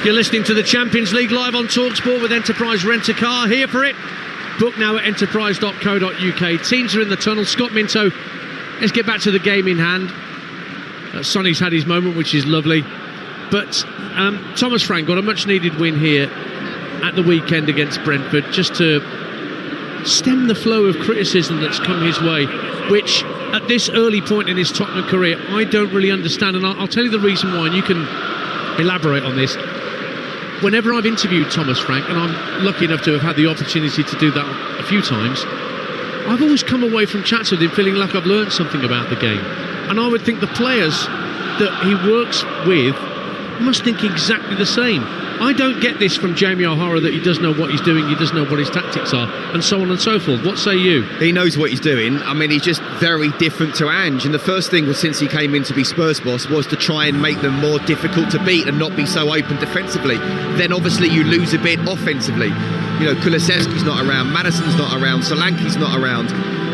You're listening to the Champions League live on Talksport with Enterprise Rent-A-Car. Here for it. Book now at enterprise.co.uk. Teams are in the tunnel. Scott Minto, let's get back to the game in hand. Sonny's had his moment, which is lovely. But Thomas Frank got a much-needed win here at the weekend against Brentford, just to stem the flow of criticism that's come his way, which at this early point in his Tottenham career, I don't really understand. And I'll tell you the reason why, and you can elaborate on this. Whenever I've interviewed Thomas Frank, and I'm lucky enough to have had the opportunity to do that a few times, I've always come away from chats with him feeling like I've learned something about the game. And I would think the players that he works with must think exactly the same. I don't get this from Jamie O'Hara, that he doesn't know what he's doing, he doesn't know what his tactics are, and so on and so forth. What say you? He knows what he's doing. I mean, he's just very different to Ange. And the first thing was, since he came in to be Spurs boss, was to try and make them more difficult to beat and not be so open defensively. Then obviously you lose a bit offensively. You know, Kulusevski's not around, Maddison's not around, Solanke's not around.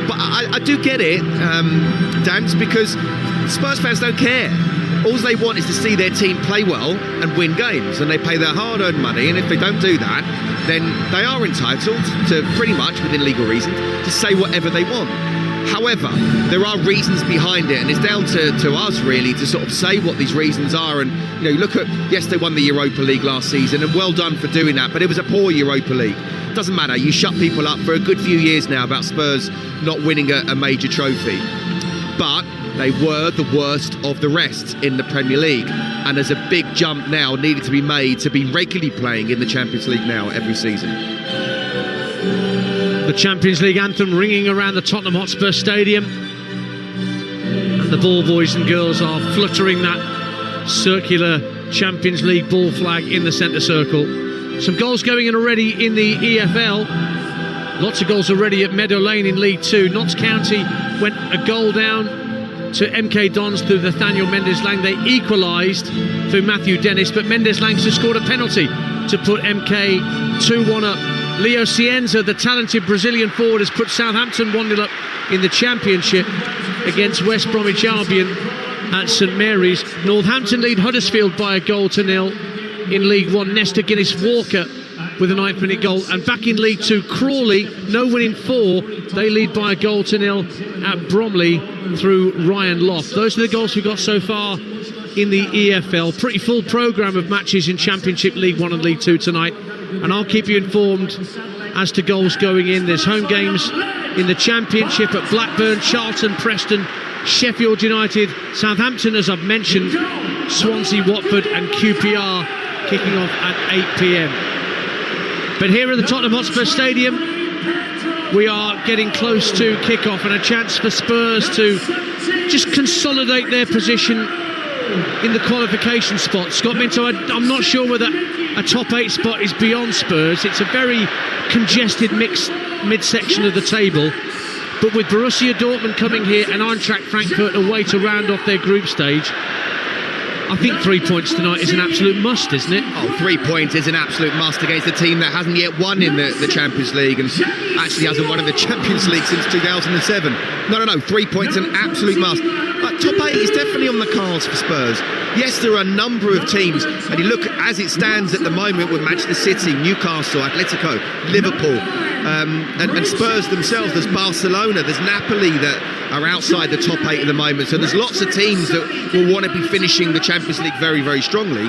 But I do get it, Dance, because Spurs fans don't care. All they want is to see their team play well and win games, and they pay their hard-earned money, and if they don't do that, then they are entitled to, pretty much within legal reason, to say whatever they want. However, there are reasons behind it, and it's down to us really to sort of say what these reasons are. And you know, look at, yes, they won the Europa League last season, and well done for doing that, but it was a poor Europa League. Doesn't matter, you shut people up for a good few years now about Spurs not winning a major trophy. But they were the worst of the rest in the Premier League, and there's a big jump now needed to be made to be regularly playing in the Champions League now every season. The Champions League anthem ringing around the Tottenham Hotspur Stadium, and the ball boys and girls are fluttering that circular Champions League ball flag in the centre circle. Some goals going in already in the EFL. Lots of goals already at Meadow Lane in League Two. Notts County went a goal down to MK Dons through Nathaniel Mendes-Lang. They equalised through Matthew Dennis, but Mendes-Lang's just scored a penalty to put MK 2-1 up. Leo Cienza, the talented Brazilian forward, has put Southampton 1-0 up in the Championship against West Bromwich Albion at St Mary's. Northampton lead Huddersfield by 1-0 in League One. Nestor Guinness-Walker with a 9th-minute goal. And back in League Two, Crawley, no win in 4. They lead by 1-0 at Bromley through Ryan Loft. Those are the goals we've got so far in the EFL. Pretty full programme of matches in Championship, League One and League Two tonight. And I'll keep you informed as to goals going in. There's home games in the Championship at Blackburn, Charlton, Preston, Sheffield United, Southampton, as I've mentioned, Swansea, Watford and QPR kicking off at 8 p.m. But here at the Tottenham Hotspur Stadium, we are getting close to kick-off, and a chance for Spurs to just consolidate their position in the qualification spot. Scott Minto, I'm not sure whether a top 8 spot is beyond Spurs. It's a very congested mixed midsection of the table. But with Borussia Dortmund coming here and Eintracht Frankfurt away to round off their group stage, I think 3 points tonight is an absolute must, isn't it? Oh, 3 points is an absolute must against a team that hasn't yet won in the Champions League, and actually hasn't won in the Champions League since 2007. No, 3 points an absolute must. Top 8 is definitely on the cards for Spurs. Yes, there are a number of teams, and you look as it stands at the moment with Manchester City, Newcastle, Atletico, Liverpool, and Spurs themselves. There's Barcelona, there's Napoli that are outside the top 8 at the moment. So there's lots of teams that will want to be finishing the Champions League very, very strongly.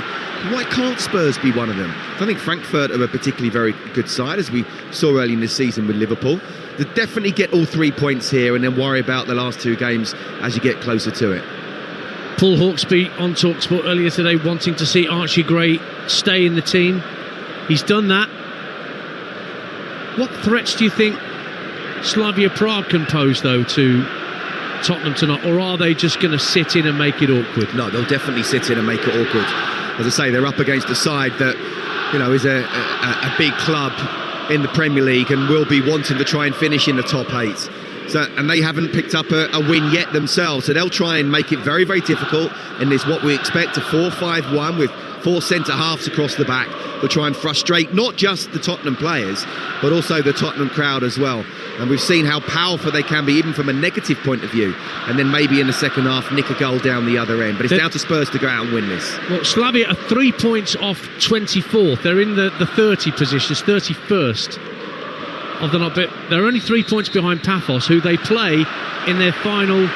Why can't Spurs be one of them? I don't think Frankfurt are a particularly very good side, as we saw early in this season with Liverpool. They definitely get all 3 points here and then worry about the last 2 games as you get closer to it. Paul Hawksbee on Talksport earlier today wanting to see Archie Gray stay in the team. He's done that. What threats do you think Slavia Prague can pose, though, to Tottenham tonight? Or are they just going to sit in and make it awkward? No, they'll definitely sit in and make it awkward. As I say, they're up against a side that, you know, is a big club in the Premier League and will be wanting to try and finish in the top 8. So, and they haven't picked up a win yet themselves, so they'll try and make it very, very difficult in this what we expect a 4-5-1 with 4 centre-halves across the back will try and frustrate not just the Tottenham players, but also the Tottenham crowd as well. And we've seen how powerful they can be, even from a negative point of view. And then maybe in the second half, nick a goal down the other end. But it's down to Spurs to go out and win this. Well, Slavia are 3 points off 24th. They're in the 30 positions, 31st of the lot. But they're only 3 points behind Paphos, who they play in their final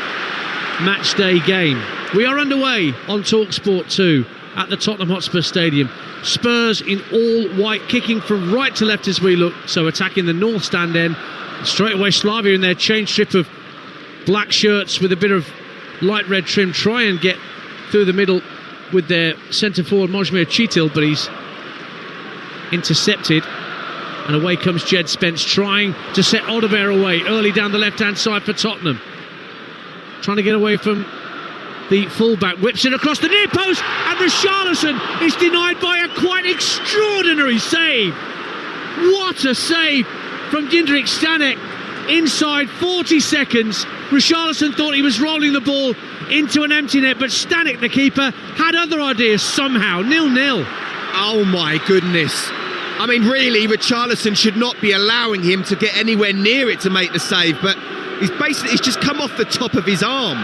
match day game. We are underway on Talksport 2 at the Tottenham Hotspur Stadium. Spurs in all white, kicking from right to left as we look, so attacking the north stand end. Straight away Slavia in their change strip of black shirts with a bit of light red trim try and get through the middle with their centre forward Mojmir Chitil, but he's intercepted, and away comes Jed Spence trying to set Odebear away early down the left hand side for Tottenham, trying to get away from the fullback, whips it across the near post, and Richarlison is denied by a quite extraordinary save. What a save from Jindrik Stanek. Inside 40 seconds, Richarlison thought he was rolling the ball into an empty net, but Stanek, the keeper, had other ideas somehow. 0-0. Oh my goodness. I mean, really, Richarlison should not be allowing him to get anywhere near it to make the save, but he's just come off the top of his arm.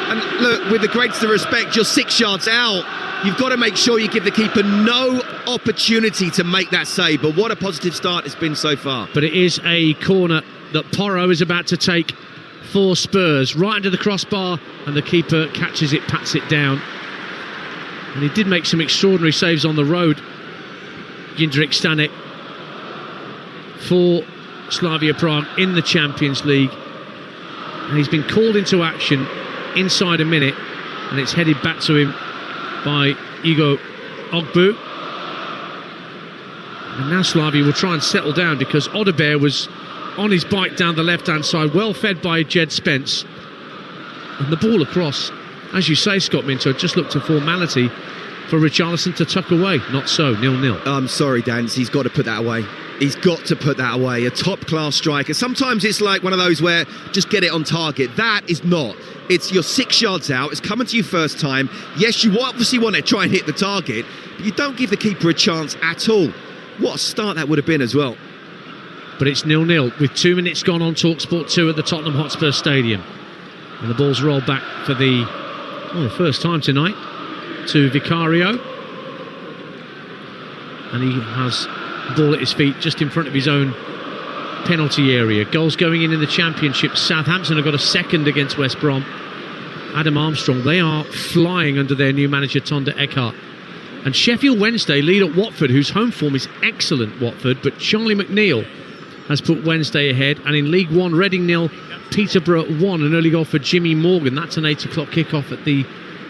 And look, with the greatest of respect, you're 6 yards out. You've got to make sure you give the keeper no opportunity to make that save. But what a positive start it's been so far. But it is a corner that Porro is about to take for Spurs. Right into the crossbar, and the keeper catches it, pats it down. And he did make some extraordinary saves on the road, Jindrik Stanek, for Slavia Prague in the Champions League. And he's been called into action inside a minute, and it's headed back to him by Igo Ogbu. And now Slavia will try and settle down, because Odebear was on his bike down the left-hand side, well fed by Jed Spence. And the ball across, as you say, Scott Minto, just looked a formality for Richarlison to tuck away. Not so, 0-0. I'm sorry, Dance, he's got to put that away. He's got to put that away. A top-class striker. Sometimes it's like one of those where just get it on target. That is not. It's you're 6 yards out. It's coming to you first time. Yes, you obviously want to try and hit the target, but you don't give the keeper a chance at all. What a start that would have been as well. But it's 0-0 with 2 minutes gone on Talksport 2 at the Tottenham Hotspur Stadium. And the ball's rolled back for the first time tonight to Vicario. And he has the ball at his feet just in front of his own penalty area. Goals going in the Championship. Southampton have got a second against West Brom. Adam Armstrong, they are flying under their new manager Tonda Eckhart. And Sheffield Wednesday lead at Watford, whose home form is excellent, Watford, but Charlie McNeil has put Wednesday ahead. And in League One, Reading 0, Peterborough 1, an early goal for Jimmy Morgan. That's an 8 o'clock kickoff at the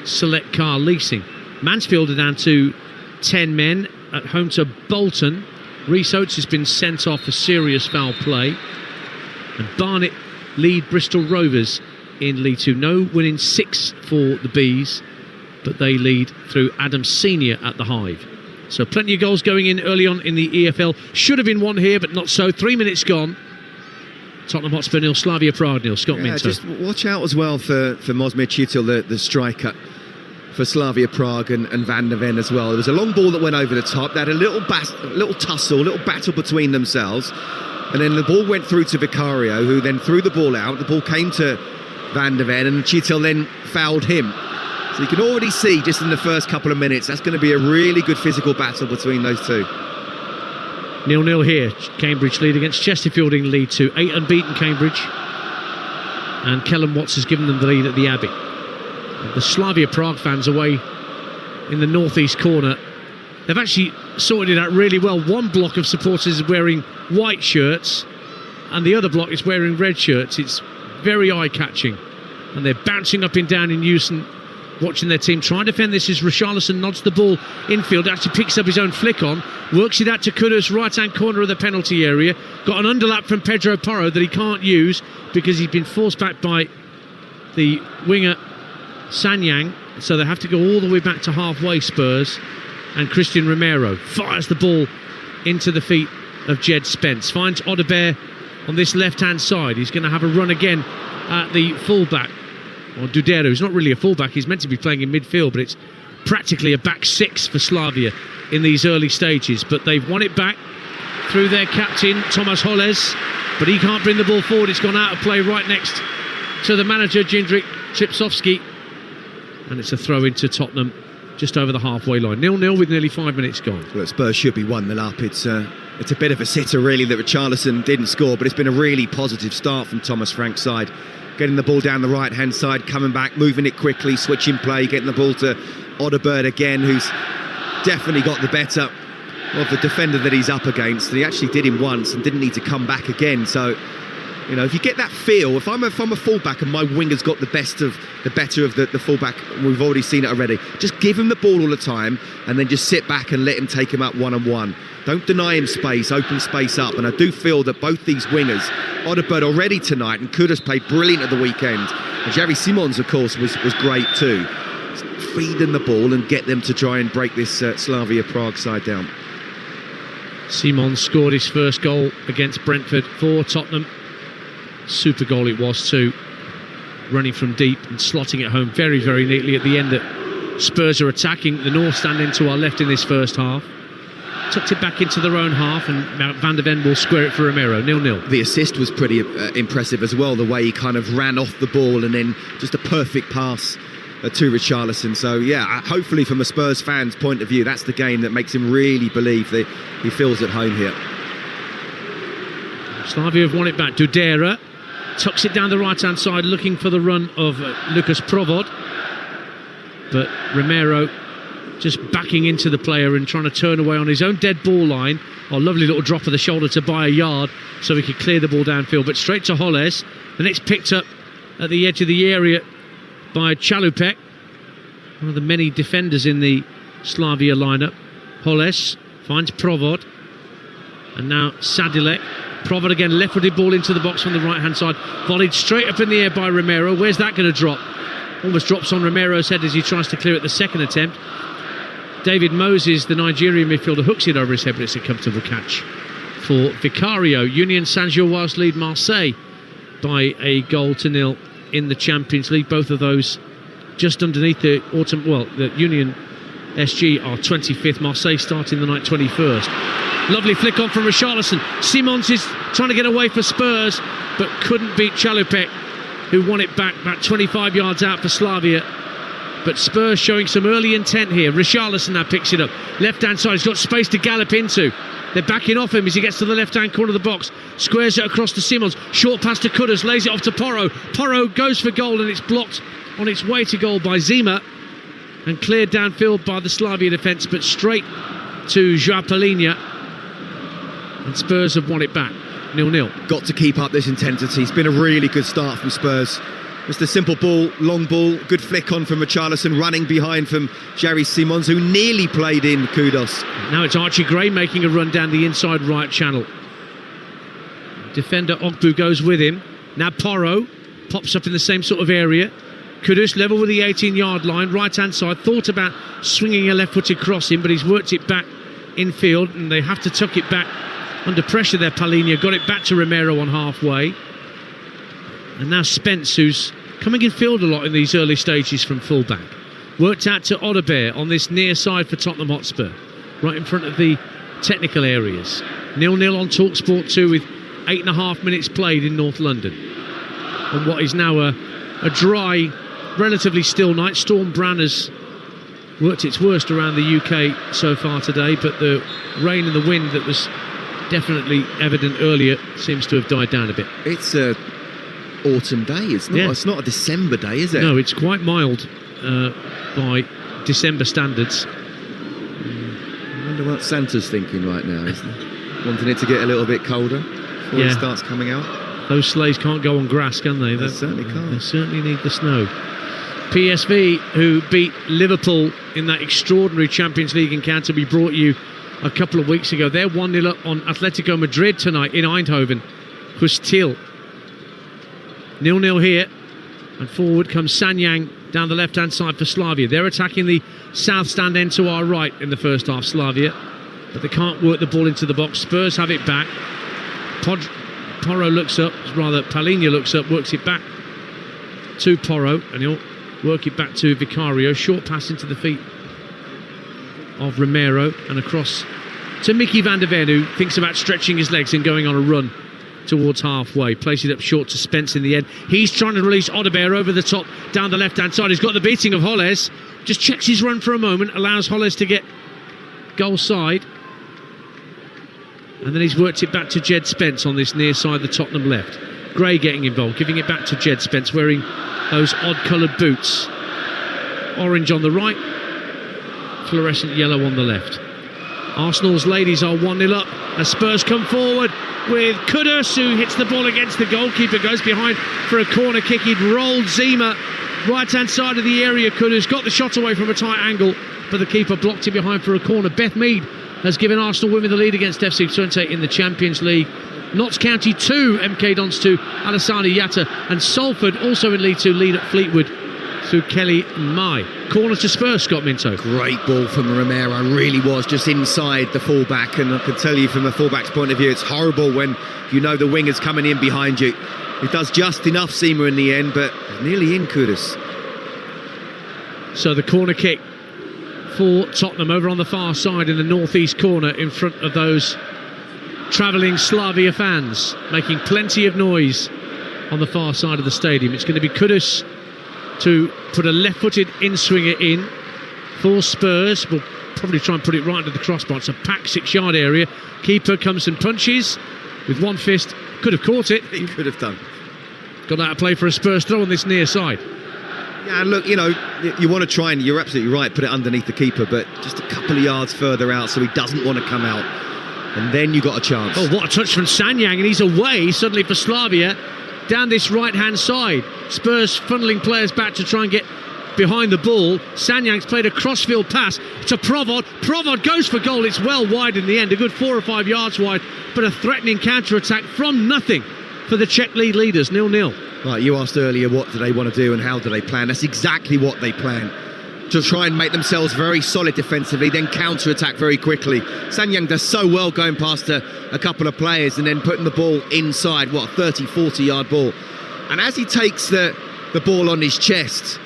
Select Car Leasing. Mansfield are down to 10 men at home to Bolton. Rhys Oates has been sent off for serious foul play. And Barnet lead Bristol Rovers in League 2. No winning 6 for the Bees, but they lead through Adam Senior at the Hive. So plenty of goals going in early on in the EFL. Should have been one here, but not so. 3 minutes gone. Tottenham Hotspur 0, Slavia Prague 0. Scott Minto. Just watch out as well for Mojmir Chitil, the striker for Slavia Prague, and Van der Ven as well. There was a long ball that went over the top. They had a little tussle, a little battle between themselves. And then the ball went through to Vicario, who then threw the ball out. The ball came to Van der Ven, and Chitil then fouled him. So you can already see just in the first couple of minutes that's going to be a really good physical battle between those two. 0-0 here. Cambridge lead against Chesterfield in League 2. 8 unbeaten Cambridge. And Kellen Watts has given them the lead at the Abbey. And the Slavia Prague fans away in the northeast corner, they've actually sorted it out really well. One block of supporters is wearing white shirts and the other block is wearing red shirts. It's very eye-catching. And they're bouncing up and down in unison, watching their team try and defend this as Richarlison nods the ball infield, actually picks up his own flick on, works it out to Kudus, right-hand corner of the penalty area. Got an underlap from Pedro Porro that he can't use because he's been forced back by the winger Sanyang, so they have to go all the way back to halfway, Spurs. And Christian Romero fires the ball into the feet of Jed Spence, finds Odebear on this left-hand side. He's going to have a run again at the fullback, or Dudero, who's not really a fullback, he's meant to be playing in midfield, but it's practically a back six for Slavia in these early stages, but they've won it back through their captain Tomas Holes, but he can't bring the ball forward. It's gone out of play right next to the manager Jindřich Trpsovský, and it's a throw into Tottenham just over the halfway line. 0-0 with nearly 5 minutes gone. Well, Spurs should be 1-0 up. It's a bit of a sitter really that Richarlison didn't score, but it's been a really positive start from Thomas Frank's side, getting the ball down the right hand side, coming back, moving it quickly, switching play, getting the ball to Hotspur again, who's definitely got the better of the defender that he's up against. He actually did him once and didn't need to come back again. So, you know, if you get that feel, if I'm a fullback and my winger's got the better of the fullback, we've already seen it already, just give him the ball all the time and then just sit back and let him take him up one-on-one. Don't deny him space, open space up. And I do feel that both these wingers, Hotspur already tonight and Kudus played brilliant at the weekend, and Xavi Simons of course was great too. Feed them the ball and get them to try and break this Slavia Prague side down. Simons scored his first goal against Brentford for Tottenham. Super goal it was too, running from deep and slotting it home very, very neatly at the end. That Spurs are attacking the north stand into our left in this first half. Tucked it back into their own half, and Van der Ven will square it for Romero. 0-0. The assist was pretty impressive as well, the way he kind of ran off the ball and then just a perfect pass to Richarlison. So yeah, hopefully from a Spurs fan's point of view, that's the game that makes him really believe that he feels at home here. Slavia have won it back. Dudera tucks it down the right hand side, looking for the run of Lucas Provod, but Romero just backing into the player and trying to turn away on his own dead ball line. A lovely little drop of the shoulder to buy a yard so he could clear the ball downfield, but straight to Holes. Then it's picked up at the edge of the area by Chalupek, one of the many defenders in the Slavia lineup. Holes finds Provod, and now Sadilek. Provod again, left-footed ball into the box on the right-hand side, volleyed straight up in the air by Romero. Where's that going to drop? Almost drops on Romero's head as he tries to clear it the second attempt. David Moses, the Nigerian midfielder, hooks it over his head, but it's a comfortable catch for Vicario. Union Saint-Gilloise lead Marseille by 1-0 in the Champions League. Both of those just underneath the autumn. Well, the Union SG are 25th. Marseille starting the night 21st. Lovely flick on from Richarlison. Simons is trying to get away for Spurs, but couldn't beat Chalupek, who won it back about 25 yards out for Slavia. But Spurs showing some early intent here. Richarlison now picks it up. Left-hand side, he's got space to gallop into. They're backing off him as he gets to the left-hand corner of the box. Squares it across to Simons. Short pass to Kudus, lays it off to Porro. Porro goes for goal, and it's blocked on its way to goal by Zima and cleared downfield by the Slavia defence, but straight to João Palhinha. And Spurs have won it back. 0-0. Got to keep up this intensity. It's been a really good start from Spurs. Just a simple ball, long ball, good flick on from Richarlison, running behind from Xavi Simons, who nearly played in Kudus. Now it's Archie Gray making a run down the inside right channel. Defender Ogbu goes with him. Now Porro pops up in the same sort of area. Kudus level with the 18-yard line, right-hand side. Thought about swinging a left-footed crossing, but he's worked it back infield, and they have to tuck it back under pressure there. Palhinha got it back to Romero on halfway. And now Spence, who's coming in field a lot in these early stages from fullback. Worked out to Hotspur on this near side for Tottenham Hotspur, right in front of the technical areas. 0-0 on Talksport 2 with 8.5 minutes played in North London. On what is now a dry, relatively still night. Storm Bran has worked its worst around the UK so far today, but the rain and the wind that was definitely evident earlier seems to have died down a bit. It's a autumn day, it's not. Yeah. It's not a December day, is it? No, it's quite mild by December standards. I wonder what Santa's thinking right now, isn't he? Wanting it to get a little bit colder before it starts coming out. Those sleighs can't go on grass, can they? They certainly can't. They certainly need the snow. PSV, who beat Liverpool in that extraordinary Champions League encounter we brought you a couple of weeks ago. They're 1-0 up on Atletico Madrid tonight in Eindhoven. Hustil. 0-0 here, and forward comes Sanyang down the left-hand side for Slavia. They're attacking the south stand end to our right in the first half, Slavia, but they can't work the ball into the box. Spurs have it back. Porro looks up, rather Palhinha looks up, works it back to Porro, and he'll work it back to Vicario. Short pass into the feet of Romero, and across to Mickey van der Ven, who thinks about stretching his legs and going on a run towards halfway. Plays it up short to Spence in the end. He's trying to release Odebear over the top down the left-hand side. He's got the beating of Holles. Just checks his run for a moment, allows Holles to get goal side. And then he's worked it back to Jed Spence on this near side, the Tottenham left. Gray getting involved, giving it back to Jed Spence, wearing those odd-coloured boots. Orange on the right, fluorescent yellow on the left. Arsenal's ladies are 1-0 up as Spurs come forward with Kudus, who hits the ball against the goalkeeper, goes behind for a corner kick. He'd rolled Zima right-hand side of the area. Kudus got the shot away from a tight angle, but the keeper blocked it behind for a corner. Beth Mead has given Arsenal women the lead against FC Twente in the Champions League. Notts County 2, MK Dons 2, Alessandra Yatta, and Salford also in League 2 lead at Fleetwood through Kelly Mai. Corner to Spurs, Scott Minto. Great ball from Romero, really was, just inside the fullback, and I can tell you from a fullback's point of view, it's horrible when you know the winger's coming in behind you. He does just enough, Seamer, in the end, but nearly in, Kudus. So the corner kick for Tottenham over on the far side in the northeast corner in front of those travelling Slavia fans, making plenty of noise on the far side of the stadium. It's going to be Kudus to put a left-footed in-swinger in for Spurs. We'll probably try and put it right into the crossbar. It's a packed 6-yard area. Keeper comes and punches with one fist. Could have caught it. He could have done. Got out of play for a Spurs throw on this near side. Yeah, look, you know, you want to try and, you're absolutely right, put it underneath the keeper, but just a couple of yards further out so he doesn't want to come out. And then you got a chance. Oh, what a touch from Sanyang, and he's away suddenly for Slavia down this right-hand side. Spurs funneling players back to try and get behind the ball. Sanyang's played a crossfield pass to Provod. Provod goes for goal. It's well wide in the end, a good 4 or 5 yards wide, but a threatening counter-attack from nothing for the Czech league leaders, 0-0. Right, you asked earlier what do they want to do and how do they plan. That's exactly what they plan. To try and make themselves very solid defensively, then counter-attack very quickly. Sanyang does so well going past a couple of players and then putting the ball inside, 30, 40-yard ball. And as he takes the ball on his chest,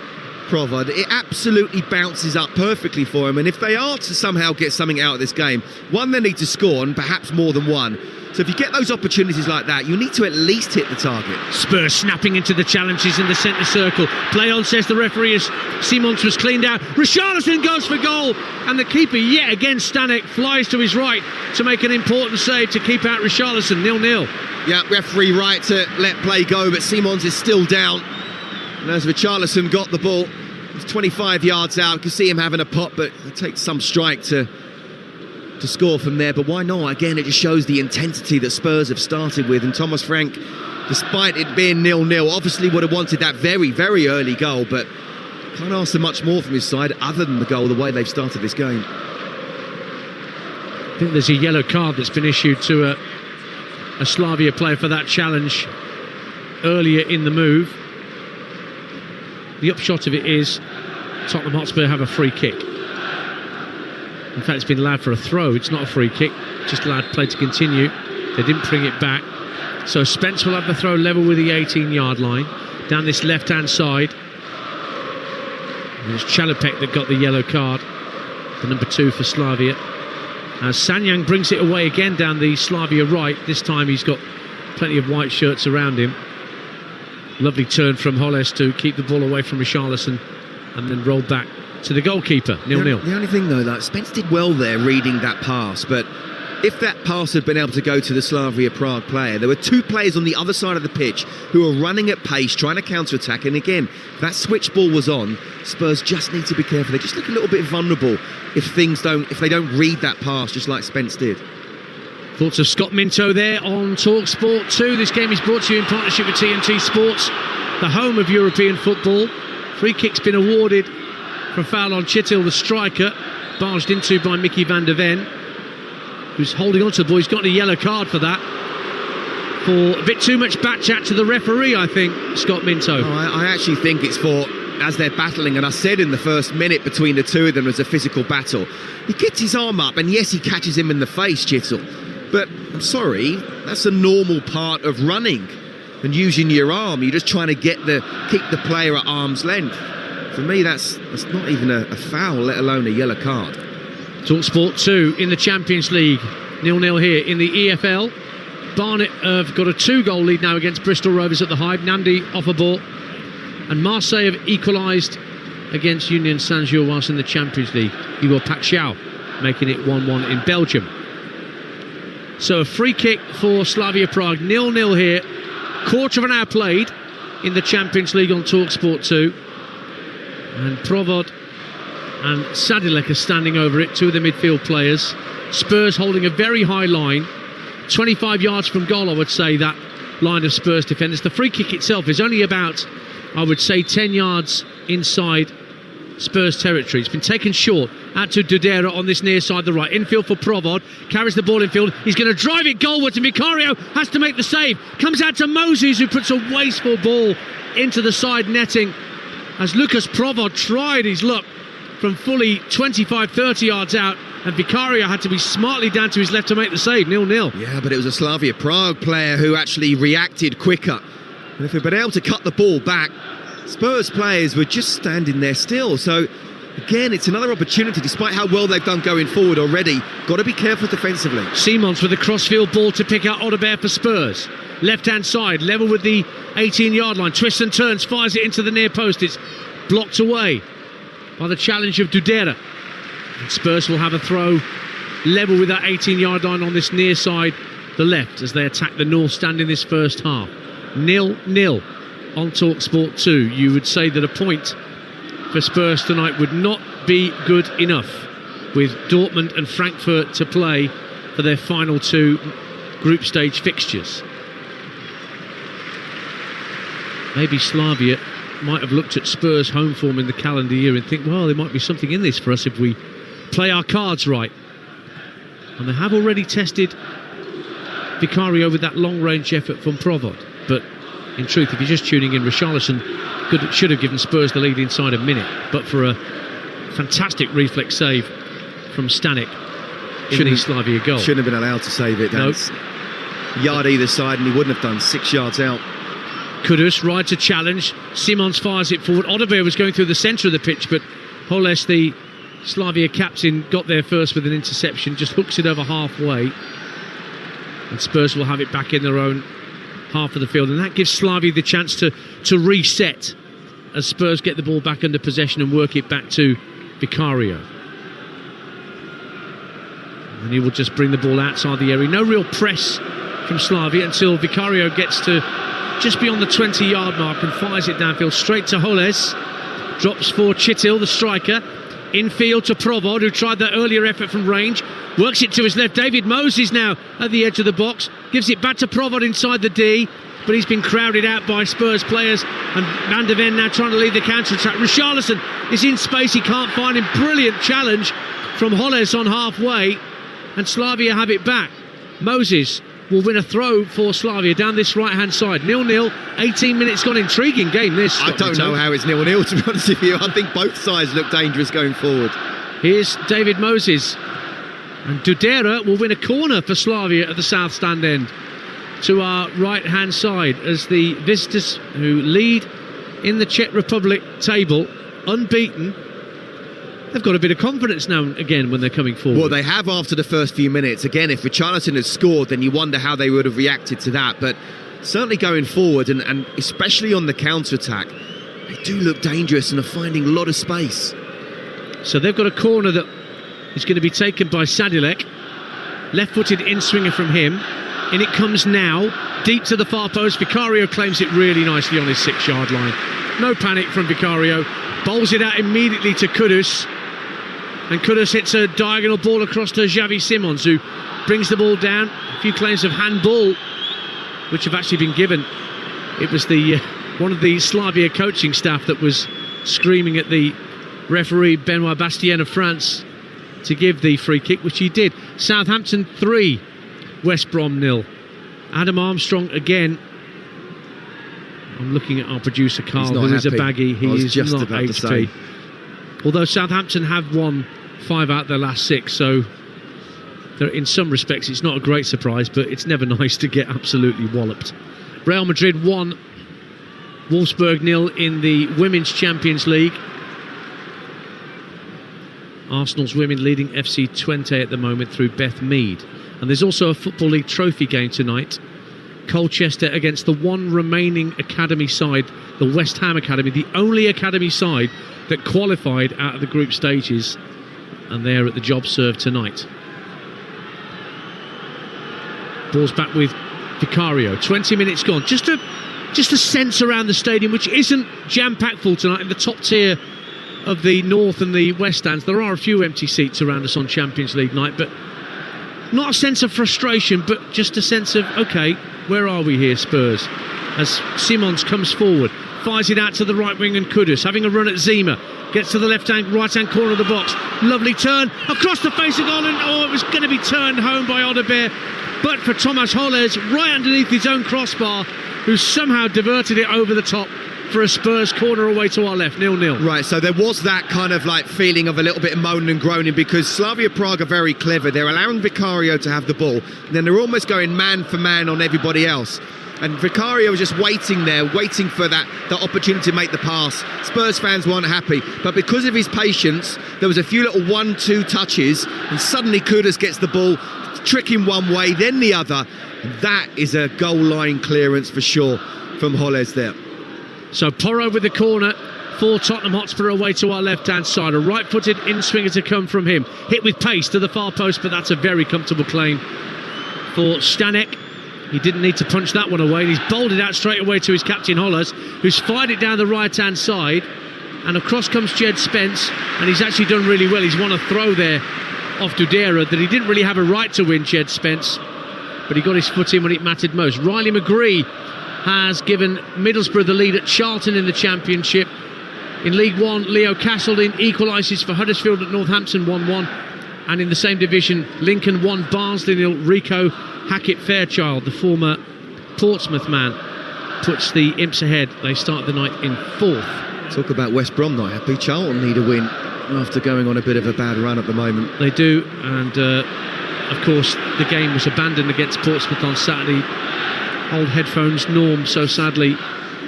Provod, it absolutely bounces up perfectly for him. And if they are to somehow get something out of this game, one, they need to score, and perhaps more than one. So if you get those opportunities like that, you need to at least hit the target. Spurs snapping into the challenges in the centre circle. Play on, says the referee, as Simons was cleaned out. Richarlison goes for goal, and the keeper yet again, Stanek, flies to his right to make an important save to keep out Richarlison. 0-0. Yeah, referee right to let play go, but Simons is still down. And as Richarlison got the ball, he's 25 yards out. You can see him having a pop, but it takes some strike to score from there. But why not? Again, it just shows the intensity that Spurs have started with. And Thomas Frank, despite it being 0-0, obviously would have wanted that very, very early goal, but can't ask for much more from his side other than the goal, the way they've started this game. I think there's a yellow card that's been issued to a Slavia player for that challenge earlier in the move. The upshot of it is Tottenham Hotspur have a free kick. In fact, it's been allowed for a throw. It's not a free kick, just allowed play to continue. They didn't bring it back. So Spence will have the throw level with the 18-yard line down this left-hand side. And it's Chalupek that got the yellow card, the number 2 for Slavia. As Sanyang brings it away again down the Slavia right. This time he's got plenty of white shirts around him. Lovely turn from Holles to keep the ball away from Richarlison and then roll back to the goalkeeper. 0-0. The only thing, though, that Spence did well there reading that pass, but if that pass had been able to go to the Slavia Prague player, there were 2 players on the other side of the pitch who were running at pace, trying to counter-attack, and again, if that switch ball was on, Spurs just need to be careful. They just look a little bit vulnerable if they don't read that pass, just like Spence did. Thoughts of Scott Minto there on Talksport 2. This game is brought to you in partnership with TNT Sports, the home of European football. Free kick's been awarded for a foul on Chittil, the striker, barged into by Mickey van der Ven, who's holding on to the ball. He's got a yellow card for that, for a bit too much back chat to the referee, I think, Scott Minto. I actually think it's for, as they're battling, and I said in the first minute between the two of them was a physical battle. He gets his arm up, and yes, he catches him in the face, Chittil. But I'm sorry, that's a normal part of running and using your arm. You're just trying to keep the player at arm's length. For me, that's not even a foul, let alone a yellow card. Talksport 2 in the Champions League, 0-0 here in the EFL. Barnet have got a 2-goal lead now against Bristol Rovers at the Hive. Nandi off a ball, and Marseille have equalised against Union Saint-Gilles whilst in the Champions League. Igor Paxiao making it 1-1 in Belgium. So a free kick for Slavia Prague, 0-0 here. Quarter of an hour played in the Champions League on Talksport 2. And Provod and Sadilek are standing over it, two of the midfield players. Spurs holding a very high line, 25 yards from goal, I would say, that line of Spurs defenders. The free kick itself is only about, I would say, 10 yards inside Spurs territory. It's been taken short out to Dudera on this near side, the right. Infield for Provod, carries the ball infield. He's going to drive it goalwards, and Vicario has to make the save. Comes out to Moses, who puts a wasteful ball into the side netting as Lucas Provod tried his luck from fully 25-30 yards out, and Vicario had to be smartly down to his left to make the save. 0-0. Yeah, but it was a Slavia Prague player who actually reacted quicker. And if they'd been able to cut the ball back, Spurs players were just standing there still. So again, it's another opportunity, despite how well they've done going forward already. Got to be careful defensively. Simons with a crossfield ball to pick out Odebear for Spurs. Left-hand side, level with the 18-yard line. Twists and turns, fires it into the near post. It's blocked away by the challenge of Dudera. And Spurs will have a throw level with that 18-yard line on this near side, the left, as they attack the north stand in this first half. 0-0 on Talksport 2. You would say that a point for Spurs tonight would not be good enough, with Dortmund and Frankfurt to play for their final two group stage fixtures. Maybe Slavia might have looked at Spurs' home form in the calendar year and think, well, there might be something in this for us if we play our cards right. And they have already tested Vicario with that long-range effort from Provod. But in truth, if you're just tuning in, Richarlison should have given Spurs the lead inside a minute, but for a fantastic reflex save from Stanek in the Slavia goal. Shouldn't have been allowed to save it. Nope. Yard either side, and he wouldn't have done. 6 yards out. Kudus rides a challenge. Simons fires it forward. Odebear was going through the centre of the pitch, but Holes, the Slavia captain, got there first with an interception, just hooks it over halfway, and Spurs will have it back in their own half of the field, and that gives Slavia the chance to reset as Spurs get the ball back under possession and work it back to Vicario. And he will just bring the ball outside the area. No real press from Slavia until Vicario gets to just beyond the 20-yard mark and fires it downfield straight to Holes. Drops for Chitil, the striker. Infield to Provod, who tried that earlier effort from range. Works it to his left. David Moses now at the edge of the box. Gives it back to Provod inside the D, but he's been crowded out by Spurs players, and Van der Ven now trying to lead the counter-attack. Richarlison is in space, he can't find him. Brilliant challenge from Holes on halfway, and Slavia have it back. Moses will win a throw for Slavia down this right-hand side. 0-0, 18 minutes gone. Intriguing game this. I don't know how it's 0-0, to be honest with you. I think both sides look dangerous going forward. Here's David Moses, and Dudera will win a corner for Slavia at the south stand end to our right-hand side, as the visitors, who lead in the Czech Republic table, unbeaten, they've got a bit of confidence now again when they're coming forward. Well, they have after the first few minutes. Again, if Richarlison had scored, then you wonder how they would have reacted to that. But certainly going forward, and especially on the counter-attack, they do look dangerous and are finding a lot of space. So they've got a corner that is going to be taken by Sadilek. Left-footed in-swinger from him. In it comes now, deep to the far post. Vicario claims it really nicely on his 6-yard line. No panic from Vicario. Bowls it out immediately to Kudus. And Kudus hits a diagonal ball across to Xavi Simons, who brings the ball down. A few claims of handball, which have actually been given. It was the one of the Slavia coaching staff that was screaming at the referee Benoit Bastien of France to give the free kick, which he did. Southampton 3, West Brom 0. Adam Armstrong again. I'm looking at our producer Carl, who is a baggy. He is just not HP. Although Southampton have won 5 out of their last 6, so in some respects it's not a great surprise, but it's never nice to get absolutely walloped. Real Madrid 1, Wolfsburg 0 in the Women's Champions League. Arsenal's women leading FC Twente at the moment through Beth Mead. And there's also a Football League trophy game tonight. Colchester against the one remaining academy side, the West Ham Academy, the only academy side that qualified out of the group stages, and they're at the job served tonight. Ball's back with Vicario. 20 minutes gone. Just a sense around the stadium, which isn't jam-packed full tonight in the top tier of the North and the West stands. There are a few empty seats around us on Champions League night, but not a sense of frustration, but just a sense of, OK, where are we here, Spurs? As Simons comes forward, fires it out to the right wing, and Kudus having a run at Zima, gets to the right-hand corner of the box. Lovely turn across the face of goal, and it was going to be turned home by Odobert. But for Thomas Holles, right underneath his own crossbar, who somehow diverted it over the top for a Spurs corner away to our left, 0-0. Right, so there was that kind of like feeling of a little bit of moaning and groaning, because Slavia Prague are very clever. They're allowing Vicario to have the ball, and then they're almost going man for man on everybody else. And Vicario was just waiting there, waiting for that opportunity to make the pass. Spurs fans weren't happy, but because of his patience, there was a few little 1-2 touches, and suddenly Kudus gets the ball, tricking one way, then the other. That is a goal line clearance for sure from Holles there. So Porro with the corner for Tottenham Hotspur away to our left-hand side. A right-footed in-swinger to come from him. Hit with pace to the far post, but that's a very comfortable claim for Stanek. He didn't need to punch that one away. He's bowled it out straight away to his captain Holles, who's fired it down the right-hand side. And across comes Jed Spence, and he's actually done really well. He's won a throw there off Dudera that he didn't really have a right to win, Jed Spence, but he got his foot in when it mattered most. Riley McGree has given Middlesbrough the lead at Charlton in the Championship. In League One, Leo Castledine equalises for Huddersfield at Northampton 1-1. And in the same division, Lincoln 1, Barnsley 0. Rico Hackett-Fairchild, the former Portsmouth man, puts the Imps ahead. They start the night in 4th. Talk about West Brom not happy. Charlton need a win after going on a bit of a bad run at the moment. They do, and of course the game was abandoned against Portsmouth on Saturday. Old headphones Norm so sadly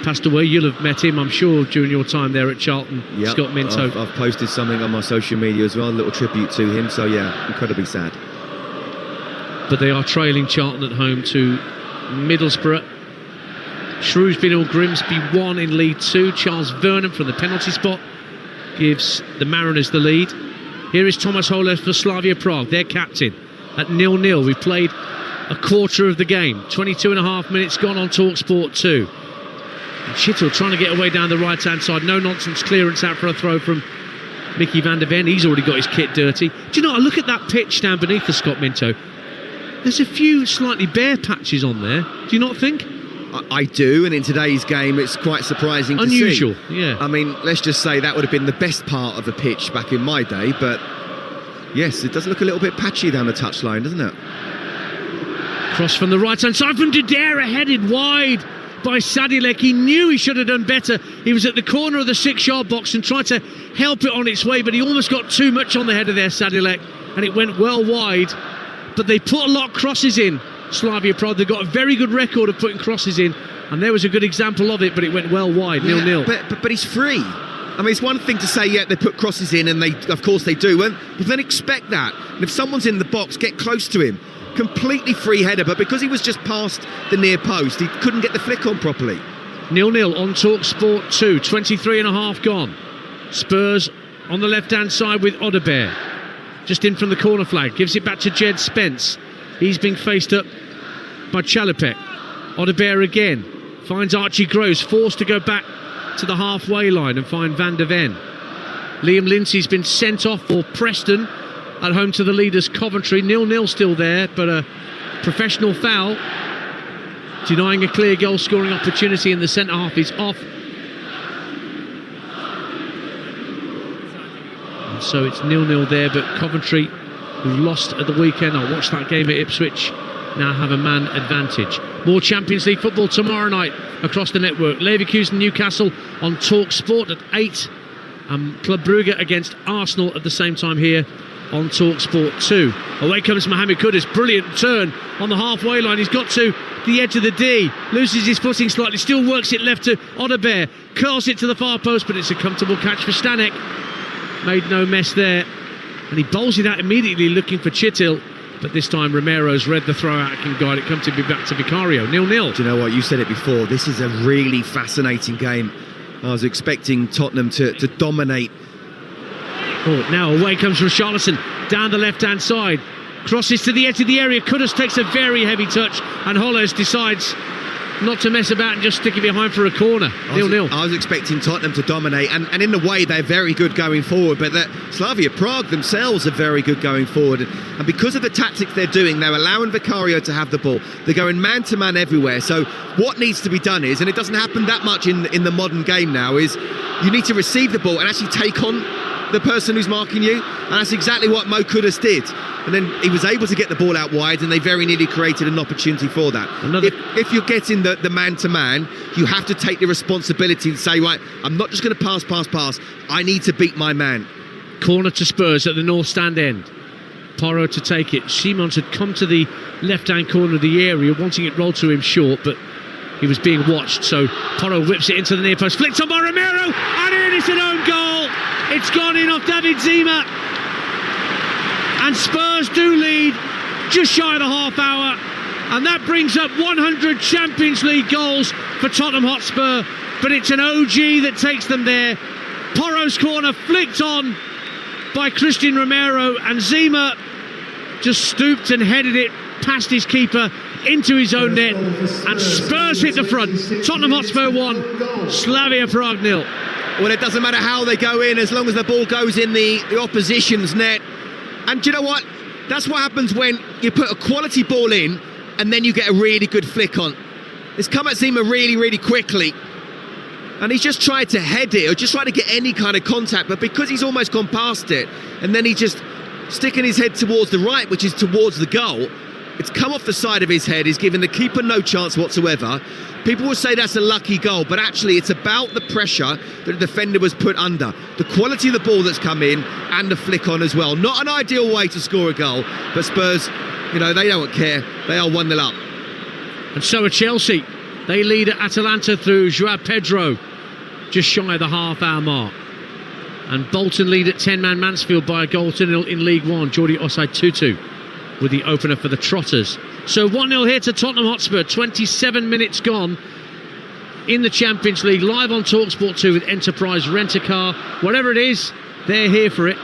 passed away. You'll have met him, I'm sure, during your time there at Charlton. Yep, Scott Minto. I've posted something on my social media as well, a little tribute to him, so yeah, incredibly sad. But they are trailing Charlton at home to Middlesbrough. Shrewsbury 0, Grimsby 1 in League 2. Charles Vernon from the penalty spot gives the Mariners the lead. Here is Thomas Holles for Slavia Prague, their captain, at 0-0. We've played a quarter of the game. 22.5 minutes gone on Talksport 2. And Schittel trying to get away down the right-hand side. No-nonsense clearance out for a throw from Mickey van der Ven. He's already got his kit dirty. Do you know, I look at that pitch down beneath the Scott Minto. There's a few slightly bare patches on there. Do you not think? I do, and in today's game it's quite surprising to see. Unusual, yeah. I mean, let's just say that would have been the best part of the pitch back in my day, but yes, it does look a little bit patchy down the touchline, doesn't it? Cross from the right-hand side from Dudera, headed wide by Sadilek. He knew he should have done better. He was at the corner of the 6-yard box and tried to help it on its way, but he almost got too much on the head of there, Sadilek, and it went well wide. But they put a lot of crosses in, Slavia Prague. They've got a very good record of putting crosses in, and there was a good example of it, but it went well wide, 0-0. But he's free. I mean, it's one thing to say, yeah, they put crosses in, and of course they do, but then expect that. And if someone's in the box, get close to him. Completely free header, but because he was just past the near post, he couldn't get the flick on properly. 0-0 on Talksport 2, 23.5 gone. Spurs on the left-hand side with Odobert. Just in from the corner flag, gives it back to Jed Spence. He's being faced up by Chalupek. Odobert again, finds Archie Groves, forced to go back to the halfway line and find Van der Ven. Liam Lindsay's been sent off for Preston at home to the leaders Coventry. 0-0 still there, but a professional foul denying a clear goal scoring opportunity in the centre half is off. And so it's 0-0 there, but Coventry, who lost at the weekend, I watched that game at Ipswich, now have a man advantage. More Champions League football tomorrow night across the network. Leverkusen Newcastle on Talksport at 8, and Club Brugge against Arsenal at the same time here on Talksport 2. Away comes Mohamed Kudus, brilliant turn on the halfway line. He's got to the edge of the D, loses his footing slightly, still works it left to Odobert, curls it to the far post, but it's a comfortable catch for Stanek. Made no mess there and he bowls it out immediately looking for Chitil, but this time Romero's read the throw out and got it come to be back to Vicario. 0-0. Do you know what, you said it before, this is a really fascinating game. I was expecting Tottenham to dominate. Oh, now away comes Richarlison down the left hand side, crosses to the edge of the area. Kudus takes a very heavy touch, and Hollis decides not to mess about and just stick it behind for a corner. 0-0. I was expecting Tottenham to dominate, and in a way they're very good going forward, but Slavia Prague themselves are very good going forward, and because of the tactics they're doing, they're allowing Vicario to have the ball. They're going man-to-man everywhere. So what needs to be done is, and it doesn't happen that much in the modern game now, is you need to receive the ball and actually take on the person who's marking you, and that's exactly what Mo Kudus did. And then he was able to get the ball out wide, and they very nearly created an opportunity for that. If you're getting the man-to-man, you have to take the responsibility and say, right, I'm not just going to pass. I need to beat my man. Corner to Spurs at the north stand end. Porro to take it. Simons had come to the left-hand corner of the area, wanting it rolled to him short, but he was being watched, so Porro whips it into the near post, flicked on by Romero, and it is an own goal. It's gone in off David Zima, and Spurs do lead just shy of the half hour, and that brings up 100 Champions League goals for Tottenham Hotspur, but it's an OG that takes them there. Porro's corner flicked on by Christian Romero, and Zima just stooped and headed it past his keeper into his own net, and Spurs hit the front. Tottenham Hotspur 1, Slavia Prague 0. Well, it doesn't matter how they go in as long as the ball goes in the opposition's net. And do you know what? That's what happens when you put a quality ball in and then you get a really good flick on. It's come at Zima really quickly, and he's just tried to head it or just trying to get any kind of contact, but because he's almost gone past it and then he's just sticking his head towards the right, which is towards the goal, it's come off the side of his head. He's given the keeper no chance whatsoever. People will say that's a lucky goal, but actually it's about the pressure that the defender was put under, the quality of the ball that's come in, and the flick on as well. Not an ideal way to score a goal, but Spurs, they don't care. They are 1-0 up. And so are Chelsea. They lead at Atalanta through Joao Pedro, just shy of the half-hour mark. And Bolton lead at 10-man Mansfield by a goal to nil in League One. Jordi Osei-Tutu with the opener for the Trotters. So 1-0 here to Tottenham Hotspur, 27 minutes gone in the Champions League, live on Talksport 2 with Enterprise Rent-A-Car. Whatever it is, they're here for it.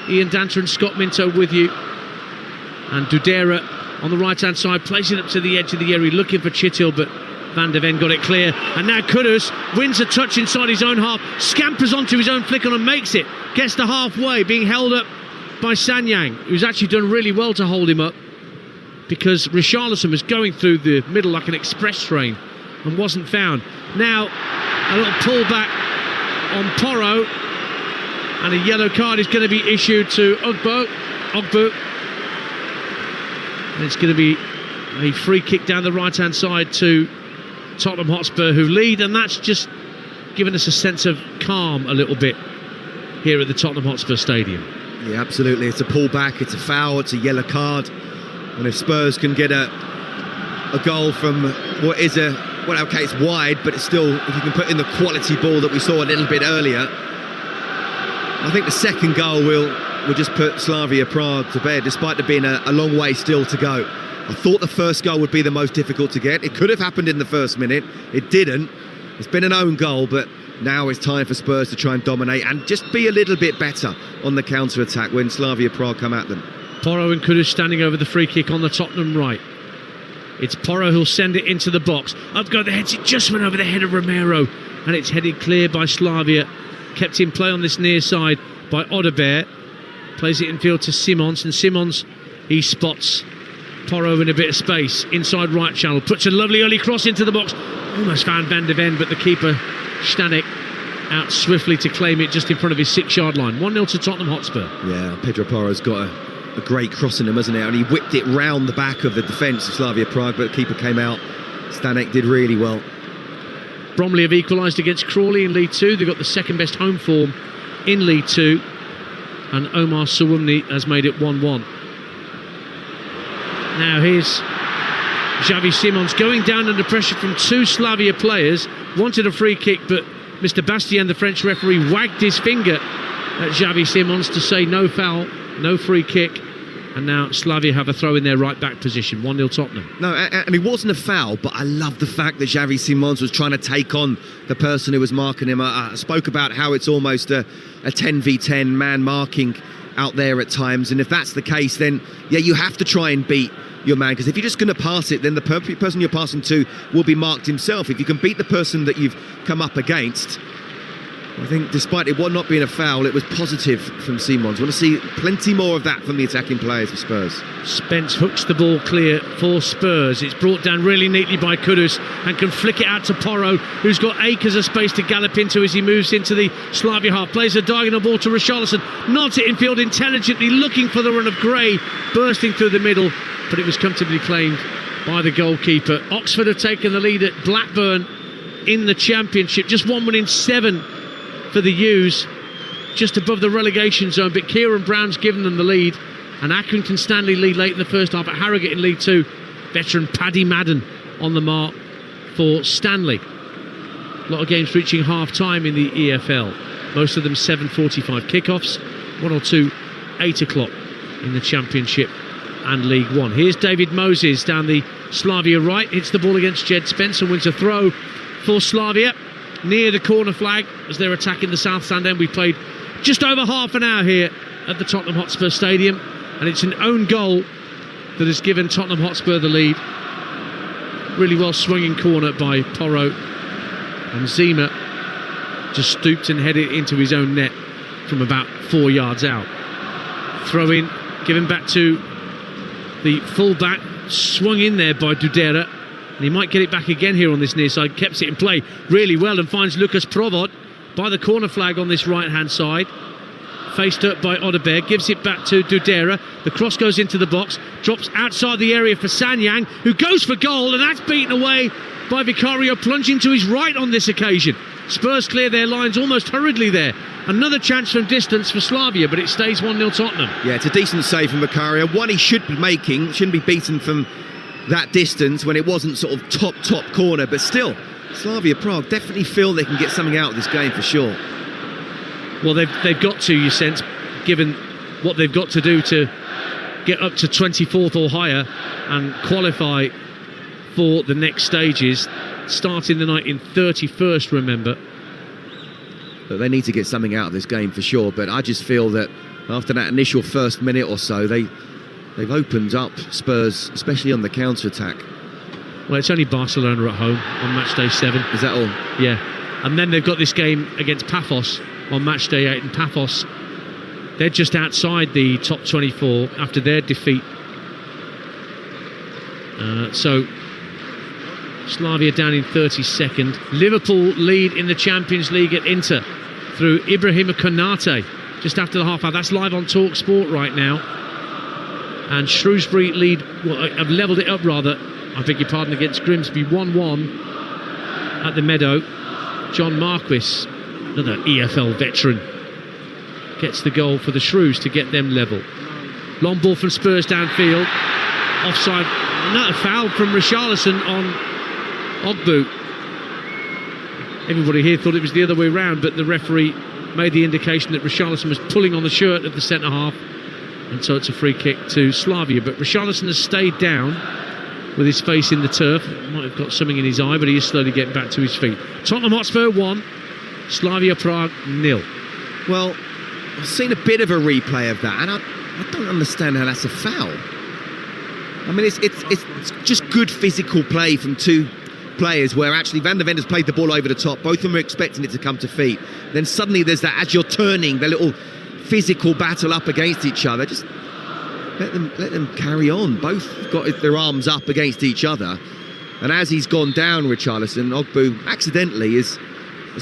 Ian Danter and Scott Minto with you. And Dudera on the right-hand side, placing up to the edge of the area, looking for Chitil, but Van de Ven got it clear. And now Kudus wins a touch inside his own half, scampers onto his own flick on and makes it. Gets to halfway, being held up by Sanyang, who's actually done really well to hold him up, because Richarlison was going through the middle like an express train and wasn't found. Now a little pullback on Porro, and a yellow card is going to be issued to Ogbu, and it's going to be a free kick down the right hand side to Tottenham Hotspur, who lead, and that's just given us a sense of calm a little bit here at the Tottenham Hotspur Stadium. Yeah, absolutely. It's a pullback, it's a foul, it's a yellow card. And if Spurs can get a goal from what is it's wide, but it's still, if you can put in the quality ball that we saw a little bit earlier, I think the second goal will just put Slavia Prague to bed, despite there being a long way still to go. I thought the first goal would be the most difficult to get. It could have happened in the first minute. It didn't. It's been an own goal, but now it's time for Spurs to try and dominate and just be a little bit better on the counter-attack when Slavia Prague come at them. Porro and Kudus standing over the free kick on the Tottenham right. It's Porro who'll send it into the box. Up go the heads, it just went over the head of Romero, and it's headed clear by Slavia. Kept in play on this near side by Odebert. Plays it in field to Simons, and Simons, he spots Porro in a bit of space inside right channel, puts a lovely early cross into the box, almost found Van de Ven, but the keeper Stanek out swiftly to claim it just in front of his 6-yard line. 1-0 to Tottenham Hotspur. Yeah, Pedro Porro's got a great cross in him, hasn't he? And he whipped it round the back of the defence of Slavia Prague, but the keeper came out. Stanek did really well. Bromley have equalised against Crawley in League 2. They've got the second best home form in League 2, and Omar Sawumni has made it 1-1. Now here's Xavi Simons going down under pressure from two Slavia players. Wanted a free kick, but Mr. Bastien, the French referee, wagged his finger at Xavi Simons to say no foul, no free kick. And now Slavia have a throw in their right back position, 1-0 Tottenham. No, and it wasn't a foul, but I love the fact that Xavi Simons was trying to take on the person who was marking him. I spoke about how it's almost a 10v10 man marking out there at times, and if that's the case, then yeah, you have to try and beat your man, because if you're just going to pass it, then the person you're passing to will be marked himself. If you can beat the person that you've come up against, I think despite it not being a foul, it was positive from Simons. I want to see plenty more of that from the attacking players of Spurs. Spence hooks the ball clear for Spurs. It's brought down really neatly by Kudus and can flick it out to Porro, who's got acres of space to gallop into as he moves into the Slavia half. Plays a diagonal ball to Richarlison, nods it in field intelligently, looking for the run of Gray, bursting through the middle, but it was comfortably claimed by the goalkeeper. Oxford have taken the lead at Blackburn in the Championship. Just 1 win in 7 for the U's, just above the relegation zone, but Kieran Brown's given them the lead, and Accrington Stanley lead late in the first half, at Harrogate in League 2. Veteran Paddy Madden on the mark for Stanley. A lot of games reaching half-time in the EFL, most of them 7:45 kickoffs, 1 or 2 8 o'clock in the Championship and League 1. Here's David Moses down the Slavia right, hits the ball against Jed Spence and wins a throw for Slavia near the corner flag as they're attacking the south stand end. We played just over half an hour here at the Tottenham Hotspur Stadium, and it's an own goal that has given Tottenham Hotspur the lead. Really well swinging corner by Porro, and Zima just stooped and headed into his own net from about 4 yards out. Throw in, given back to the full-back, swung in there by Dudera, and he might get it back again here on this near side. Keeps it in play really well and finds Lucas Provod by the corner flag on this right-hand side. Faced up by Odeberg, gives it back to Dudera. The cross goes into the box, drops outside the area for Sanyang, who goes for goal, and that's beaten away by Vicario, plunging to his right on this occasion. Spurs clear their lines almost hurriedly there. Another chance from distance for Slavia, but it stays 1-0 Tottenham. Yeah, it's a decent save from Vicario. One he should be making, shouldn't be beaten from that distance when it wasn't sort of top corner, but still, Slavia Prague definitely feel they can get something out of this game for sure. Well, they've got to, you sense, given what they've got to do to get up to 24th or higher and qualify for the next stages, starting the night in 31st, remember. But they need to get something out of this game for sure, but I just feel that after that initial first minute or so, they've opened up Spurs, especially on the counter-attack. Well, it's only Barcelona at home on match day 7. Is that all? Yeah. And then they've got this game against Paphos on match day 8, and Paphos, they're just outside the top 24 after their defeat. So Slavia down in 32nd. Liverpool lead in the Champions League at Inter through Ibrahima Konate just after the half hour. That's live on Talksport right now. And Shrewsbury lead, well, have levelled it up rather, I beg your pardon, against Grimsby, 1-1 at the Meadow. John Marquis, another EFL veteran, gets the goal for the Shrews to get them level. Long ball from Spurs downfield, offside, another foul from Richarlison on Ogbu. Everybody here thought it was the other way round, but the referee made the indication that Richarlison was pulling on the shirt of the centre half, and so it's a free kick to Slavia. But Richarlison has stayed down with his face in the turf. Might have got something in his eye, but he is slowly getting back to his feet. Tottenham Hotspur 1, Slavia Prague 0. Well, I've seen a bit of a replay of that, and I don't understand how that's a foul. I mean, it's just good physical play from two players where actually Van der Vender's played the ball over the top. Both of them are expecting it to come to feet. Then suddenly there's that, as you're turning, the little physical battle up against each other. Just let them carry on. Both got their arms up against each other. And as he's gone down, Richarlison, Ogbu accidentally has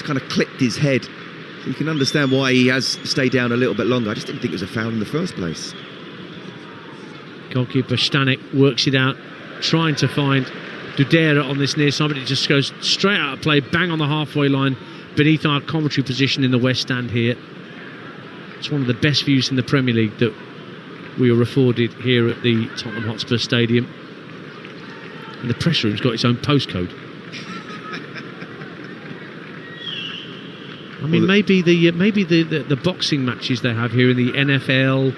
kind of clipped his head. So you can understand why he has stayed down a little bit longer. I just didn't think it was a foul in the first place. Goalkeeper Stanek works it out, trying to find Dudera on this near side, but it just goes straight out of play, bang on the halfway line, beneath our commentary position in the West Stand here. It's one of the best views in the Premier League that we are afforded here at the Tottenham Hotspur Stadium. And the press room's got its own postcode. I mean, maybe the boxing matches they have here in the NFL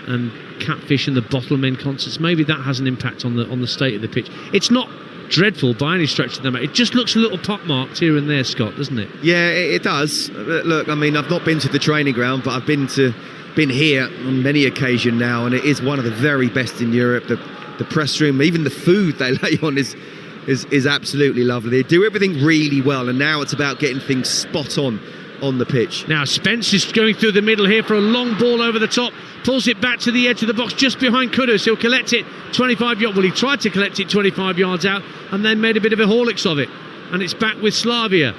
and Catfish and the Bottlemen concerts, maybe that has an impact on the state of the pitch. It's not dreadful by any stretch of the matter. It just looks a little pockmarked here and there, Scott, doesn't it? Yeah, it does. Look, I mean, I've not been to the training ground, but I've been here on many occasions now, and it is one of the very best in Europe. The press room, even the food they lay on is absolutely lovely. They do everything really well, and now it's about getting things spot on the pitch. Now Spence is going through the middle here for a long ball over the top, pulls it back to the edge of the box just behind Kudus. He'll collect it 25 yards. Well, he tried to collect it 25 yards out and then made a bit of a Horlicks of it, and it's back with Slavia.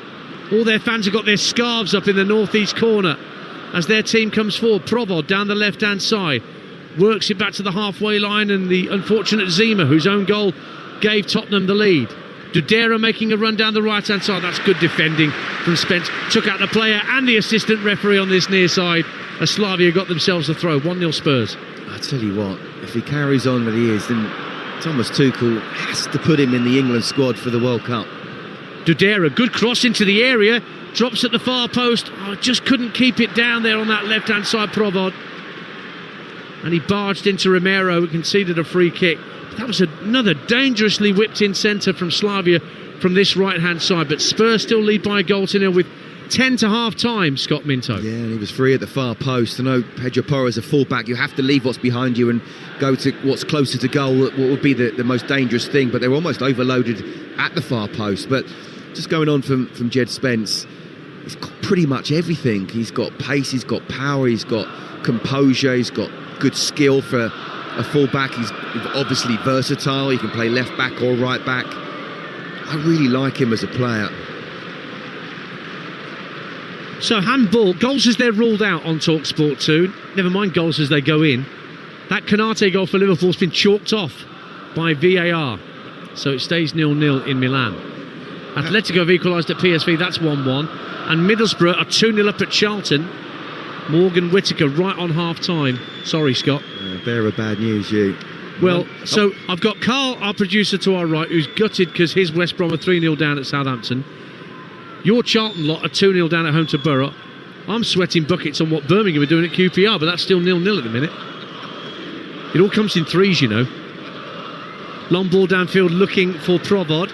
All their fans have got their scarves up in the northeast corner as their team comes forward. Provod down the left hand side works it back to the halfway line, and the unfortunate Zima, whose own goal gave Tottenham the lead. Dudera making a run down the right hand side. That's good defending from Spence. Took out the player and the assistant referee on this near side as Slavia got themselves a throw. 1-0 Spurs. I tell you what, if he carries on what he is, then Thomas Tuchel has to put him in the England squad for the World Cup. Dudera, good cross into the area, drops at the far post. Just couldn't keep it down there on that left hand side, Provod. And he barged into Romero, who conceded a free kick. That was another dangerously whipped in centre from Slavia from this right hand side, but Spurs still lead by a goal to nil with 10 to half time, Scott Minto. Yeah, and he was free at the far post. I know Pedro Porro is a fullback. You have to leave what's behind you and go to what's closer to goal, what would be the most dangerous thing, but they were almost overloaded at the far post. But just going on from Jed Spence, he's got pretty much everything. He's got pace, he's got power, he's got composure, he's got good skill for a full-back. He's obviously versatile. He can play left back or right back. I really like him as a player. So handball, goals as they're ruled out on Talksport 2. Never mind goals as they go in. That Canate goal for Liverpool's been chalked off by VAR. So it stays 0-0 in Milan. Atletico have equalised at PSV, that's 1-1. And Middlesbrough are 2-0 up at Charlton. Morgan Whittaker right on half-time. Sorry, Scott. Bearer of bad news, you. Well, so I've got Carl, our producer, to our right, who's gutted because his West Brom are 3-0 down at Southampton. Your Charlton lot are 2-0 down at home to Borough. I'm sweating buckets on what Birmingham are doing at QPR, but that's still 0-0 at the minute. It all comes in threes, you know. Long ball downfield looking for Provod.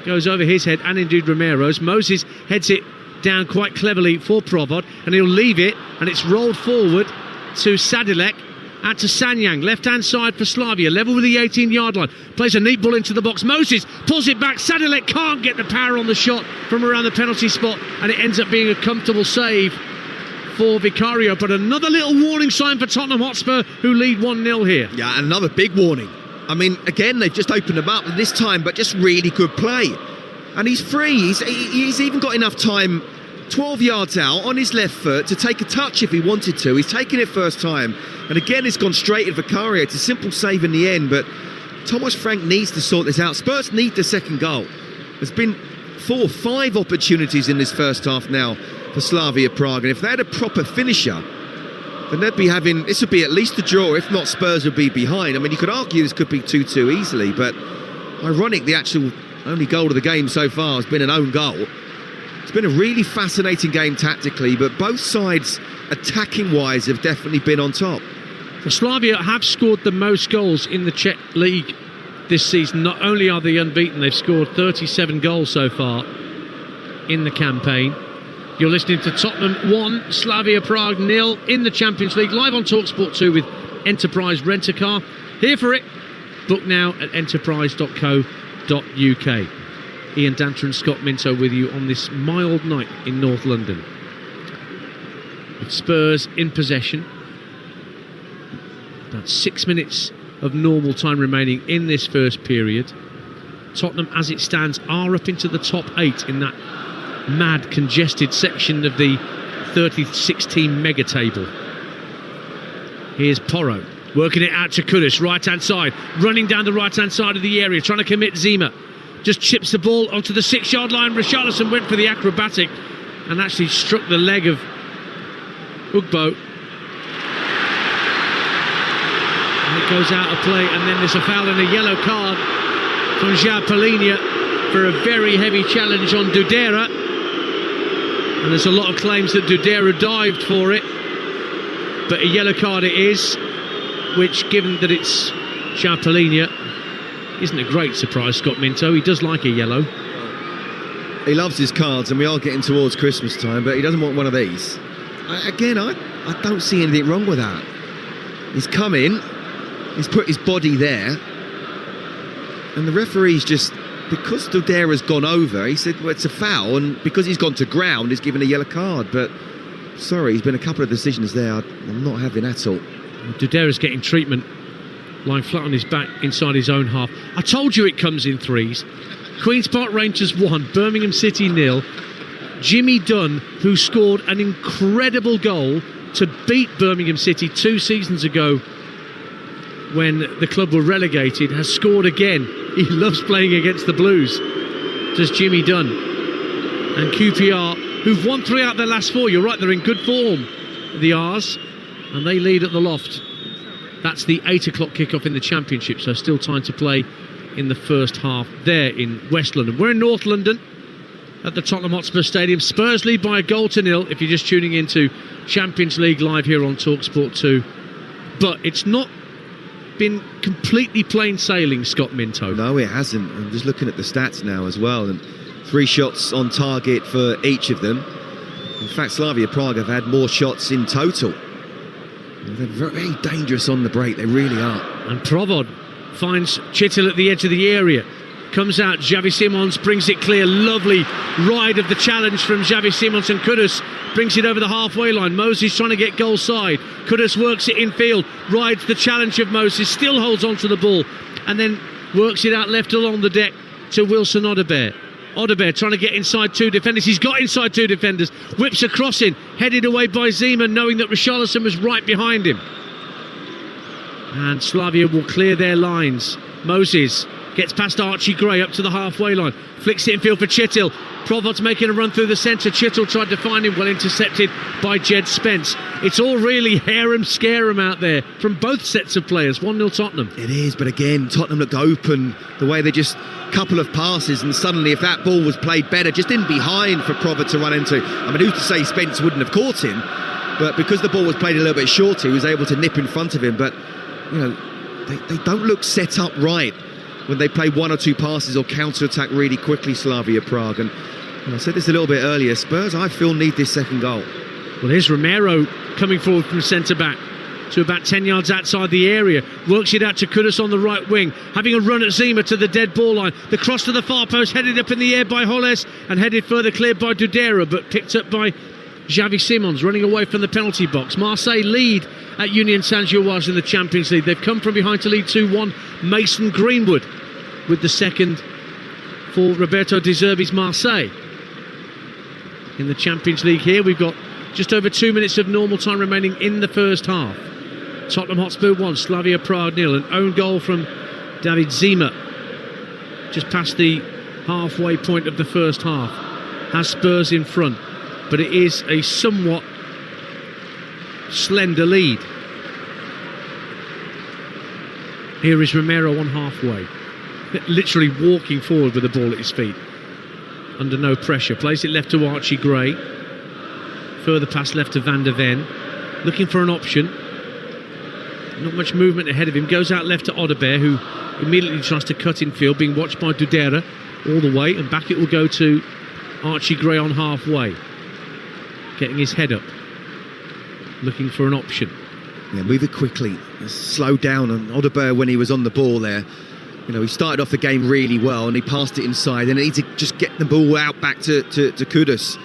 Goes over his head and indeed Romero's. Moses heads it down quite cleverly for Provod, and he'll leave it, and it's rolled forward to Sadilek. Out to Sanyang, left-hand side for Slavia, level with the 18-yard line. Plays a neat ball into the box. Moses pulls it back. Sadilek can't get the power on the shot from around the penalty spot, and it ends up being a comfortable save for Vicario. But another little warning sign for Tottenham Hotspur, who lead 1-0 here. Yeah, another big warning. I mean, again, they've just opened him up this time, but just really good play. And he's free. He's even got enough time, 12 yards out on his left foot, to take a touch if he wanted to. He's taken it first time. And again, it's gone straight at Vicario. It's a simple save in the end, but Thomas Frank needs to sort this out. Spurs need the second goal. There's been 4 or 5 opportunities in this first half now for Slavia Prague. And if they had a proper finisher, then they'd be having, this would be at least a draw. If not, Spurs would be behind. I mean, you could argue this could be 2-2 easily, but ironic, the actual only goal of the game so far has been an own goal. It's been a really fascinating game tactically, but both sides, attacking-wise, have definitely been on top. Well, Slavia have scored the most goals in the Czech League this season. Not only are they unbeaten, they've scored 37 goals so far in the campaign. You're listening to Tottenham 1, Slavia Prague 0 in the Champions League, live on Talksport 2 with Enterprise Rent-A-Car. Here for it. Book now at enterprise.co.uk. Ian Danter and Scott Minto with you on this mild night in North London. With Spurs in possession. About 6 minutes of normal time remaining in this first period. Tottenham, as it stands, are up into the top 8 in that mad, congested section of the 36-team mega table. Here's Porro, working it out to Kudus, right-hand side, running down the right-hand side of the area, trying to commit Zima. Just chips the ball onto the 6-yard line. Richarlison went for the acrobatic and actually struck the leg of Ugbo. And it goes out of play, and then there's a foul and a yellow card from João Palhinha for a very heavy challenge on Dudera. And there's a lot of claims that Dudera dived for it, but a yellow card it is, which, given that it's Chapelinia, isn't a great surprise. Scott Minto, he does like a yellow. He loves his cards, and we are getting towards Christmas time, but he doesn't want one of these. I don't see anything wrong with that. He's come in, he's put his body there, and the referee's just, because Dudera's gone over, he said, well, it's a foul, and because he's gone to ground, he's given a yellow card. But sorry, there's been a couple of decisions there I'm not having at all. Dudera's getting treatment, lying flat on his back inside his own half. I told you it comes in threes. Queen's Park Rangers 1, Birmingham City 0. Jimmy Dunn, who scored an incredible goal to beat Birmingham City 2 seasons ago when the club were relegated, has scored again. He loves playing against the Blues, does Jimmy Dunn. And QPR, who've won 3 out of their last 4, you're right, they're in good form, the R's, and they lead at the Loft. That's the 8 o'clock kickoff in the Championship, so still time to play in the first half there in West London. We're in North London at the Tottenham Hotspur Stadium. Spurs lead by 1-0 if you're just tuning into Champions League live here on Talksport 2. But it's not been completely plain sailing, Scott Minto. No, it hasn't. I'm just looking at the stats now as well, and 3 shots on target for each of them. In fact, Slavia Prague have had more shots in total. They're very dangerous on the break, they really are. And Provod finds Chittil at the edge of the area. Comes out, Xavi Simons brings it clear. Lovely ride of the challenge from Xavi Simons, and Kudus brings it over the halfway line. Moses trying to get goal side. Kudus works it infield, rides the challenge of Moses, still holds on to the ball, and then works it out left along the deck to Wilson Odobert. Odobert trying to get inside 2 defenders. He's got inside 2 defenders. Whips a cross in, headed away by Zima, knowing that Richarlison was right behind him. And Slavia will clear their lines. Moses gets past Archie Gray up to the halfway line. Flicks it in field for Chittil. Provod's making a run through the centre. Chittil tried to find him, well intercepted by Jed Spence. It's all really harem-scarum out there from both sets of players. 1-0 Tottenham. It is, but again, Tottenham looked open. The way they just, couple of passes, and suddenly if that ball was played better, just in behind for Provod to run into. I mean, who's to say Spence wouldn't have caught him? But because the ball was played a little bit shorter, he was able to nip in front of him. But, you know, they don't look set up right when they play 1 or 2 passes or counter-attack really quickly, Slavia Prague. And I said this a little bit earlier, Spurs, I feel, need this second goal. Well, here's Romero coming forward from centre-back to about 10 yards outside the area. Works it out to Kudus on the right wing, having a run at Zima to the dead ball line. The cross to the far post, headed up in the air by Holles, and headed further cleared by Dudera, but picked up by Xavi Simons, running away from the penalty box. Marseille lead at Union Saint-Gilloise in the Champions League. They've come from behind to lead 2-1. Mason Greenwood with the second for Roberto De Zerbi's Marseille. In the Champions League here, we've got just over 2 minutes of normal time remaining in the first half. Tottenham Hotspur 1, Slavia Prague 0. An own goal from David Zima just past the halfway point of the first half. Has Spurs in front, but it is a somewhat slender lead. Here is Romero on halfway, literally walking forward with the ball at his feet, under no pressure. Plays it left to Archie Gray. Further pass left to Van der Ven, looking for an option. Not much movement ahead of him. Goes out left to Odobert, who immediately tries to cut in field, being watched by Dudera all the way, and back it will go to Archie Gray on halfway, getting his head up, looking for an option. Yeah, move it quickly, slow down. And Odobert, when he was on the ball there, you know, he started off the game really well, and he passed it inside, and he needs to just get the ball out back to Kudus.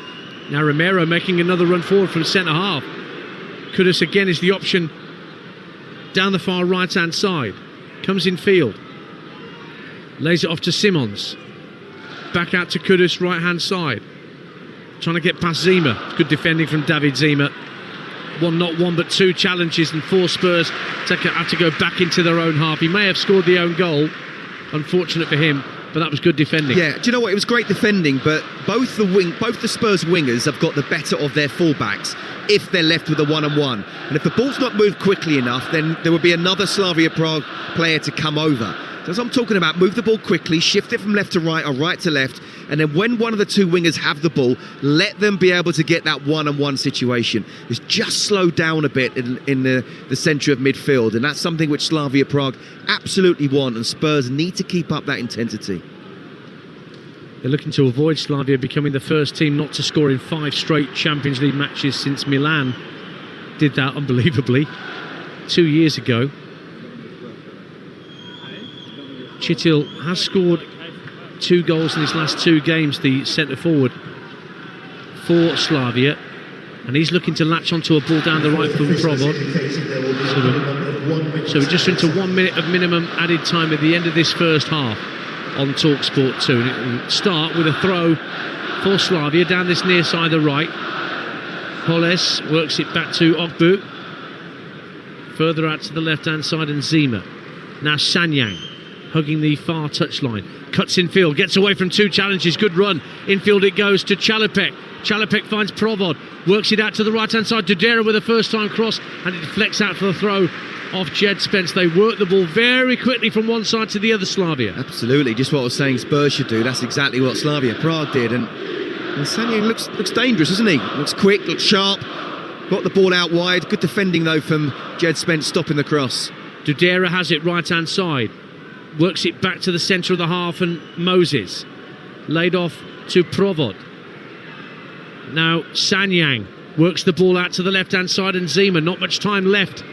Now Romero making another run forward from centre half. Kudus again is the option down the far right hand side. Comes in field, lays it off to Simons, back out to Kudus right hand side, trying to get past Zima. Good defending from David Zima. Not one but 2 challenges, and 4 Spurs have to go back into their own half. He may have scored the own goal, unfortunate for him, but that was good defending. Yeah, do you know what? It was great defending, but both the Spurs wingers have got the better of their fullbacks if they're left with a 1-on-1. And if the ball's not moved quickly enough, then there will be another Slavia Prague player to come over. As I'm talking about, move the ball quickly, shift it from left to right or right to left, and then when one of the two wingers have the ball, let them be able to get that one-on-one situation. It's just slowed down a bit in the centre of midfield, and that's something which Slavia Prague absolutely want, and Spurs need to keep up that intensity. They're looking to avoid Slavia becoming the first team not to score in 5 straight Champions League matches since Milan did that unbelievably 2 years ago. Chitil has scored 2 goals in his last 2 games, the centre forward for Slavia, and he's looking to latch onto a ball down the right from Provod. So we're just into 1 minute of minimum added time at the end of this first half on Talksport 2. And it will start with a throw for Slavia down this near side of the right. Holes works it back to Ogbu, further out to the left hand side, and Zima. Now Sanyang hugging the far touchline, cuts infield, gets away from 2 challenges, good run, infield it goes to Chalupek. Chalupek finds Provod, works it out to the right hand side, Dudera with a first time cross, and it deflects out for the throw off Jed Spence. They work the ball very quickly from one side to the other, Slavia. Absolutely, just what I was saying Spurs should do. That's exactly what Slavia Prague did, and Sanyang looks dangerous, doesn't he? Looks quick, looks sharp, got the ball out wide. Good defending though from Jed Spence, stopping the cross. Dudera has it right hand side, works it back to the centre of the half, and Moses laid off to Provod. Now Sanyang works the ball out to the left hand side, and Zima, not much time left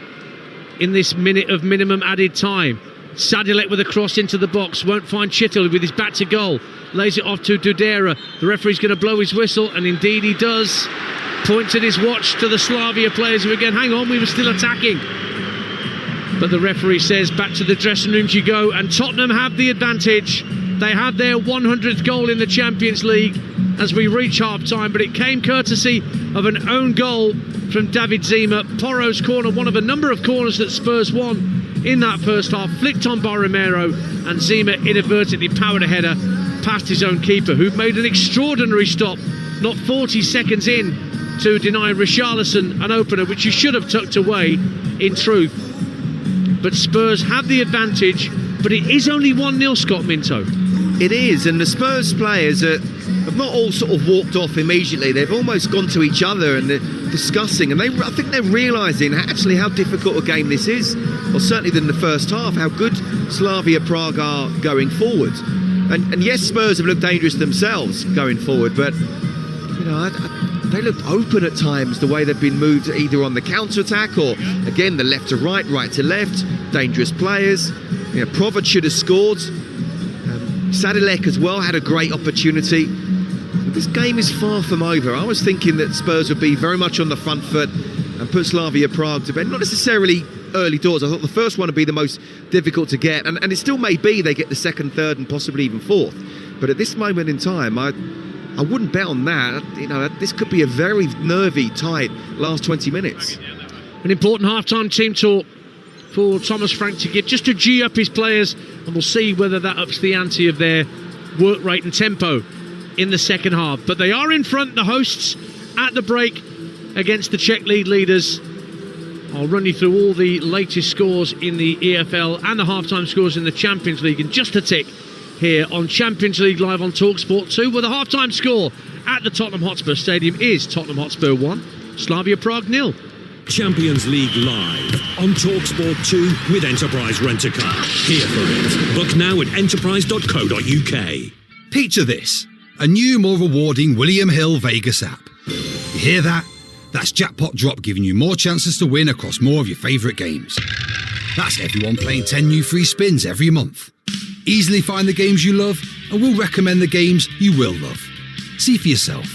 in this minute of minimum added time. Sadilek with a cross into the box, won't find Chitil with his back to goal, lays it off to Dudera. The referee's going to blow his whistle, and indeed he does. Points at his watch to the Slavia players who again, hang on, we were still attacking. But the referee says back to the dressing rooms you go, and Tottenham have the advantage. They had their 100th goal in the Champions League as we reach half-time, but it came courtesy of an own goal from David Zima. Porro's corner, one of a number of corners that Spurs won in that first half, flicked on by Romero, and Zima inadvertently powered a header past his own keeper, who made an extraordinary stop, not 40 seconds in, to deny Richarlison an opener, which he should have tucked away in truth. But Spurs have the advantage, but it is only 1-0, Scott Minto. It is, and the Spurs players have not all sort of walked off immediately. They've almost gone to each other and they're discussing, and I think they're realising actually how difficult a game this is, or certainly than the first half, how good Slavia Prague are going forward. And yes, Spurs have looked dangerous themselves going forward, but you know, they looked open at times, the way they've been moved either on the counter-attack or again the left to right, right to left. Dangerous players. You know, Provod should have scored. Sadilek as well had a great opportunity. But this game is far from over. I was thinking that Spurs would be very much on the front foot and put Slavia Prague to bed. Not necessarily early doors. I thought the first one would be the most difficult to get, and it still may be they get the second, third and possibly even fourth. But at this moment in time, I wouldn't bet on that. You know, this could be a very nervy, tight last 20 minutes. An important half-time team talk for Thomas Frank to give, just to G up his players, and we'll see whether that ups the ante of their work rate and tempo in the second half. But they are in front, the hosts, at the break against the Czech league leaders. I'll run you through all the latest scores in the EFL and the half-time scores in the Champions League in just a tick here on Champions League Live on Talksport 2, where the half-time score at the Tottenham Hotspur Stadium is Tottenham Hotspur 1, Slavia Prague 0. Champions League Live on Talksport 2 with Enterprise Rent-A-Car. Here for it. Book now at enterprise.co.uk. Picture this, a new, more rewarding William Hill Vegas app. You hear that? That's Jackpot Drop giving you more chances to win across more of your favourite games. That's everyone playing 10 new free spins every month. Easily find the games you love, and we'll recommend the games you will love. See for yourself.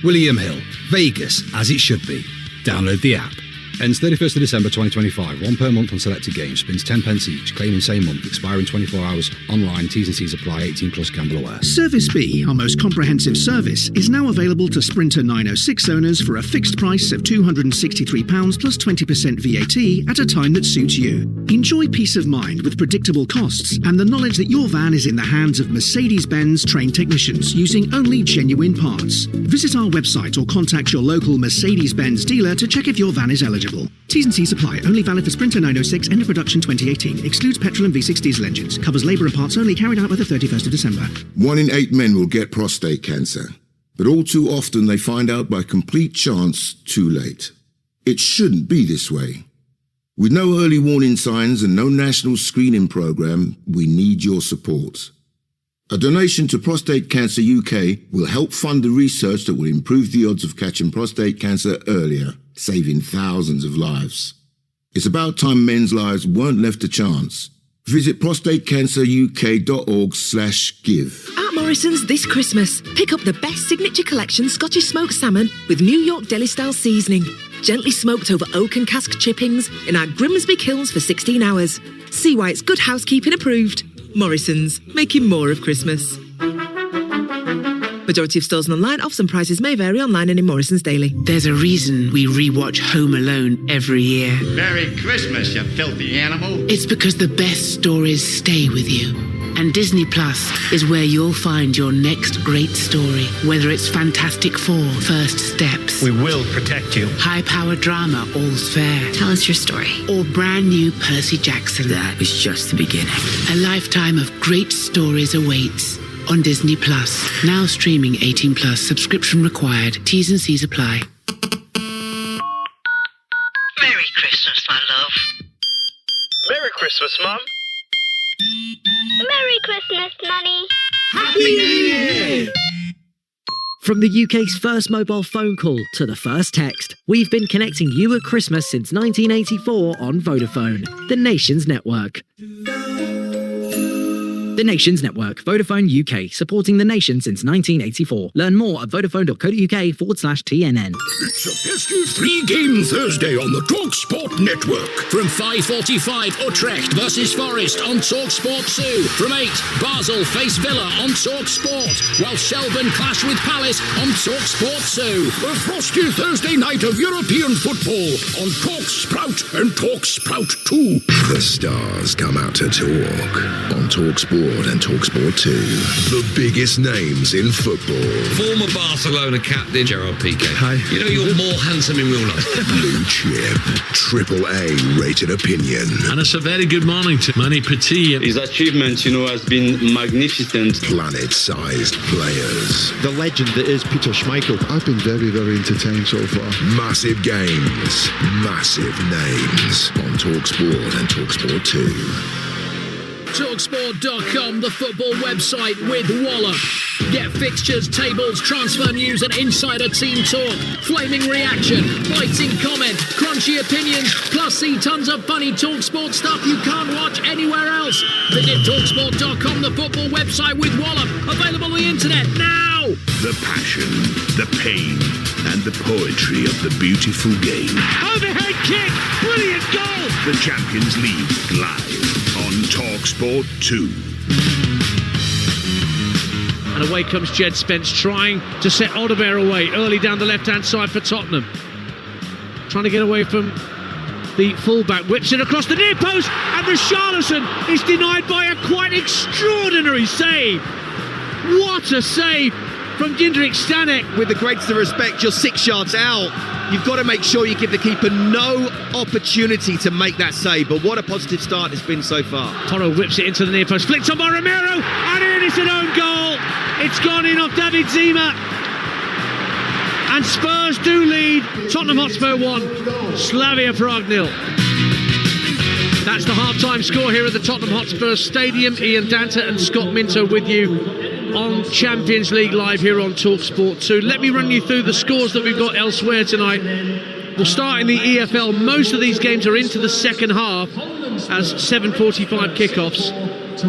William Hill, Vegas, as it should be. Download the app. Ends 31st of December 2025. One per month on selected games. Spins 10 pence each. Claim in same month. Expire in 24 hours. Online. T's and C's apply. 18 plus. Gamble aware. Service B, our most comprehensive service, is now available to Sprinter 906 owners for a fixed price of £263 plus 20% VAT at a time that suits you. Enjoy peace of mind with predictable costs and the knowledge that your van is in the hands of Mercedes-Benz trained technicians using only genuine parts. Visit our website or contact your local Mercedes-Benz dealer to check if your van is eligible. eligible. T's and C's apply. Only valid for Sprinter 906, end of production 2018. Excludes petrol and V6 diesel engines. Covers labour and parts only, carried out by the 31st of December. 1 in 8 men will get prostate cancer, but all too often they find out by complete chance too late. It shouldn't be this way. With no early warning signs and no national screening programme, we need your support. A donation to Prostate Cancer UK will help fund the research that will improve the odds of catching prostate cancer earlier, saving thousands of lives. It's about time men's lives weren't left to chance. Visit prostatecanceruk.org/give. At Morrison's this Christmas, pick up the best signature collection Scottish smoked salmon with New York deli-style seasoning. Gently smoked over oak and cask chippings in our Grimsby kilns for 16 hours. See why it's good housekeeping approved. Morrison's, making more of Christmas. Majority of stores and online, offers and prices may vary online and in Morrison's daily. There's a reason we rewatch Home Alone every year. Merry Christmas, you filthy animal. It's because the best stories stay with you. And Disney Plus is where you'll find your next great story. Whether it's Fantastic Four, First Steps. We will protect you. High-powered drama, All's Fair. Tell us your story. Or brand new Percy Jackson. That was just the beginning. A lifetime of great stories awaits on Disney Plus. Now streaming 18 plus. Subscription required. T's and C's apply. Merry Christmas, my love. Merry Christmas, Mum. Merry Christmas, Nanny. Happy New Year! From the UK's first mobile phone call to the first text, we've been connecting you at Christmas since 1984 on Vodafone, the nation's network. The Nations Network, Vodafone UK, supporting the nation since 1984. Learn more at vodafone.co.uk/TNN. It's a pesky 3-game Thursday on the Talksport network. From 5:45, Utrecht versus Forest on Talksport 2. From 8, Basel face Villa on Talksport, while Shelburne clash with Palace on Talksport 2. A frosty Thursday night of European football on Talksprout and Talksprout 2. The stars come out to talk on Talksport and Talksport 2. The biggest names in football. Former Barcelona captain Gerard Piqué. Hi. You know you're more handsome in real life. Blue chip, AAA rated opinion. And it's a very good morning to Manny Petit. His achievement, has been magnificent. Planet-sized players. The legend that is Peter Schmeichel. I've been very, very entertained so far. Massive games, massive names on Talksport and Talksport 2. Talksport.com, the football website with Wallop. Get fixtures, tables, transfer news and insider team talk. Flaming reaction, biting comment, crunchy opinions, plus see tons of funny Talksport stuff you can't watch anywhere else. Visit Talksport.com, the football website with Wallop. Available on the internet now. The passion, the pain and the poetry of the beautiful game. Overhead kick, brilliant goal. The Champions League live on Talksport 2. And away comes Jed Spence, trying to set Alderweireld away early down the left-hand side for Tottenham. Trying to get away from the fullback, whips it across the near post, and Richarlison is denied by a quite extraordinary save. What a save from Jindrik Stanek. With the greatest of respect, you're 6 yards out. You've got to make sure you give the keeper no opportunity to make that save. But what a positive start it's been so far. Toro whips it into the near post, flicked on by Romero, and it is an own goal. It's gone in off David Zima. And Spurs do lead. Tottenham Hotspur 1, Slavia Prague 0. That's the half-time score here at the Tottenham Hotspur Stadium. Ian Danta and Scott Minto with you on Champions League Live here on Talksport 2. Let me run you through the scores that we've got elsewhere tonight. We'll start in the EFL. Most of these games are into the second half as 7:45 kickoffs.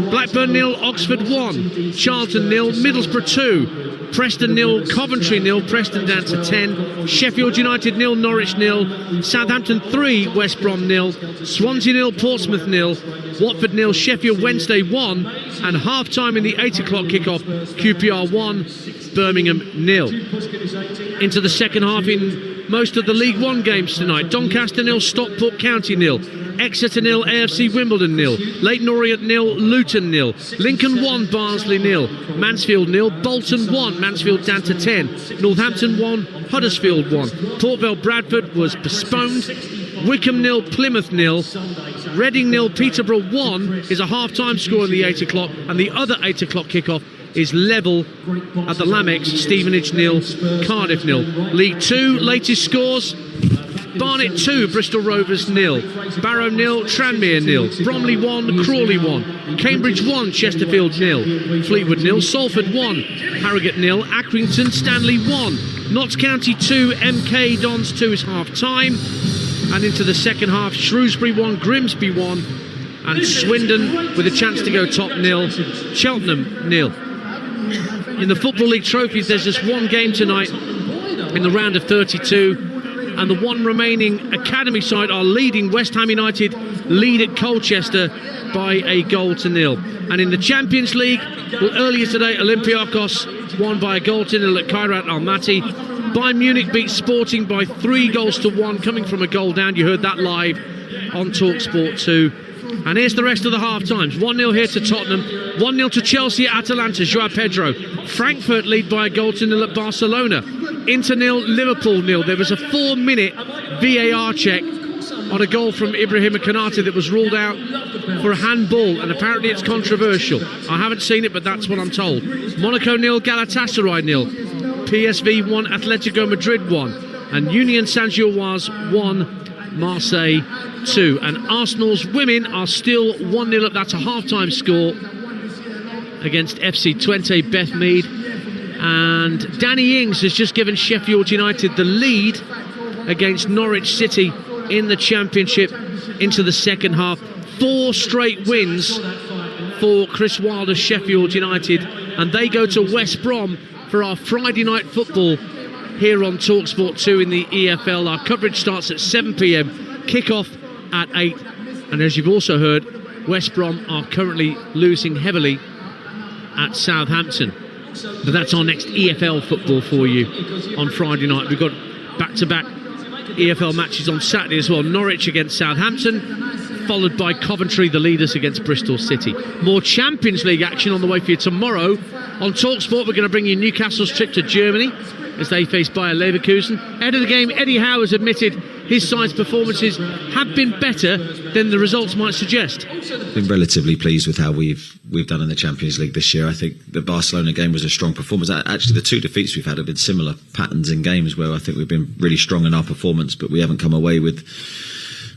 Blackburn 0, Oxford 1, Charlton 0, Middlesbrough 2, Preston 0, Coventry 0, Preston down to 10, Sheffield United 0, Norwich 0, Southampton 3, West Brom 0, Swansea 0, Portsmouth 0, Watford 0, Sheffield Wednesday 1, and half-time in the 8 o'clock kickoff, QPR 1, Birmingham 0. Into the second half in most of the League One games tonight. Doncaster 0, Stockport County 0, Exeter 0, AFC Wimbledon 0, Leyton Orient 0, Luton 0, Lincoln 1, Barnsley 0, Mansfield 0, Bolton 1, Mansfield down to 10, Northampton 1, Huddersfield 1. Port Vale Bradford was postponed Wycombe 0, Plymouth 0, Reading 0, Peterborough 1 is a half-time score in the 8 o'clock, and the other 8 o'clock kickoff is level at the Lamex, Stevenage 0, Cardiff 0. League 2, latest scores: Barnet 2, Bristol Rovers 0, Barrow 0, Tranmere 0, Bromley 1, Crawley 1, Cambridge 1, Chesterfield 0, Fleetwood 0, Salford 1, Harrogate 0, Accrington, Stanley 1, Notts County 2, MK Dons 2 is half time, and into the second half, Shrewsbury 1, Grimsby 1, and Swindon with a chance to go top 0, Cheltenham 0. In the Football League trophies, there's just one game tonight in the round of 32. And the one remaining academy side are leading. West Ham United lead at Colchester by a goal to 0. And in the Champions League, well, earlier today, Olympiacos won by a goal to 0 at Kairat Almaty. Bayern Munich beat Sporting by 3 goals to 1, coming from a goal down. You heard that live on Talksport 2. And here's the rest of the half-times. 1-0 here to Tottenham, 1-0 to Chelsea at Atalanta, Joao Pedro. Frankfurt lead by a goal to 0 at Barcelona. Inter 0, Liverpool 0. There was a 4-minute VAR check on a goal from Ibrahima Konate that was ruled out for a handball, and apparently it's controversial. I haven't seen it, but that's what I'm told. Monaco 0, Galatasaray 0. PSV 1, Atletico Madrid 1. And Union Saint-Gilloise 1, Marseille 2. And Arsenal's women are still 1-0 up. That's a half-time score against FC Twente Bethmead. And Danny Ings has just given Sheffield United the lead against Norwich City in the Championship into the second half. 4 straight wins for Chris Wilder's Sheffield United, and they go to West Brom for our Friday night football here on Talksport 2 in the EFL. Our coverage starts at 7 p.m, kick-off at 8. And as you've also heard, West Brom are currently losing heavily at Southampton. But that's our next EFL football for you on Friday night. We've got back-to-back EFL matches on Saturday as well. Norwich against Southampton, followed by Coventry, the leaders, against Bristol City. More Champions League action on the way for you tomorrow. On TalkSport, we're going to bring you Newcastle's trip to Germany as they face Bayer Leverkusen. Ahead of the game, Eddie Howe has admitted his side's performances have been better than the results might suggest. I've been relatively pleased with how we've done in the Champions League this year. I think the Barcelona game was a strong performance. Actually, the 2 defeats we've had have been similar patterns in games where I think we've been really strong in our performance, but we haven't come away with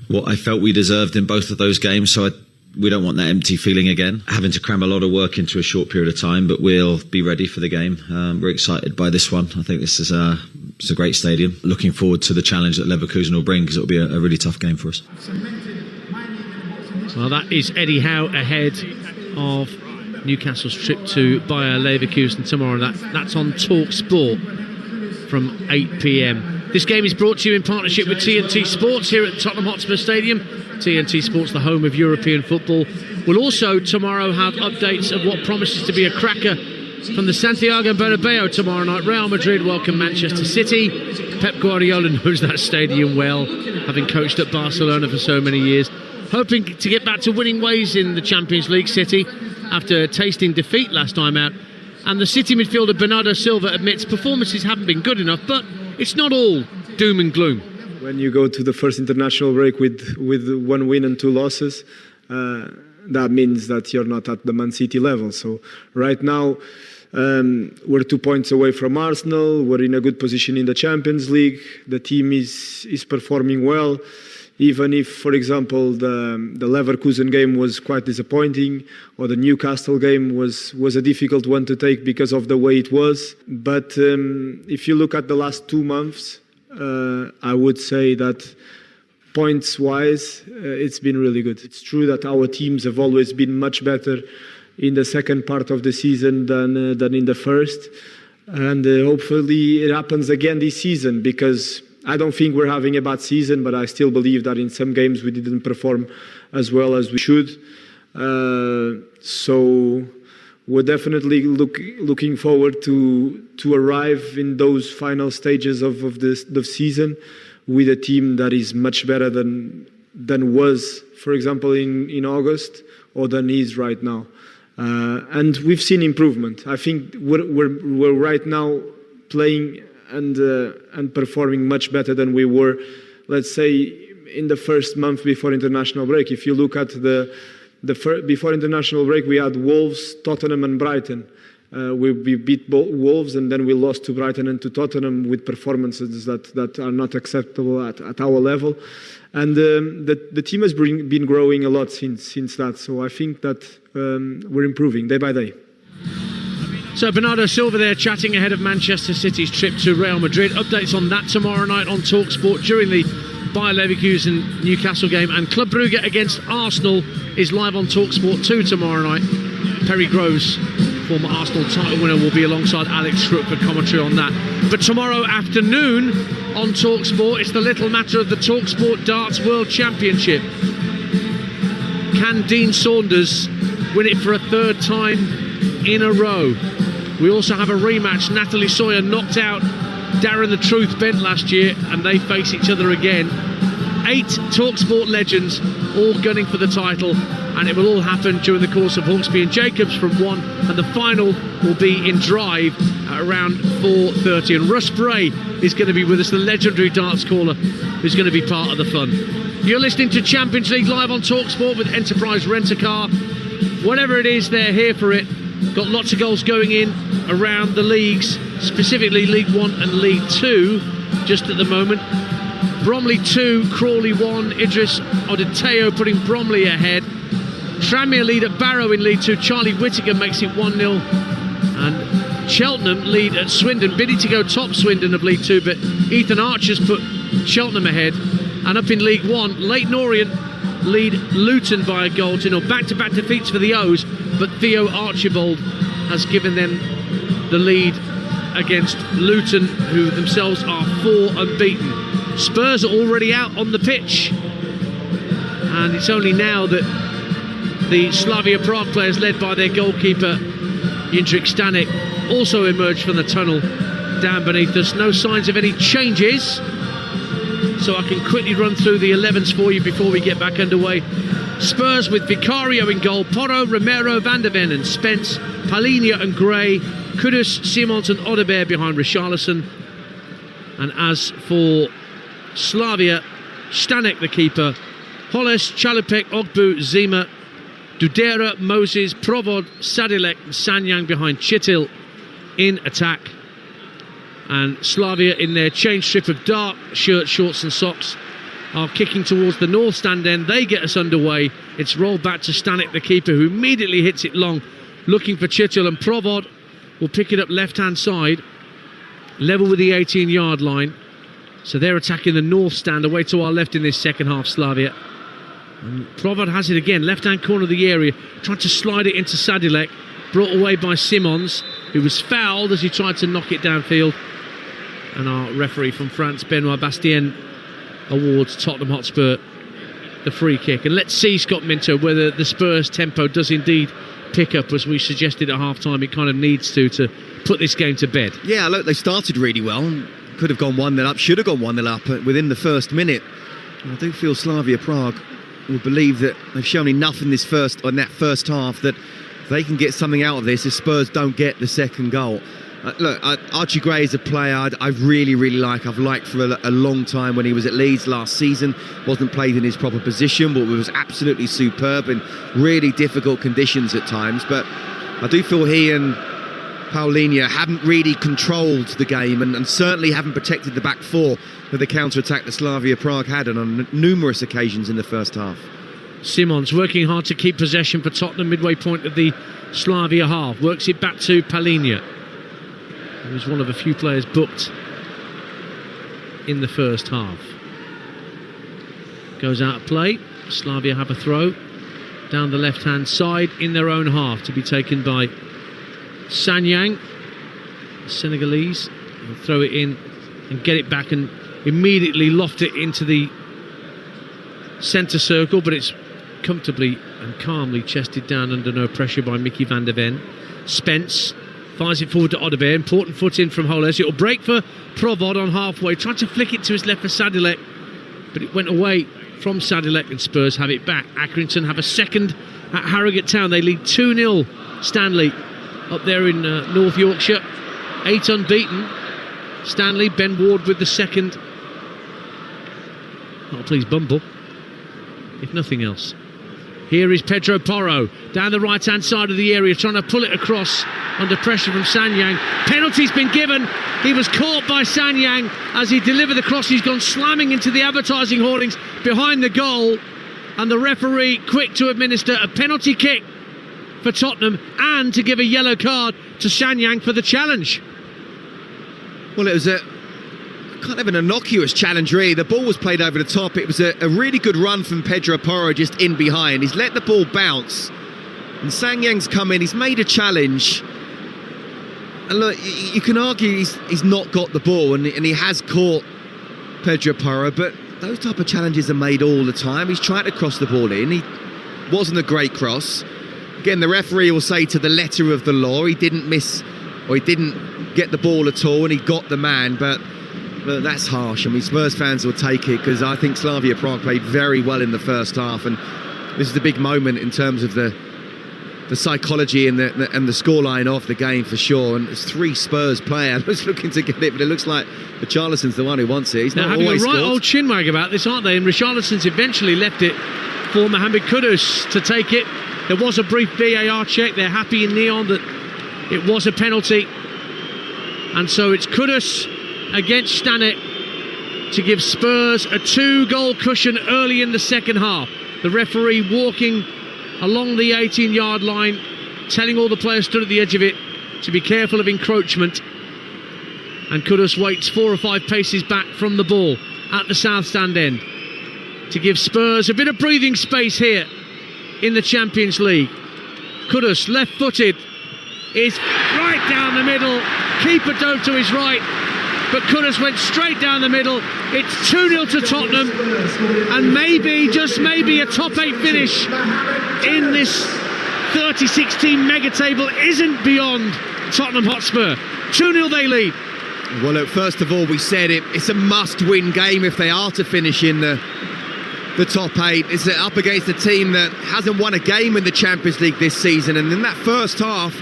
what I felt we deserved in both of those games. So we don't want that empty feeling again, having to cram a lot of work into a short period of time, but we'll be ready for the game. We're excited by this one. I think this is it's a great stadium. Looking forward to the challenge that Leverkusen will bring, because it'll be a really tough game for us. Well, that is Eddie Howe ahead of Newcastle's trip to Bayer Leverkusen tomorrow. That's on TalkSport from 8 p.m. This game is brought to you in partnership with TNT Sports here at Tottenham Hotspur Stadium. TNT Sports, the home of European football. We'll also tomorrow have updates of what promises to be a cracker from the Santiago Bernabeu tomorrow night. Real Madrid welcome Manchester City. Pep Guardiola knows that stadium well, having coached at Barcelona for so many years. Hoping to get back to winning ways in the Champions League, City, after tasting defeat last time out. And the City midfielder Bernardo Silva admits performances haven't been good enough, but it's not all doom and gloom. When you go to the first international break with 1 win and 2 losses, that means that you're not at the Man City level. So right now, we're 2 points away from Arsenal. We're in a good position in the Champions League. The team is performing well. Even if, for example, the Leverkusen game was quite disappointing, or the Newcastle game was a difficult one to take because of the way it was. But if you look at the last 2 months, I would say that points-wise, it's been really good. It's true that our teams have always been much better in the second part of the season than in the first. And hopefully it happens again this season, because I don't think we're having a bad season, but I still believe that in some games we didn't perform as well as we should. So we're definitely looking forward to arrive in those final stages of the season with a team that is much better than was, for example, in August, or than is right now. And we've seen improvement. I think we're right now playing and performing much better than we were, let's say, in the first month before international break. If you look at before international break, we had Wolves, Tottenham and Brighton. We beat Wolves and then we lost to Brighton and to Tottenham with performances that are not acceptable at our level. And the team has been growing a lot since that. So I think that we're improving day by day. So Bernardo Silva there chatting ahead of Manchester City's trip to Real Madrid. Updates on that tomorrow night on Talksport during the Bayer Leverkusen Newcastle game. And Club Brugge against Arsenal is live on Talksport 2 tomorrow night. Perry Groves, former Arsenal title winner, will be alongside Alex Crook for commentary on that. But tomorrow afternoon on Talksport, it's the little matter of the Talksport Darts World Championship. Can Dean Saunders win it for a third time in a row? We also have a rematch. Natalie Sawyer knocked out Darren the Truth Bent last year, and they face each other again. 8 Talksport legends all gunning for the title, and it will all happen during the course of Hawksbee and Jacobs from 1, and the final will be in Drive at around 4:30. And Russ Bray is going to be with us, the legendary darts caller, who's going to be part of the fun. You're listening to Champions League live on Talksport with Enterprise Rent-A-Car. Whatever it is, they're here for it. Got lots of goals going in around the leagues, specifically League 1 and League 2 just at the moment. Bromley 2, Crawley 1, Idris Odeteo putting Bromley ahead. Tranmere lead at Barrow in League 2, Charlie Whittaker makes it 1-0. And Cheltenham lead at Swindon, bidding to go top Swindon of League 2, but Ethan Archer's put Cheltenham ahead. And up in League 1, Leyton Orient lead Luton by a goal to 0. Back-to-back defeats for the O's, but Theo Archibald has given them the lead against Luton, who themselves are 4 unbeaten. Spurs are already out on the pitch, and it's only now that the Slavia Prague players, led by their goalkeeper Jindřich Stanek, also emerged from the tunnel down beneath us. No signs of any changes, so I can quickly run through the 11s for you before we get back underway. Spurs with Vicario in goal, Porro, Romero, Van der Ven and Spence, Palhinha and Gray, Kudus, Simons and Odebert behind Richarlison. And as for Slavia, Stanek the keeper, Holles, Chalupek, Ogbu, Zima, Dudera, Moses, Provod, Sadilek and Sanyang behind Chitil in attack. And Slavia, in their change strip of dark shirts, shorts and socks, are kicking towards the north stand end. They get us underway. It's rolled back to Stanek the keeper, who immediately hits it long, looking for Chitil, and Provod will pick it up left hand side, level with the 18-yard line. So they're attacking the north stand away to our left in this second half, Slavia. And Provod has it again, left-hand corner of the area, tried to slide it into Sadilek, brought away by Simons, who was fouled as he tried to knock it downfield. And our referee from France, Benoit Bastien, awards Tottenham Hotspur the free kick. And let's see, Scott Minto, whether the Spurs tempo does indeed pick up, as we suggested at half-time it kind of needs to put this game to bed. Yeah, look, they started really well. Could have gone 1-0 up, should have gone 1-0 up within the first minute. And I do feel Slavia Prague will believe that they've shown enough in that first half that they can get something out of this if Spurs don't get the second goal. Look, Archie Gray is a player I really, really like. I've liked for a long time when he was at Leeds last season. Wasn't played in his proper position, but was absolutely superb in really difficult conditions at times. But I do feel he and Palhinha haven't really controlled the game and certainly haven't protected the back four with the counter-attack that Slavia Prague had on numerous occasions in the first half. Simons working hard to keep possession for Tottenham midway point of the Slavia half. Works it back to Palhinha, who was one of a few players booked in the first half. Goes out of play. Slavia have a throw down the left-hand side in their own half to be taken by Sanyang, Senegalese. He'll throw it in and get it back and immediately loft it into the centre circle, but it's comfortably and calmly chested down under no pressure by Mickey van der Ven. Spence fires it forward to Odebert. Important foot in from Holles. It'll break for Provod on halfway. Tried to flick it to his left for Sadilek, but it went away from Sadilek, and Spurs have it back. Accrington have a second at Harrogate Town. They lead 2-0 Stanley up there in North Yorkshire. 8 unbeaten Stanley. Ben Ward with the second. That'll please Bumble, if nothing else. Here is Pedro Porro down the right-hand side of the area, trying to pull it across under pressure from Sanyang. Penalty's been given. He was caught by Sanyang as he delivered the cross. He's gone slamming into the advertising hoardings behind the goal, and the referee quick to administer a penalty kick for Tottenham and to give a yellow card to Sanyang for the challenge. Well, it was a kind of an innocuous challenge, really. The ball was played over the top. It was a really good run from Pedro Porro just in behind. He's let the ball bounce, and Sanyang's come in. He's made a challenge. And look, you can argue he's not got the ball, and he has caught Pedro Porro, but those type of challenges are made all the time. He's tried to cross the ball in. He wasn't a great cross. Again, the referee will say to the letter of the law, he didn't miss, or he didn't get the ball at all, and he got the man, but that's harsh. I mean, Spurs fans will take it, because I think Slavia Prague played very well in the first half, and this is the big moment in terms of the psychology and the scoreline of the game for sure. And there's 3 Spurs players looking to get it, but it looks like Richarlison's the one who wants it. He's now not having always a right scored. old chinwag about this, aren't they? And Richarlison's eventually left it for Mohamed Kudus to take it. There was a brief VAR check. They're happy in Neon that it was a penalty, and so it's Kudus against Stanek to give Spurs a 2-goal cushion early in the second half. The referee walking along the 18-yard line, telling all the players stood at the edge of it to be careful of encroachment. And Kudus waits 4 or 5 paces back from the ball at the south stand end to give Spurs a bit of breathing space here in the Champions League. Kudus, left-footed, is right down the middle. Keeper dove to his right, but Kudus went straight down the middle. It's 2-0 to Tottenham, and maybe, just maybe, a top 8 finish in this 36-team mega table isn't beyond Tottenham Hotspur. 2-0 they lead. Well, look, first of all, we said it's a must-win game if they are to finish in the top 8. It's up against a team that hasn't won a game in the Champions League this season, and in that first half,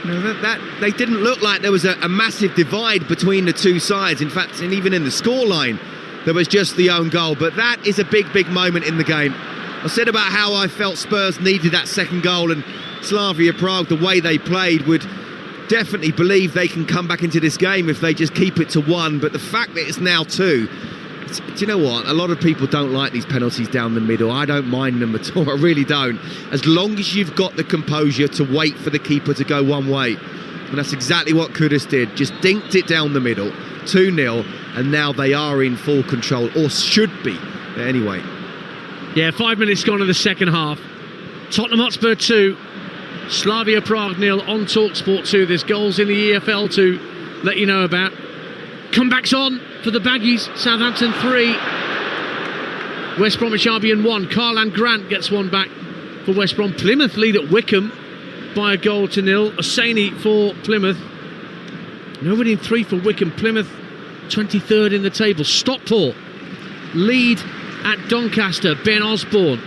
that they didn't look like there was a massive divide between the two sides. In fact, and even in the scoreline, there was just the own goal. But that is a big moment in the game. I said about how I felt Spurs needed that second goal, and Slavia Prague, the way they played, would definitely believe they can come back into this game if they just keep it to 1. But the fact that it's now 2, do you know what? A lot of people don't like these penalties down the middle. I don't mind them at all. I really don't. As long as you've got the composure to wait for the keeper to go one way. And that's exactly what Kudus did. Just dinked it down the middle. 2-0. And now they are in full control. Or should be. Anyway. Yeah, 5 minutes gone in the second half. Tottenham Hotspur 2. Slavia Prague 0 on Talksport 2. There's goals in the EFL to let you know about. Comebacks on for the Baggies. Southampton 3, West Bromwich Albion 1. Karlan Grant gets one back for West Brom. Plymouth lead at Wickham by a goal to 0. Oseni for Plymouth. No winning 3 for Wickham. Plymouth 23rd in the table. Stockport lead at Doncaster. Ben Osborne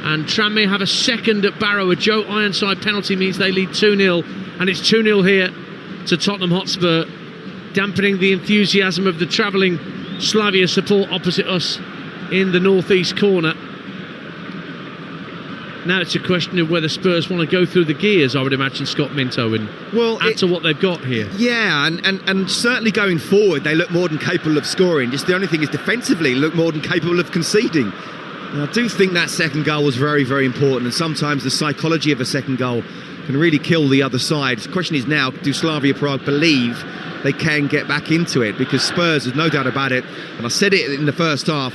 and Tranmere have a second at Barrow. A Joe Ironside penalty means they lead 2-0, and it's 2-0 here to Tottenham Hotspur, dampening the enthusiasm of the travelling Slavia support opposite us in the northeast corner. Now it's a question of whether Spurs want to go through the gears, I would imagine, Scott Minto, and add to what they've got here. Yeah, and certainly going forward, they look more than capable of scoring. Just the only thing is defensively, look more than capable of conceding. And I do think that second goal was very important, and sometimes the psychology of a second goal can really kill the other side. The question is now, do Slavia Prague believe they can get back into it? Because Spurs, there's no doubt about it, and I said it in the first half,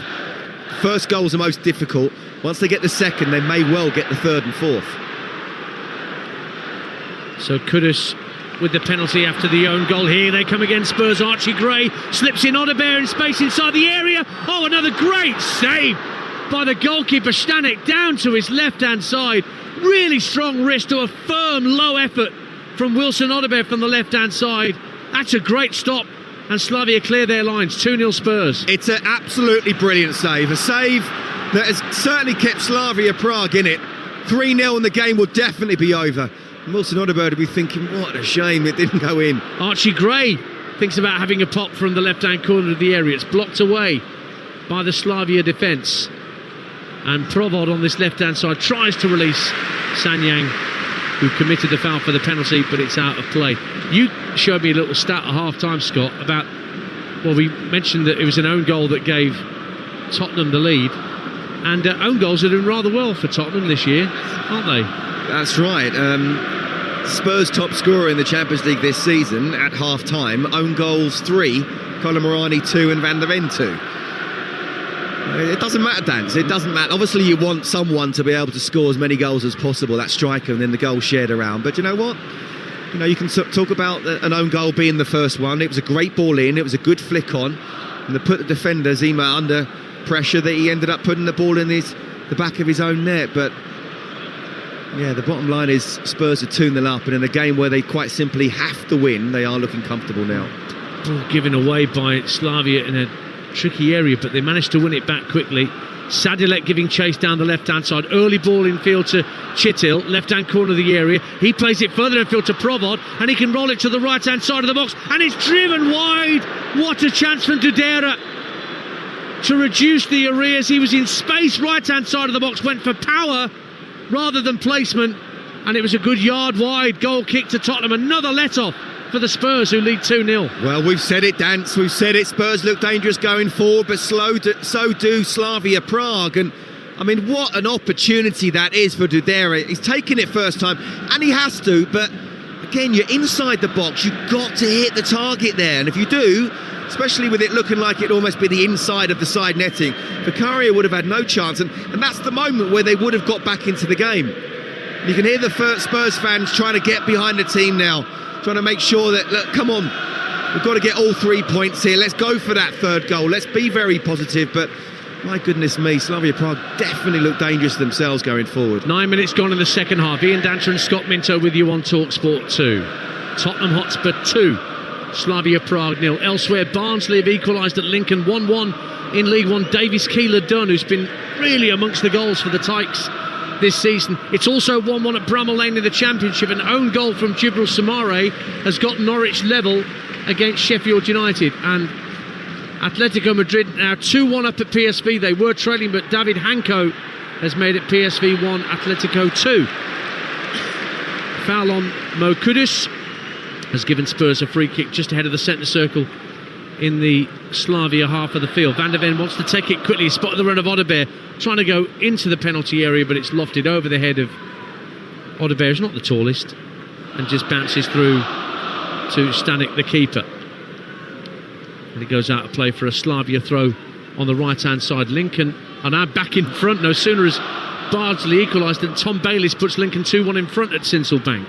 first goals are most difficult. Once they get the second, they may well get the third and fourth. So Kudus with the penalty after the own goal. Here they come again, Spurs. Archie Gray slips in Odebear in space inside the area. Oh, another great save by the goalkeeper Stanek down to his left-hand side. Really strong wrist to a firm low effort from Wilson Odebear from the left-hand side. That's a great stop, and Slavia clear their lines. 2-0 Spurs. It's an absolutely brilliant save. A save that has certainly kept Slavia Prague in it. 3-0 and the game will definitely be over. And Wilson Odebear will be thinking, what a shame it didn't go in. Archie Gray thinks about having a pop from the left-hand corner of the area. It's blocked away by the Slavia defence. And Provod on this left-hand side tries to release Sanyang, who committed the foul for the penalty, but it's out of play. You showed me a little stat at half-time, Scott, about, well, we mentioned that it was an own goal that gave Tottenham the lead. And own goals are doing rather well for Tottenham this year, aren't they? That's right. Spurs top scorer in the Champions League this season at half-time. Own goals 3, Colomorani 2 and Van der Ven 2. It doesn't matter, Dance. It doesn't matter. Obviously, you want someone to be able to score as many goals as possible, that striker, and then the goal shared around. But you know what? You know, you can talk about an own goal being the first one. It was a great ball in. It was a good flick on. And to put the defender, Zima, under pressure, that he ended up putting the ball in the back of his own net. But yeah, the bottom line is Spurs are 2-0 up, and in a game where they quite simply have to win, they are looking comfortable now. Ball given away by Slavia in a tricky area, but they managed to win it back quickly. Sadilek giving chase down the left-hand side. Early ball in field to Chitil, left-hand corner of the area. He plays it further in field to Provod, and he can roll it to the right-hand side of the box, and it's driven wide. What a chance from Dudera to reduce the arrears. He was in space, right-hand side of the box, went for power rather than placement, and it was a good yard wide goal kick to Tottenham. Another let-off for the Spurs, who lead 2-0. Well, we've said it, Dance, we've said it. Spurs look dangerous going forward, but so do Slavia Prague. And I mean, what an opportunity that is for Dudera. He's taken it first time, and he has to, but again, you're inside the box. You've got to hit the target there, and if you do, especially with it looking like it'd almost be the inside of the side netting, Vicaria would have had no chance, and that's the moment where they would have got back into the game. You can hear the Spurs fans trying to get behind the team now, trying to make sure that, look, come on, we've got to get all 3 points here. Let's go for that third goal. Let's be very positive. But my goodness me, Slavia Prague definitely look dangerous themselves going forward. 9 minutes gone in the second half. Ian Danter and Scott Minto with you on Talksport 2. Tottenham Hotspur 2, Slavia Prague 0. Elsewhere, Barnsley have equalised at Lincoln 1-1 in League One. Davies Keeler-Dunn, who's been really amongst the goals for the Tykes this season. It's also 1-1 at Bramall Lane in the Championship. An own goal from Jibril Samare has got Norwich level against Sheffield United, and Atletico Madrid now 2-1 up at PSV. They were trailing, but David Hanko has made it PSV 1, Atletico 2. Foul on Mo Kudus has given Spurs a free kick just ahead of the centre circle in the Slavia half of the field. Van der Ven wants to take it quickly. He spotted the run of Odebeer, trying to go into the penalty area, but it's lofted over the head of Odebeer, who's not the tallest, and just bounces through to Stanek, the keeper. And it goes out of play for a Slavia throw on the right-hand side. Lincoln are now back in front. No sooner has Bardsley equalised than Tom Bayliss puts Lincoln 2-1 in front at Sinsel-Bank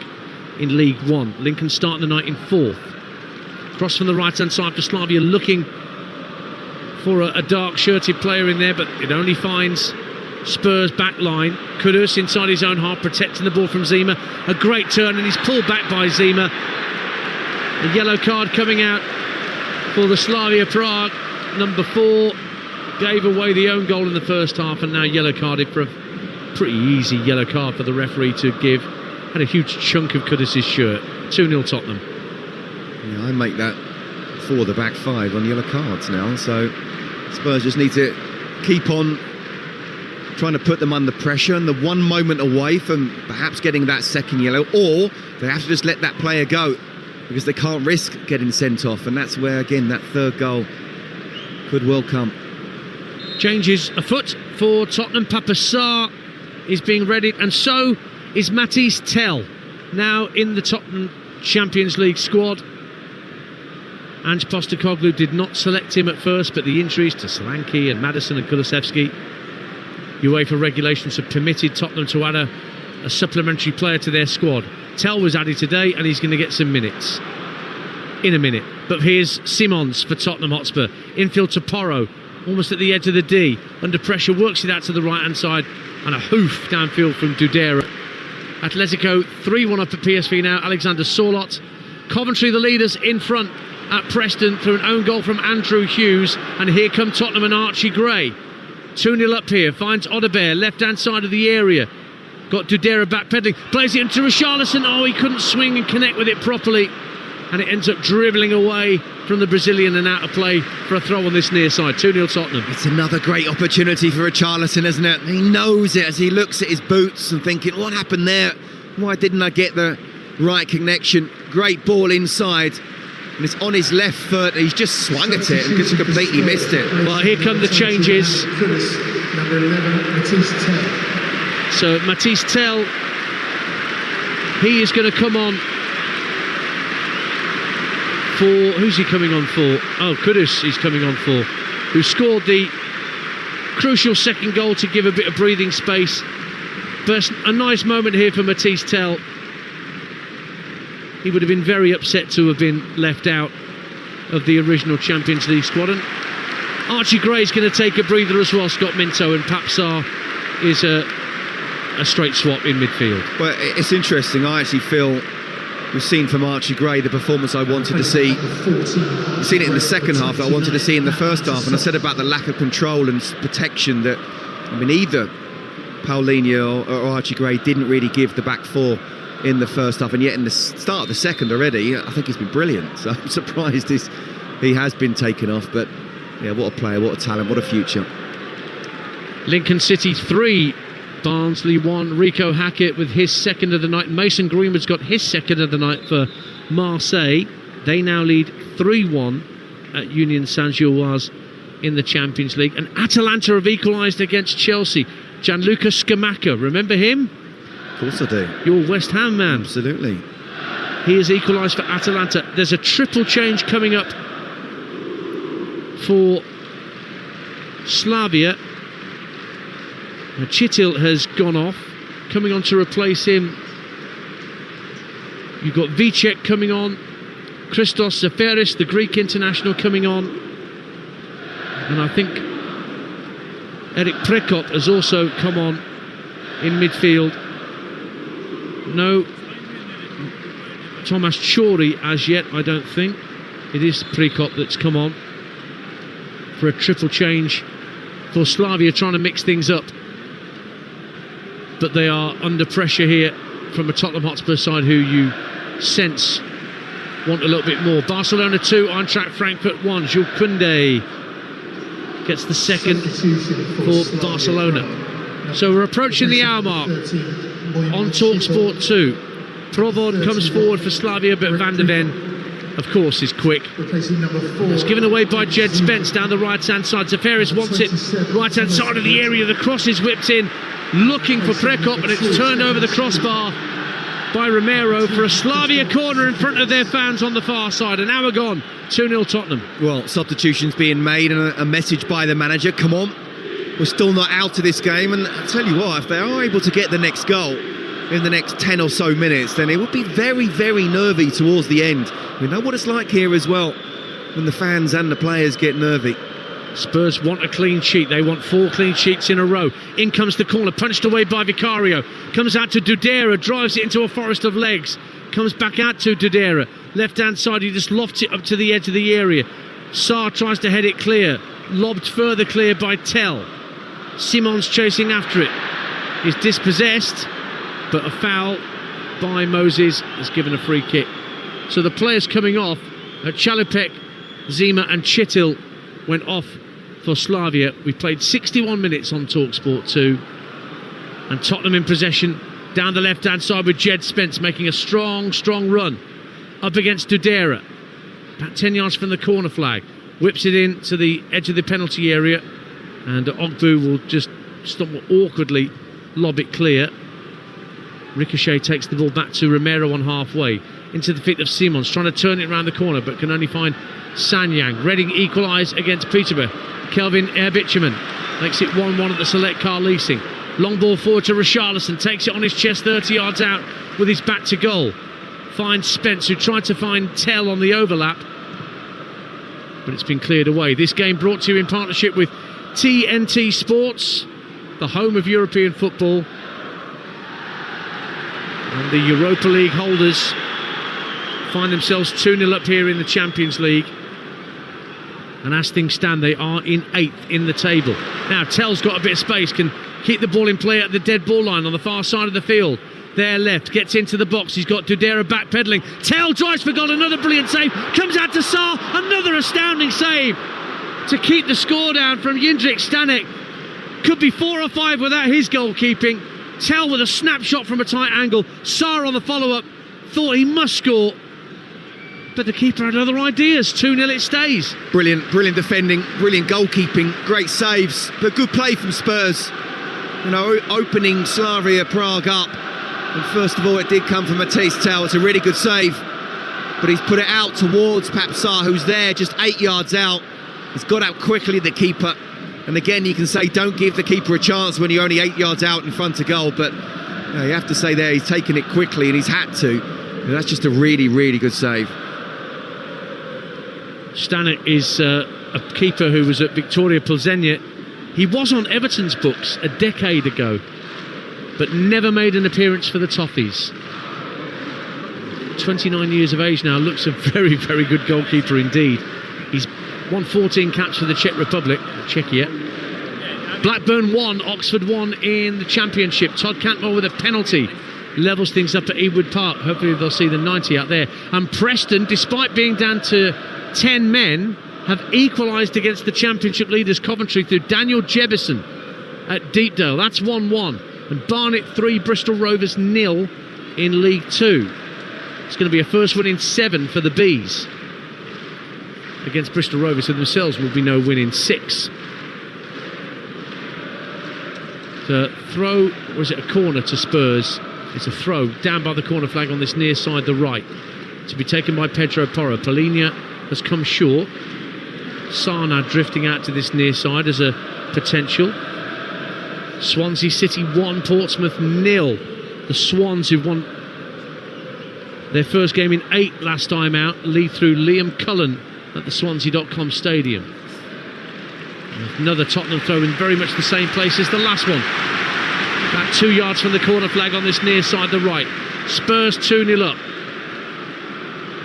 in League One. Lincoln starting the night in 4th. Cross from the right-hand side for Slavia, looking for a dark-shirted player in there, but it only finds Spurs back line. Kudus inside his own half, protecting the ball from Zima. A great turn, and he's pulled back by Zima. A yellow card coming out for the Slavia Prague. Number 4 gave away the own goal in the first half, and now yellow carded for a pretty easy yellow card for the referee to give. Had a huge chunk of Kudus' shirt. 2-0 Tottenham. Yeah, I make that for the back 5 on yellow cards now, so Spurs just need to keep on trying to put them under pressure, and the one moment away from perhaps getting that second yellow, or they have to just let that player go because they can't risk getting sent off, and that's where again that third goal could well come. Changes afoot for Tottenham. Papa Sarr is being readied, and so is Matisse Tell, now in the Tottenham Champions League squad. Ange Postecoglou did not select him at first, but the injuries to Solanke and Maddison and Kulusevski, UEFA regulations have permitted Tottenham to add a supplementary player to their squad. Tell was added today, and he's going to get some minutes in a minute. But here's Simons for Tottenham Hotspur. Infield to Porro, almost at the edge of the D. Under pressure, works it out to the right-hand side, and a hoof downfield from Dudera. Atletico 3-1 up at PSV now. Alexander Sorloth. Coventry, the leaders, in front at Preston through an own goal from Andrew Hughes, and here come Tottenham and Archie Gray. 2-0 up here, finds Odebeer, left-hand side of the area. Got Dudera backpedaling, plays it into Richarlison. Oh, he couldn't swing and connect with it properly. and it ends up dribbling away from the Brazilian and out of play for a throw on this near side. 2-0 Tottenham. It's another great opportunity for Richarlison, isn't it? He knows it as he looks at his boots and thinking, what happened there? Why didn't I get the right connection? Great ball inside, and it's on his left foot. He's just swung at it and just completely missed it. Well, here come the changes. Number 11, Matisse Tell. So Matisse Tell, he is going to come on for... Who's he coming on for? Oh, Kudus he's coming on for, who scored the crucial second goal to give a bit of breathing space. But a nice moment here for Matisse Tell. He would have been very upset to have been left out of the original Champions League squad. And Archie Gray's going to take a breather as well, Scott Minto, and Papsar is a straight swap in midfield. Well, it's interesting. I actually feel we've seen from Archie Gray the performance I wanted to see. We've seen it in the second half that I wanted to see in the first half, and I said about the lack of control and protection that, I mean, either Paulinho or Archie Gray didn't really give the back four in the first half, and yet in the start of the second already, I think he's been brilliant. So I'm surprised he has been taken off, but yeah, what a player, what a talent, what a future. Lincoln City 3, Barnsley 1. Rico Hackett with his second of the night. Mason Greenwood's got his second of the night for Marseille. They now lead 3-1 at Union Saint-Gilloise in the Champions League. And Atalanta have equalised against Chelsea. Gianluca Scamacca, remember him? Of course I do. Your West Ham man. Absolutely. He has equalised for Atalanta. There's a triple change coming up for Slavia. Chitil has gone off. Coming on to replace him, you've got Vicek coming on, Christos Zaferis, the Greek international, coming on, and I think Eric Prekop has also come on in midfield. No Thomas Chori as yet, I don't think. It is Prekop that's come on for a triple change for Slavia, trying to mix things up. But they are under pressure here from a Tottenham Hotspur side who you sense want a little bit more. Barcelona 2, Eintracht Frankfurt 1. Jules Koundé gets the second for Barcelona. So we're approaching the hour mark on Talksport 2. Provod comes forward for Slavia, but Van der Ven, of course, is quick. It's given away by Jed Spence down the right-hand side. Zaferis wants it right-hand side of the area. The cross is whipped in, looking for Prekop, and it's turned over the crossbar by Romero for a Slavia corner in front of their fans on the far side. An hour gone, 2-0 Tottenham. Well, substitutions being made and a message by the manager, come on, we're still not out of this game. And I'll tell you what, if they are able to get the next goal in the next 10 or so minutes, then it would be very, very nervy towards the end. We know what it's like here as well, when the fans and the players get nervy. Spurs want a clean sheet. They want 4 clean sheets in a row. In comes the corner, punched away by Vicario. Comes out to Dudera, drives it into a forest of legs. Comes back out to Dudera. Left-hand side, he just lofts it up to the edge of the area. Sarr tries to head it clear. Lobbed further clear by Tell. Simons chasing after it. He's dispossessed, but a foul by Moses has given a free kick. So the players coming off, Chalupek, Zima and Chitil went off for Slavia. We played 61 minutes on Talksport 2, and Tottenham in possession down the left-hand side with Jed Spence making a strong run up against Dudera. About 10 yards from the corner flag. Whips it in to the edge of the penalty area, and Ogbu will just awkwardly lob it clear. Ricochet takes the ball back to Romero on halfway, into the feet of Simons, trying to turn it around the corner, but can only find Sanyang. Reading equalise against Peterborough. Kelvin Erbitcherman makes it 1-1 at the Select Car Leasing. Long ball forward to Richarlison, takes it on his chest 30 yards out with his back to goal. Finds Spence, who tried to find Tell on the overlap, but it's been cleared away. This game brought to you in partnership with TNT Sports, the home of European football. And the Europa League holders find themselves 2-0 up here in the Champions League. And as things stand, they are in 8th in the table. Now, Tell's got a bit of space, can keep the ball in play at the dead ball line on the far side of the field. there left, gets into the box. He's got Dudera backpedaling. Tell drives for goal, another brilliant save. Comes out to Saar, another astounding save to keep the score down from Jindřich Stanek. Could be 4 or 5 without his goalkeeping. Tell with a snapshot from a tight angle. Saar on the follow-up thought he must score, but the keeper had other ideas. 2-0 it stays. Brilliant defending, brilliant goalkeeping, great saves, but good play from Spurs. You know, opening Slavia Prague up. And first of all, it did come from Matthijs Tell. It's a really good save, but he's put it out towards Saar, who's there just 8 yards out. He's got out quickly, the keeper. And again, you can say don't give the keeper a chance when you're only 8 yards out in front of goal, but you have to say there he's taken it quickly and he's had to. And that's just a really, really good save. Stanek is a keeper who was at Victoria Plzeň. He was on Everton's books a decade ago, but never made an appearance for the Toffees. 29 years of age now, looks a very, very good goalkeeper indeed. He's won 14 caps for the Czech Republic, Czechia. Blackburn 1, Oxford 1 in the Championship. Todd Cantwell with a penalty levels things up at Ewood Park. Hopefully they'll see the 90 out there. And Preston, despite being down to 10 men, have equalised against the Championship leaders Coventry through Daniel Jebison at Deepdale. That's 1-1. And Barnet 3, Bristol Rovers 0 in League 2. It's going to be a first win in 7 for the Bees against Bristol Rovers, who themselves will be no win in 6. The throw, or is it a corner to Spurs? It's a throw down by the corner flag on this near side, the right, to be taken by Pedro Porro. Polina has come short. Saar now drifting out to this near side as a potential. Swansea City 1, Portsmouth 0. The Swans, who won their first game in 8 last time out, lead through Liam Cullen at the Swansea.com stadium. Another Tottenham throw in very much the same place as the last one. About 2 yards from the corner flag on this near side, the right. Spurs 2-0 up.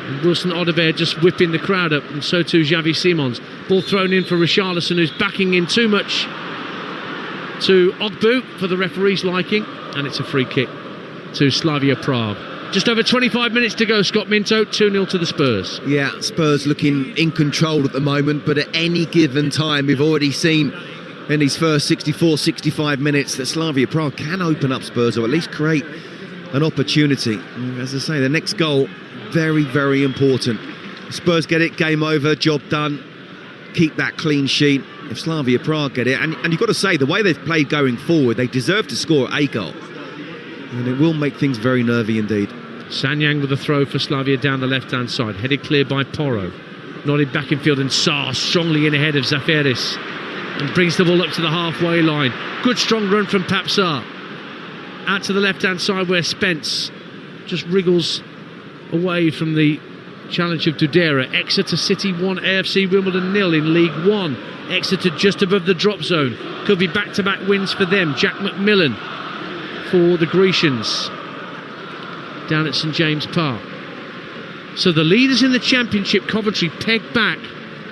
And Wilson Odobert just whipping the crowd up, and so too Xavi Simons. Ball thrown in for Richarlison, who's backing in too much to Ogbu for the referee's liking, and it's a free kick to Slavia Prague. Just over 25 minutes to go, Scott Minto, 2-0 to the Spurs. Yeah, Spurs looking in control at the moment, but at any given time, we've already seen in these first 64, 65 minutes that Slavia Prague can open up Spurs, or at least create an opportunity. As I say, the next goal, very, very important. Spurs get it, game over, job done. Keep that clean sheet. If Slavia Prague get it, and you've got to say, the way they've played going forward, they deserve to score a goal. And it will make things very nervy indeed. Sanyang with a throw for Slavia down the left-hand side, headed clear by Porro. Nodded back in field, and Saar strongly in ahead of Zaferis and brings the ball up to the halfway line. Good strong run from Saar. Out to the left-hand side where Spence just wriggles away from the challenge of Dudera. Exeter City 1, AFC Wimbledon 0 in League 1. Exeter just above the drop zone. Could be back-to-back wins for them. Jack McMillan for the Grecians down at St James Park. So the leaders in the Championship, Coventry, pegged back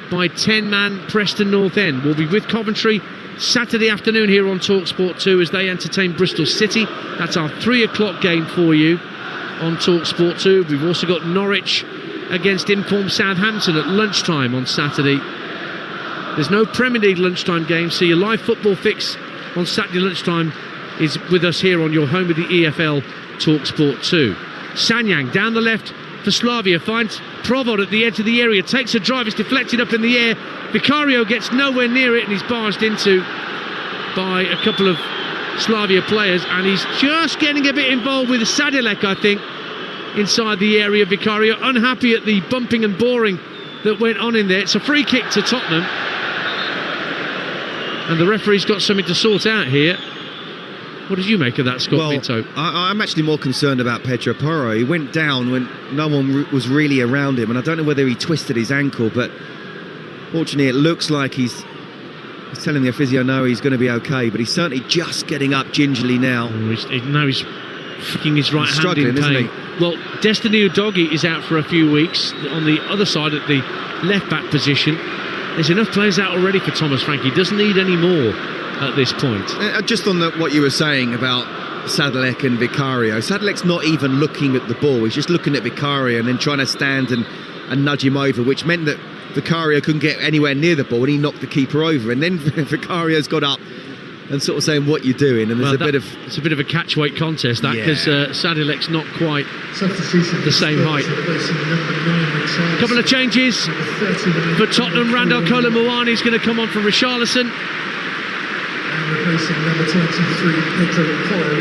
by 10-man Preston North End. We'll be with Coventry Saturday afternoon here on Talksport 2 as they entertain Bristol City. That's our 3 o'clock game for you on Talksport 2. We've also got Norwich against informed Southampton at lunchtime on Saturday. There's no Premier League lunchtime game, so your live football fix on Saturday lunchtime is with us here on your home of the EFL, Talksport 2. Sanyang down the left for Slavia, finds Provod at the edge of the area, takes a drive, it's deflected up in the air. Vicario gets nowhere near it and he's barged into by a couple of Slavia players, and he's just getting a bit involved with Sadilek, I think, inside the area. Vicario unhappy at the bumping and boring that went on in there. It's a free kick to Tottenham, and the referee's got something to sort out here. What did you make of that, Scott Minto? I'm actually more concerned about Pedro Porro. He went down when no one was really around him, and I don't know whether he twisted his ankle, but fortunately it looks like he's telling the physio no, he's going to be okay, but he's certainly just getting up gingerly now. He's flicking his right hand in pain. Isn't he? Well, Destiny Udogie is out for a few weeks on the other side at the left-back position. There's enough players out already for Thomas Frank. He doesn't need any more at this point. Just on what you were saying about Sadilek and Vicario. Sadilek's not even looking at the ball, he's just looking at Vicario and then trying to stand and nudge him over, which meant that Vicario couldn't get anywhere near the ball and he knocked the keeper over, and then Vicario's got up and sort of saying, what you doing? And there's it's a bit of a catch-weight contest, that, because Sadilek's not quite the same height. A couple of changes for Tottenham. Randall Kolo-Muani is going to come on for Richarlison.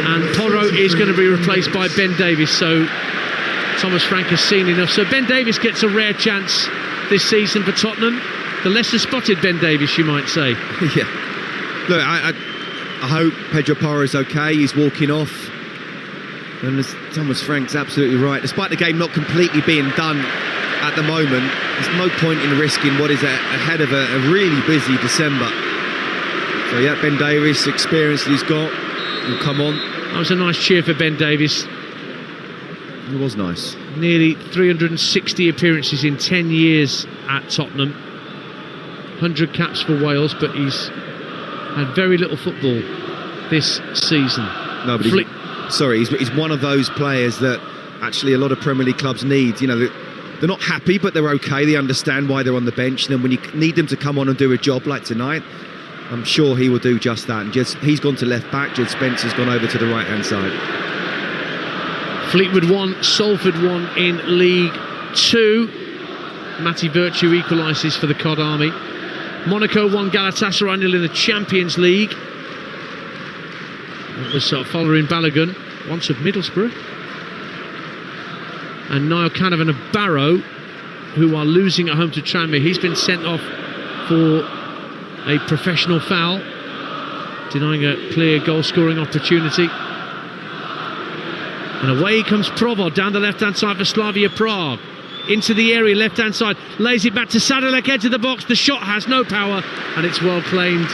And Porro is going to be replaced by Ben Davies. So Thomas Frank has seen enough. So Ben Davies gets a rare chance this season for Tottenham. The lesser spotted Ben Davies, you might say. Yeah. Look, I hope Pedro Porro's okay. He's walking off. And Thomas Frank's absolutely right. Despite the game not completely being done at the moment, there's no point in risking what is ahead of a really busy December. So yeah, Ben Davies, experience that he's got, will come on. That was a nice cheer for Ben Davies. It was nice. Nearly 360 appearances in 10 years at Tottenham. 100 caps for Wales, but he's had very little football this season. No, but he's one of those players that actually a lot of Premier League clubs need. You know, they're not happy, but they're okay. They understand why they're on the bench. And then when you need them to come on and do a job like tonight, I'm sure he will do just that. And he's gone to left back. Jed Spencer's gone over to the right-hand side. Fleetwood 1, Salford 1 in League 2. Matty Virtue equalises for the Cod Army. Monaco 1, Galatasaray 0 in the Champions League. That was following Balogun, once of Middlesbrough. And Niall Canavan of Barrow, who are losing at home to Tranmere. He's been sent off for a professional foul, denying a clear goal-scoring opportunity. And away comes Provod down the left-hand side for Slavia Prague. Into the area, left-hand side, lays it back to Sadilek, edge of the box. The shot has no power, and it's well claimed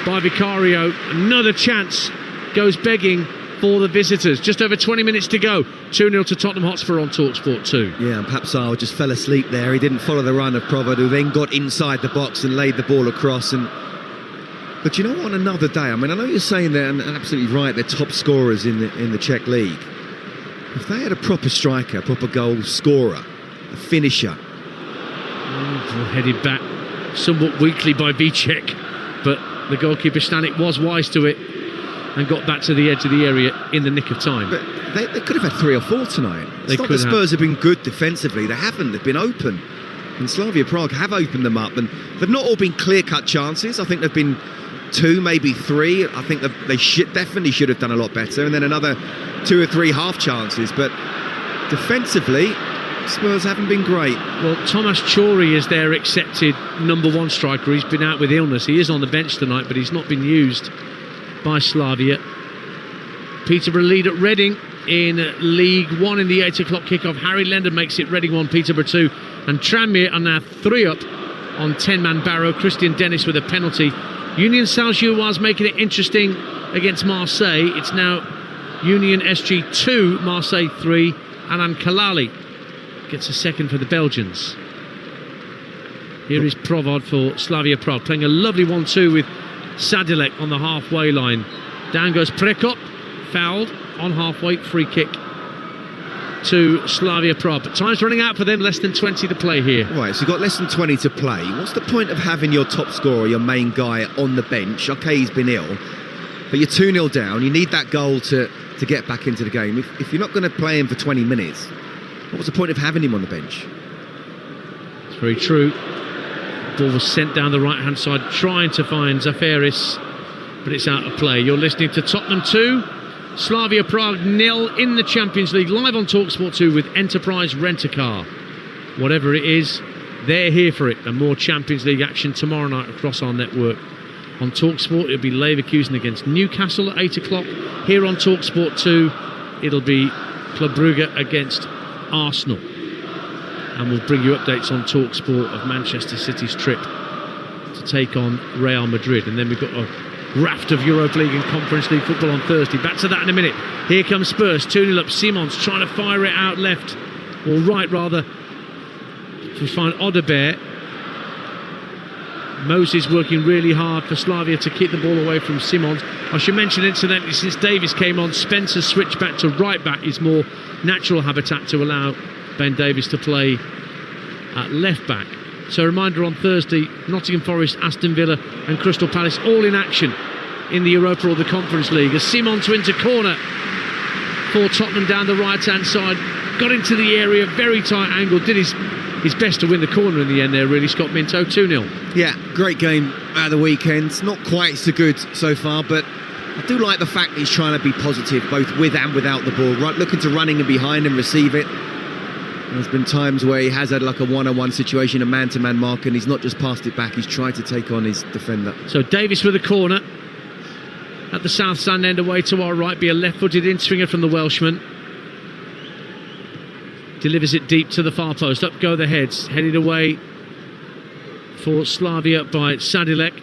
by Vicario. Another chance goes begging for the visitors. Just over 20 minutes to go. 2-0 to Tottenham Hotspur on Talksport 2. Yeah, and Papsal just fell asleep there. He didn't follow the run of Provod, who then got inside the box and laid the ball across. But you know what, on another day, I mean, I know you're saying they're absolutely right, they're top scorers in the Czech League. If they had a proper striker, a proper goal scorer, a finisher. Headed back somewhat weakly by Vicek, but the goalkeeper Stanek was wise to it and got back to the edge of the area in the nick of time. But they could have had 3 or 4 tonight. It's not that Spurs have been good defensively, they haven't, they've been open. And Slavia Prague have opened them up, and they've not all been clear-cut chances. I think they've been 2, maybe 3. I think that they definitely should have done a lot better, and then another 2 or 3 half chances. But defensively, Spurs haven't been great. Well, Tomas Chori is their accepted number 1 striker. He's been out with illness. He is on the bench tonight, but he's not been used by Slavia. Peterborough lead at Reading in League 1 in the 8 o'clock kickoff. Harry Lender makes it Reading 1, Peterborough 2, and Tranmere are now 3 up on 10-man Barrow. Christian Dennis with a penalty. Union Saint-Gilloise making it interesting against Marseille. It's now Union SG 2, Marseille 3. Alan Kalali gets a second for the Belgians. Here is Provod for Slavia Prague, playing a lovely 1-2 with Sadilek on the halfway line. Down goes Prekop, fouled on halfway, free kick to Slavia Prague. But time's running out for them, less than 20 to play here. Right, so you've got less than 20 to play. What's the point of having your top scorer, your main guy, on the bench? OK, he's been ill, but you're 2-0 down. You need that goal to get back into the game. If you're not going to play him for 20 minutes, what was the point of having him on the bench? It's very true. Ball was sent down the right-hand side, trying to find Zaferis, but it's out of play. You're listening to Tottenham 2, Slavia Prague 0 in the Champions League, live on Talksport 2 with Enterprise Rent-A-Car. Whatever it is, they're here for it. And more Champions League action tomorrow night across our network. On Talksport, it'll be Leverkusen against Newcastle at 8 o'clock. Here on Talksport 2, it'll be Club Brugge against Arsenal. And we'll bring you updates on Talksport of Manchester City's trip to take on Real Madrid. And then we've got a raft of Europa League and Conference League football on Thursday. Back to that in a minute. Here comes Spurs, 2-0 up. Simons trying to fire it out left, or right rather, to find Odebert. Moses working really hard for Slavia to keep the ball away from Simons. I should mention, incidentally, since Davies came on, Spencer switched back to right back, his more natural habitat, to allow Ben Davies to play at left back. So a reminder, on Thursday, Nottingham Forest, Aston Villa and Crystal Palace all in action in the Europa or the Conference League. As Simons wins a corner for Tottenham down the right-hand side, got into the area, very tight angle, did his best to win the corner in the end there, really. Scott Minto, 2-0. Yeah, great game at the weekend. Not quite so good so far, but I do like the fact that he's trying to be positive, both with and without the ball, right, looking to running and behind and receive it. There's been times where he has had like a one-on-one situation, a man-to-man mark, and he's not just passed it back, he's tried to take on his defender. So Davies with a corner at the south stand end, away to our right, be a left-footed in-swinger from the Welshman. Delivers it deep to the far post, up go the heads, headed away for Slavia by Sadilek.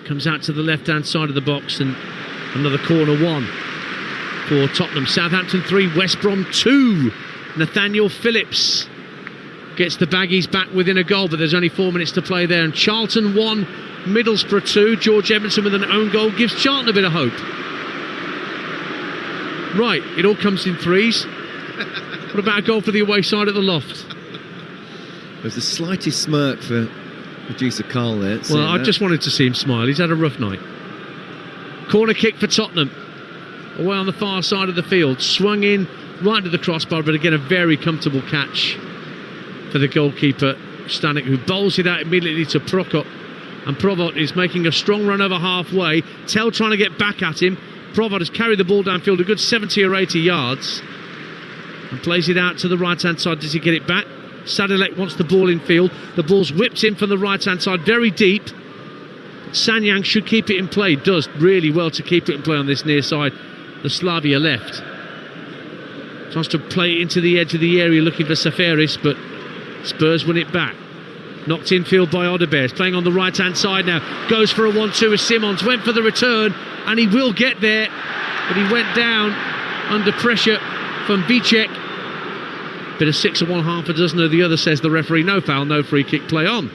Comes out to the left-hand side of the box, and another corner one for Tottenham. Southampton 3, West Brom 2. Nathaniel Phillips gets the Baggies back within a goal, but there's only 4 minutes to play there. And Charlton 1, Middlesbrough 2. George Edmondson with an own goal gives Charlton a bit of hope. Right, it all comes in threes. What about a goal for the away side at the Loft? There's the slightest smirk for producer Carl there. Well, I just wanted to see him smile. He's had a rough night. Corner kick for Tottenham. Away on the far side of the field. Swung in right to the crossbar, but again a very comfortable catch for the goalkeeper Stanek, who bowls it out immediately to Prokop, and Provot is making a strong run over halfway. Tell trying to get back at him. Provot has carried the ball downfield a good 70 or 80 yards and plays it out to the right hand side. Does he get it back? Sadilek wants the ball in field. The ball's whipped in from the right hand side, very deep. Sanyang should keep it in play, does really well to keep it in play on this near side, the Slavia left. Tries to play it into the edge of the area looking for Safaris, but Spurs win it back. Knocked infield by Odebear, playing on the right hand side now, goes for a 1-2 as Simons went for the return, and he will get there, but he went down under pressure from Vicek. Bit of 6 of one, half a dozen of the other, says the referee. No foul, no free kick, play on.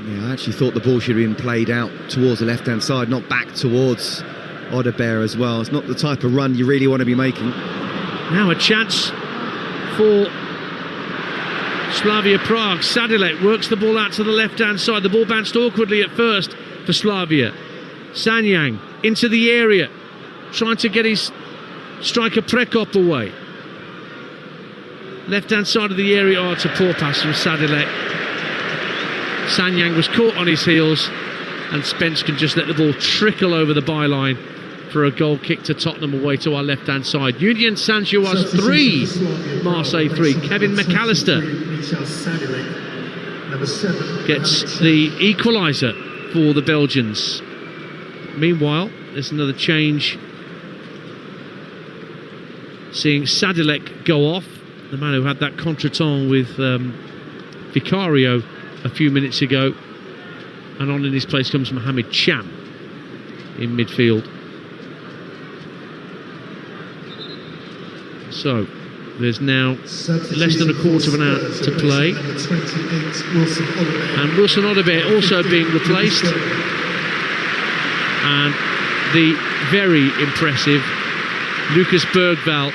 Yeah, I actually thought the ball should have been played out towards the left hand side, not back towards Odebear as well. It's not the type of run you really want to be making. Now a chance for Slavia Prague. Sadilek works the ball out to the left-hand side. The ball bounced awkwardly at first for Slavia. Sanyang into the area, trying to get his striker Prekop away. Left-hand side of the area. Oh, it's a poor pass from Sadilek. Sanyang was caught on his heels, and Spence can just let the ball trickle over the byline for a goal kick to Tottenham away to our left-hand side. Union Saint-Gilloise 3, Marseille 3. Kevin McAllister gets the equaliser for the Belgians. Meanwhile, there's another change, seeing Sadilek go off, the man who had that contretemps with Vicario a few minutes ago, and on in his place comes Mohamed Cham in midfield. So there's now less than a quarter of an hour to play, and Wilson Odebear also being replaced, and the very impressive Lucas Bergvall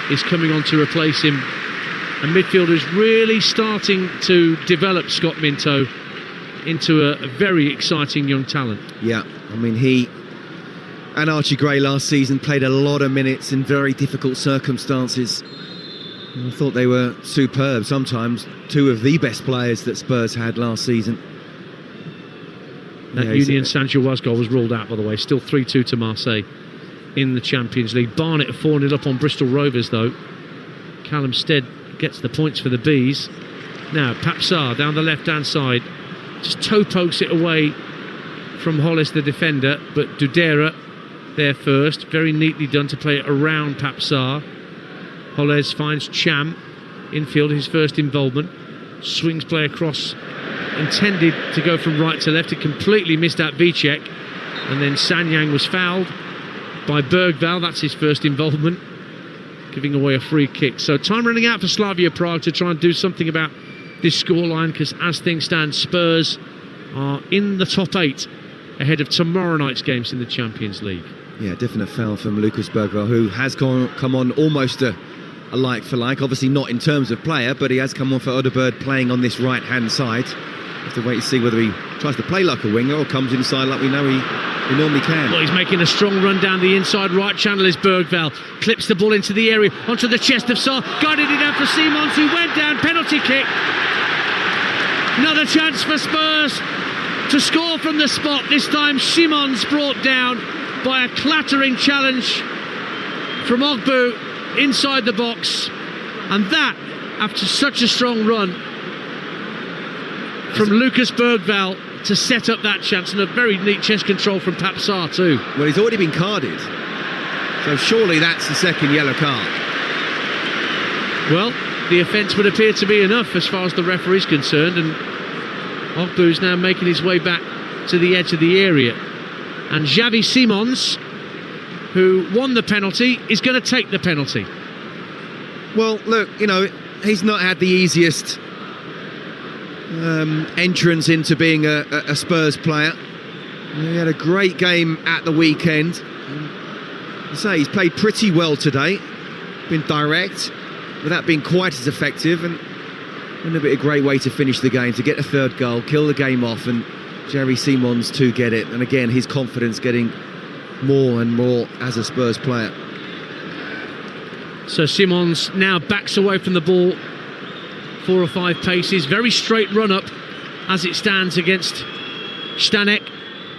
is coming on to replace him. A midfielder who's really starting to develop, Scott Minto, into a very exciting young talent. Yeah, I mean, he and Archie Gray last season played a lot of minutes in very difficult circumstances. I thought they were superb. Sometimes two of the best players that Spurs had last season. That Union Saint-Gilloise goal was ruled out, by the way. Still 3-2 to Marseille in the Champions League. Barnet are 4-0 up on Bristol Rovers, though. Callum Stead gets the points for the Bees. Now Papsar down the left-hand side, just toe pokes it away from Hollis, the defender, but Dudera there first, very neatly done to play it around Papsar. Hollis finds Cham infield, his first involvement, swings play across, intended to go from right to left, it completely missed out Vicek, and then Sanyang was fouled by Bergvall, that's his first involvement, giving away a free kick. So time running out for Slavia Prague to try and do something about this scoreline, because as things stand, Spurs are in the top 8 ahead of tomorrow night's games in the Champions League. Yeah, definite foul from Lucas Bergvall, who has come on almost a like for like. Obviously not in terms of player, but he has come on for Odegaard playing on this right-hand side. Have to wait to see whether he tries to play like a winger or comes inside like we know he normally can. Well, he's making a strong run down the inside right channel is Bergvall. Clips the ball into the area, onto the chest of Sarr. Guided it down for Simons, who went down. Penalty kick. Another chance for Spurs to score from the spot. This time Simons brought down by a clattering challenge from Ogbu inside the box. And that, after such a strong run from Lucas Bergvall to set up that chance, and a very neat chest control from Pape Sarr too. Well, he's already been carded, so surely that's the second yellow card. Well, the offence would appear to be enough as far as the referee's concerned, and Ogbu's now making his way back to the edge of the area. And Xavi Simons, who won the penalty, is going to take the penalty. Well, look, he's not had the easiest entrance into being a Spurs player. He had a great game at the weekend. He's played pretty well today, been direct without being quite as effective, and wouldn't it be a great way to finish the game, to get a third goal, kill the game off, and Xavi Simons to get it. And again, his confidence getting more and more as a Spurs player. So Simons now backs away from the ball 4 or 5 paces, very straight run up as it stands against Stanek.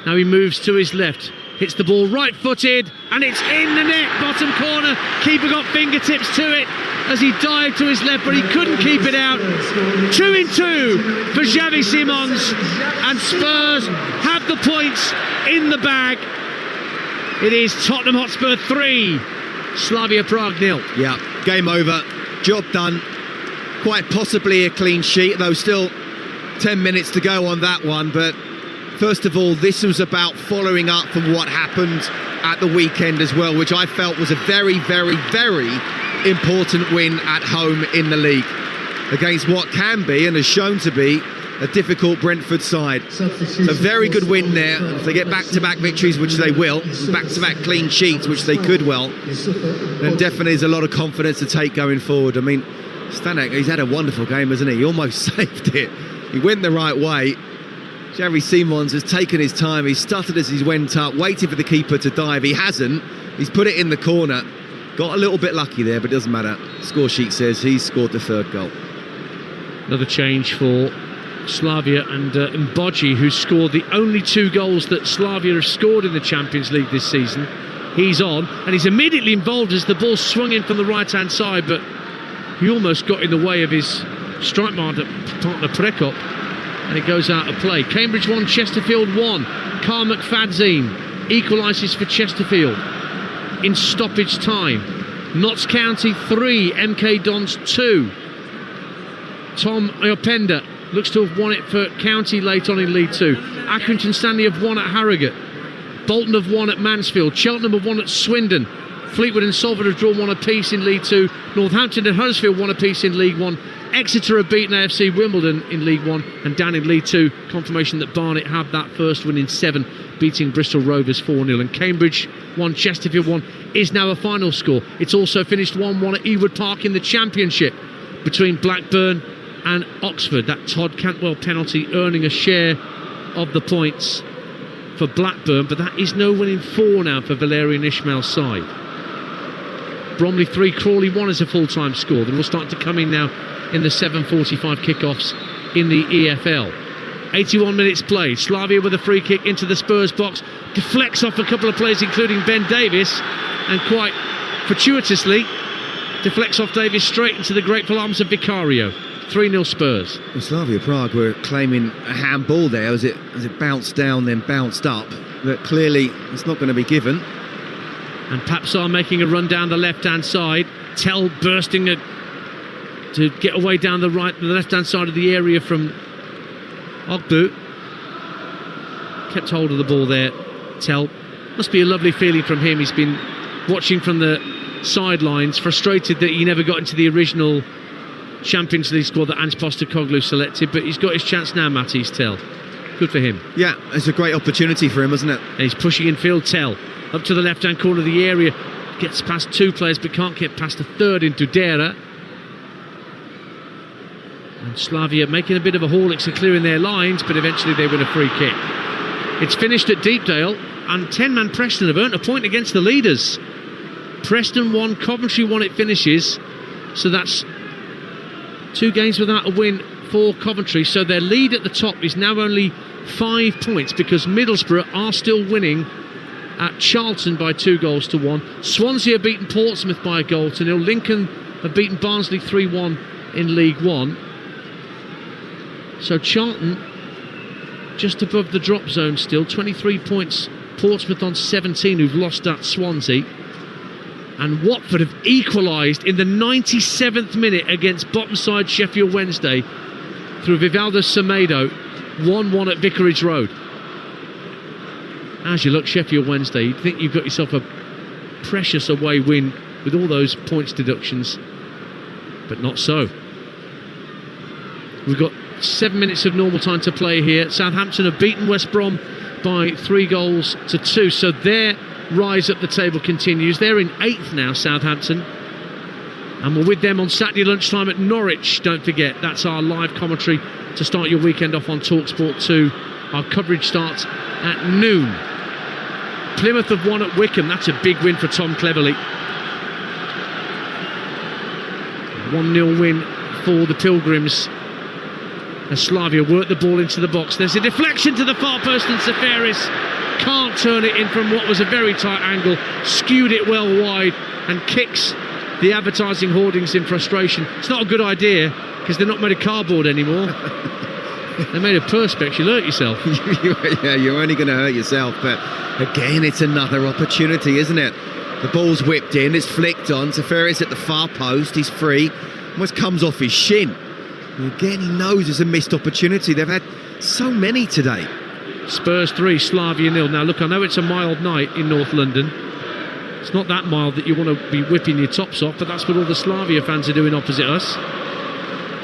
Now he moves to his left, hits the ball right-footed, and it's in the net, bottom corner. Keeper got fingertips to it as he dived to his left, but he couldn't keep it out. 2-2 for Xavi Simons, and Spurs have the points in the bag. It is Tottenham Hotspur 3, Slavia Prague 0. Yeah, game over, job done. Quite possibly a clean sheet, though still 10 minutes to go on that one. But first of all, this was about following up from what happened at the weekend as well, which I felt was a very, very, very important win at home in the league against what can be, and has shown to be, a difficult Brentford side. So very good win there. If they get back-to-back victories, which they will, back-to-back clean sheets, which they could well, then definitely there's a lot of confidence to take going forward. I mean, Stanek, he's had a wonderful game, hasn't he? He almost saved it. He went the right way. Xavi Simons has taken his time. He stuttered as he went up, waiting for the keeper to dive. He hasn't. He's put it in the corner. Got a little bit lucky there, but it doesn't matter. Score sheet says he's scored the third goal. Another change for Slavia, and Mboji, who scored the only 2 goals that Slavia have scored in the Champions League this season. He's on, and he's immediately involved as the ball swung in from the right-hand side, but he almost got in the way of his strike partner Prekop, and it goes out of play. Cambridge 1, Chesterfield 1. Carl McFadzean equalises for Chesterfield in stoppage time. Notts County 3, MK Dons 2. Tom Iopenda looks to have won it for County late on in League 2. Accrington Stanley have won at Harrogate. Bolton have won at Mansfield. Cheltenham have won at Swindon. Fleetwood and Salford have drawn 1 apiece in League 2. Northampton and Huddersfield 1 apiece in League 1. Exeter have beaten AFC Wimbledon in League 1. And down in League 2, confirmation that Barnet have that first win in 7, beating Bristol Rovers 4-0. And Cambridge 1, Chesterfield 1 is now a final score. It's also finished 1-1 at Ewood Park in the Championship between Blackburn and Oxford. That Todd Cantwell penalty earning a share of the points for Blackburn, but that is no winning 4 now for Valerian Ismail's side. Bromley 3, Crawley 1 is a full-time score that will start to come in now in the 7:45 kickoffs in the EFL. 81 minutes played. Slavia with a free kick into the Spurs box, deflects off a couple of players including Ben Davis, and quite fortuitously deflects off Davis straight into the grateful arms of Vicario. 3-0 Spurs. Well, Slavia Prague were claiming a handball there as it bounced down then bounced up, but clearly it's not going to be given. And Pape Sarr making a run down the left-hand side. Tell bursting to get away down the left-hand side of the area from Ogbu. Kept hold of the ball there. Tell. Must be a lovely feeling from him. He's been watching from the sidelines, frustrated that he never got into the original Champions League squad that Ange Postecoglou selected, but he's got his chance now, Matisse Tell. Good for him. Yeah, it's a great opportunity for him, isn't it? And he's pushing in field. Tell up to the left-hand corner of the area, gets past two players but can't get past a third into Dera. And Slavia making a bit of a haulix and clearing their lines, but eventually they win a free kick. It's finished at Deepdale, and 10-man Preston have earned a point against the leaders. Preston won, Coventry won, it finishes. So that's 2 games without a win for Coventry. So their lead at the top is now only 5 points, because Middlesbrough are still winning at Charlton by 2-1. Swansea have beaten Portsmouth by 1-0. Lincoln have beaten Barnsley 3-1 in League One. So Charlton just above the drop zone still, 23 points. Portsmouth on 17, who've lost at Swansea. And Watford have equalised in the 97th minute against bottom side Sheffield Wednesday through Vivaldo Semedo, 1-1 at Vicarage Road. As you look, Sheffield Wednesday, you'd think you've got yourself a precious away win with all those points deductions, but not so. We've got 7 minutes of normal time to play here. Southampton have beaten West Brom by 3-2, so their rise up the table continues. They're in 8th now, Southampton, and we're with them on Saturday lunchtime at Norwich. Don't forget, that's our live commentary to start your weekend off on Talksport 2. Our coverage starts at noon. Plymouth have won at Wickham. That's a big win for Tom Cleverley. 1-0 win for the Pilgrims as Slavia work the ball into the box. There's a deflection to the far post, and Seferis can't turn it in from what was a very tight angle, skewed it well wide and kicks the advertising hoardings in frustration. It's not a good idea, because they're not made of cardboard anymore. They're made of perspex. You'll hurt yourself. Yeah, you're only going to hurt yourself. But again, it's another opportunity, isn't it? The ball's whipped in, it's flicked on. Seferis at the far post, he's free. Almost comes off his shin. And again, he knows it's a missed opportunity. They've had so many today. Spurs 3, Slavia 0. Now look, I know it's a mild night in North London. It's not that mild that you want to be whipping your tops off, but that's what all the Slavia fans are doing opposite us.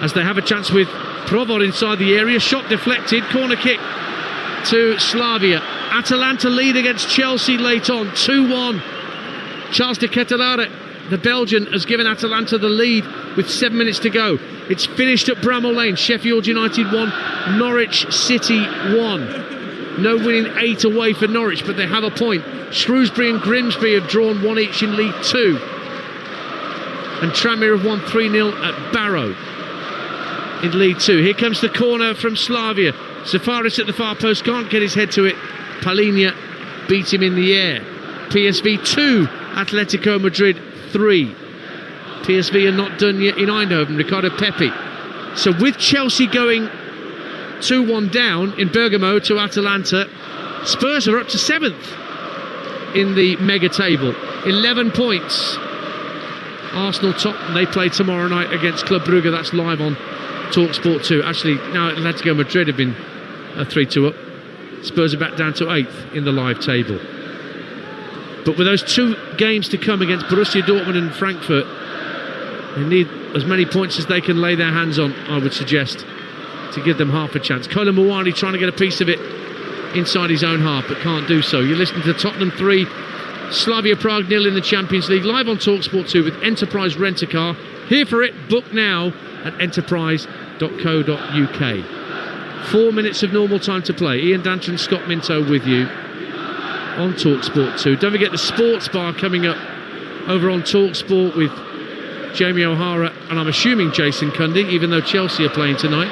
As they have a chance with Provod inside the area, shot deflected, corner kick to Slavia. Atalanta lead against Chelsea late on, 2-1. Charles de Ketelaere, the Belgian, has given Atalanta the lead with 7 minutes to go. It's finished at Bramall Lane. Sheffield United 1, Norwich City 1. No winning 8 away for Norwich, but they have a point. Shrewsbury and Grimsby have drawn 1 each in League 2. And Tranmere have won 3-0 at Barrow in League 2. Here comes the corner from Slavia. Seferis at the far post, can't get his head to it. Palhinha beat him in the air. PSV 2, Atletico Madrid 3. PSV are not done yet in Eindhoven. Ricardo Pepi. So with Chelsea going 2-1 down in Bergamo to Atalanta, Spurs are up to 7th in the mega table, 11 points. Arsenal top, and they play tomorrow night against Club Brugge. That's live on Talksport 2. Actually, now Atletico Madrid have been 3-2 up. Spurs are back down to 8th in the live table. But with those 2 games to come against Borussia Dortmund and Frankfurt, they need as many points as they can lay their hands on, I would suggest, to give them half a chance. Kolo Muani trying to get a piece of it inside his own half, but can't do so. You're listening to Tottenham 3, Slavia Prague 0 in the Champions League, live on Talksport 2 with Enterprise Rent-A-Car. Here for it, book now at enterprise.co.uk. 4 minutes of normal time to play. Ian Danton and Scott Minto with you on Talksport 2. Don't forget the Sports Bar coming up over on Talksport with Jamie O'Hara and I'm assuming Jason Cundy, even though Chelsea are playing tonight.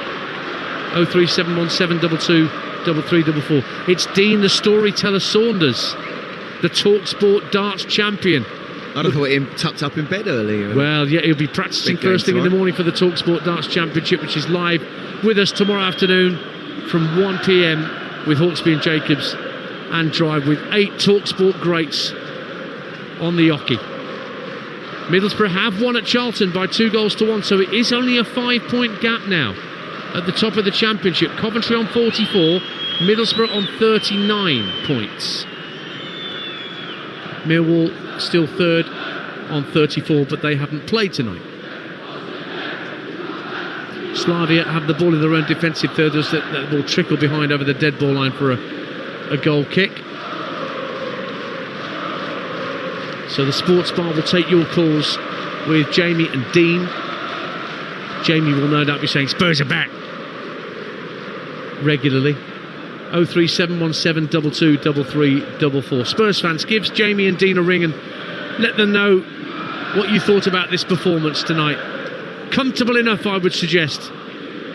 0371722 3344. It's Dean the Storyteller Saunders, the Talksport darts champion. I'd have thought him tucked up in bed earlier. Well, yeah, he'll be practising first thing in the morning for the Talksport Darts Championship, which is live with us tomorrow afternoon from 1 p.m. with Hawksby and Jacobs and Drive with 8 Talksport greats on the hockey. Middlesbrough have won at Charlton by 2-1, so it is only a 5-point gap now at the top of the championship. Coventry on 44, Middlesbrough on 39 points. Millwall still third on 34, but they haven't played tonight. Slavia have the ball in their own defensive third as that ball trickle behind over the dead ball line for a goal kick. So the sports bar will take your calls with Jamie and Dean. Jamie will no doubt be saying Spurs are back regularly. 03717 22 3344. Spurs fans, gives Jamie and Dean a ring and let them know what you thought about this performance tonight. Comfortable enough, I would suggest,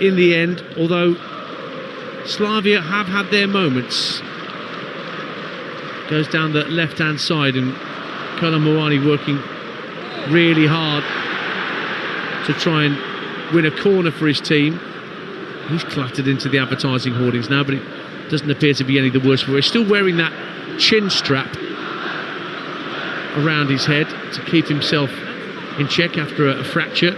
in the end, although Slavia have had their moments. Goes down the left-hand side and Colin Moani working really hard to try and win a corner for his team. He's clattered into the advertising hoardings now, but it doesn't appear to be any the worse for him. He's still wearing that chin strap around his head to keep himself in check after a fracture.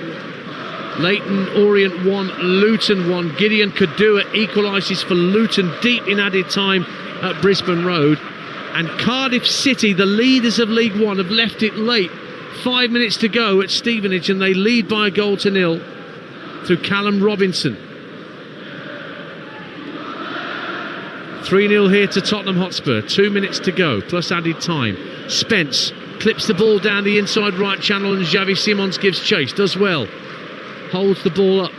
Leighton Orient 1, Luton 1. Gideon Kadua equalises for Luton deep in added time at Brisbane Road. And Cardiff City, the leaders of League One, have left it late. 5 minutes to go at Stevenage and they lead by a goal to nil through Callum Robinson. 3-0 here to Tottenham Hotspur. 2 minutes to go, plus added time. Spence clips the ball down the inside right channel and Xavi Simons gives chase, does well. Holds the ball up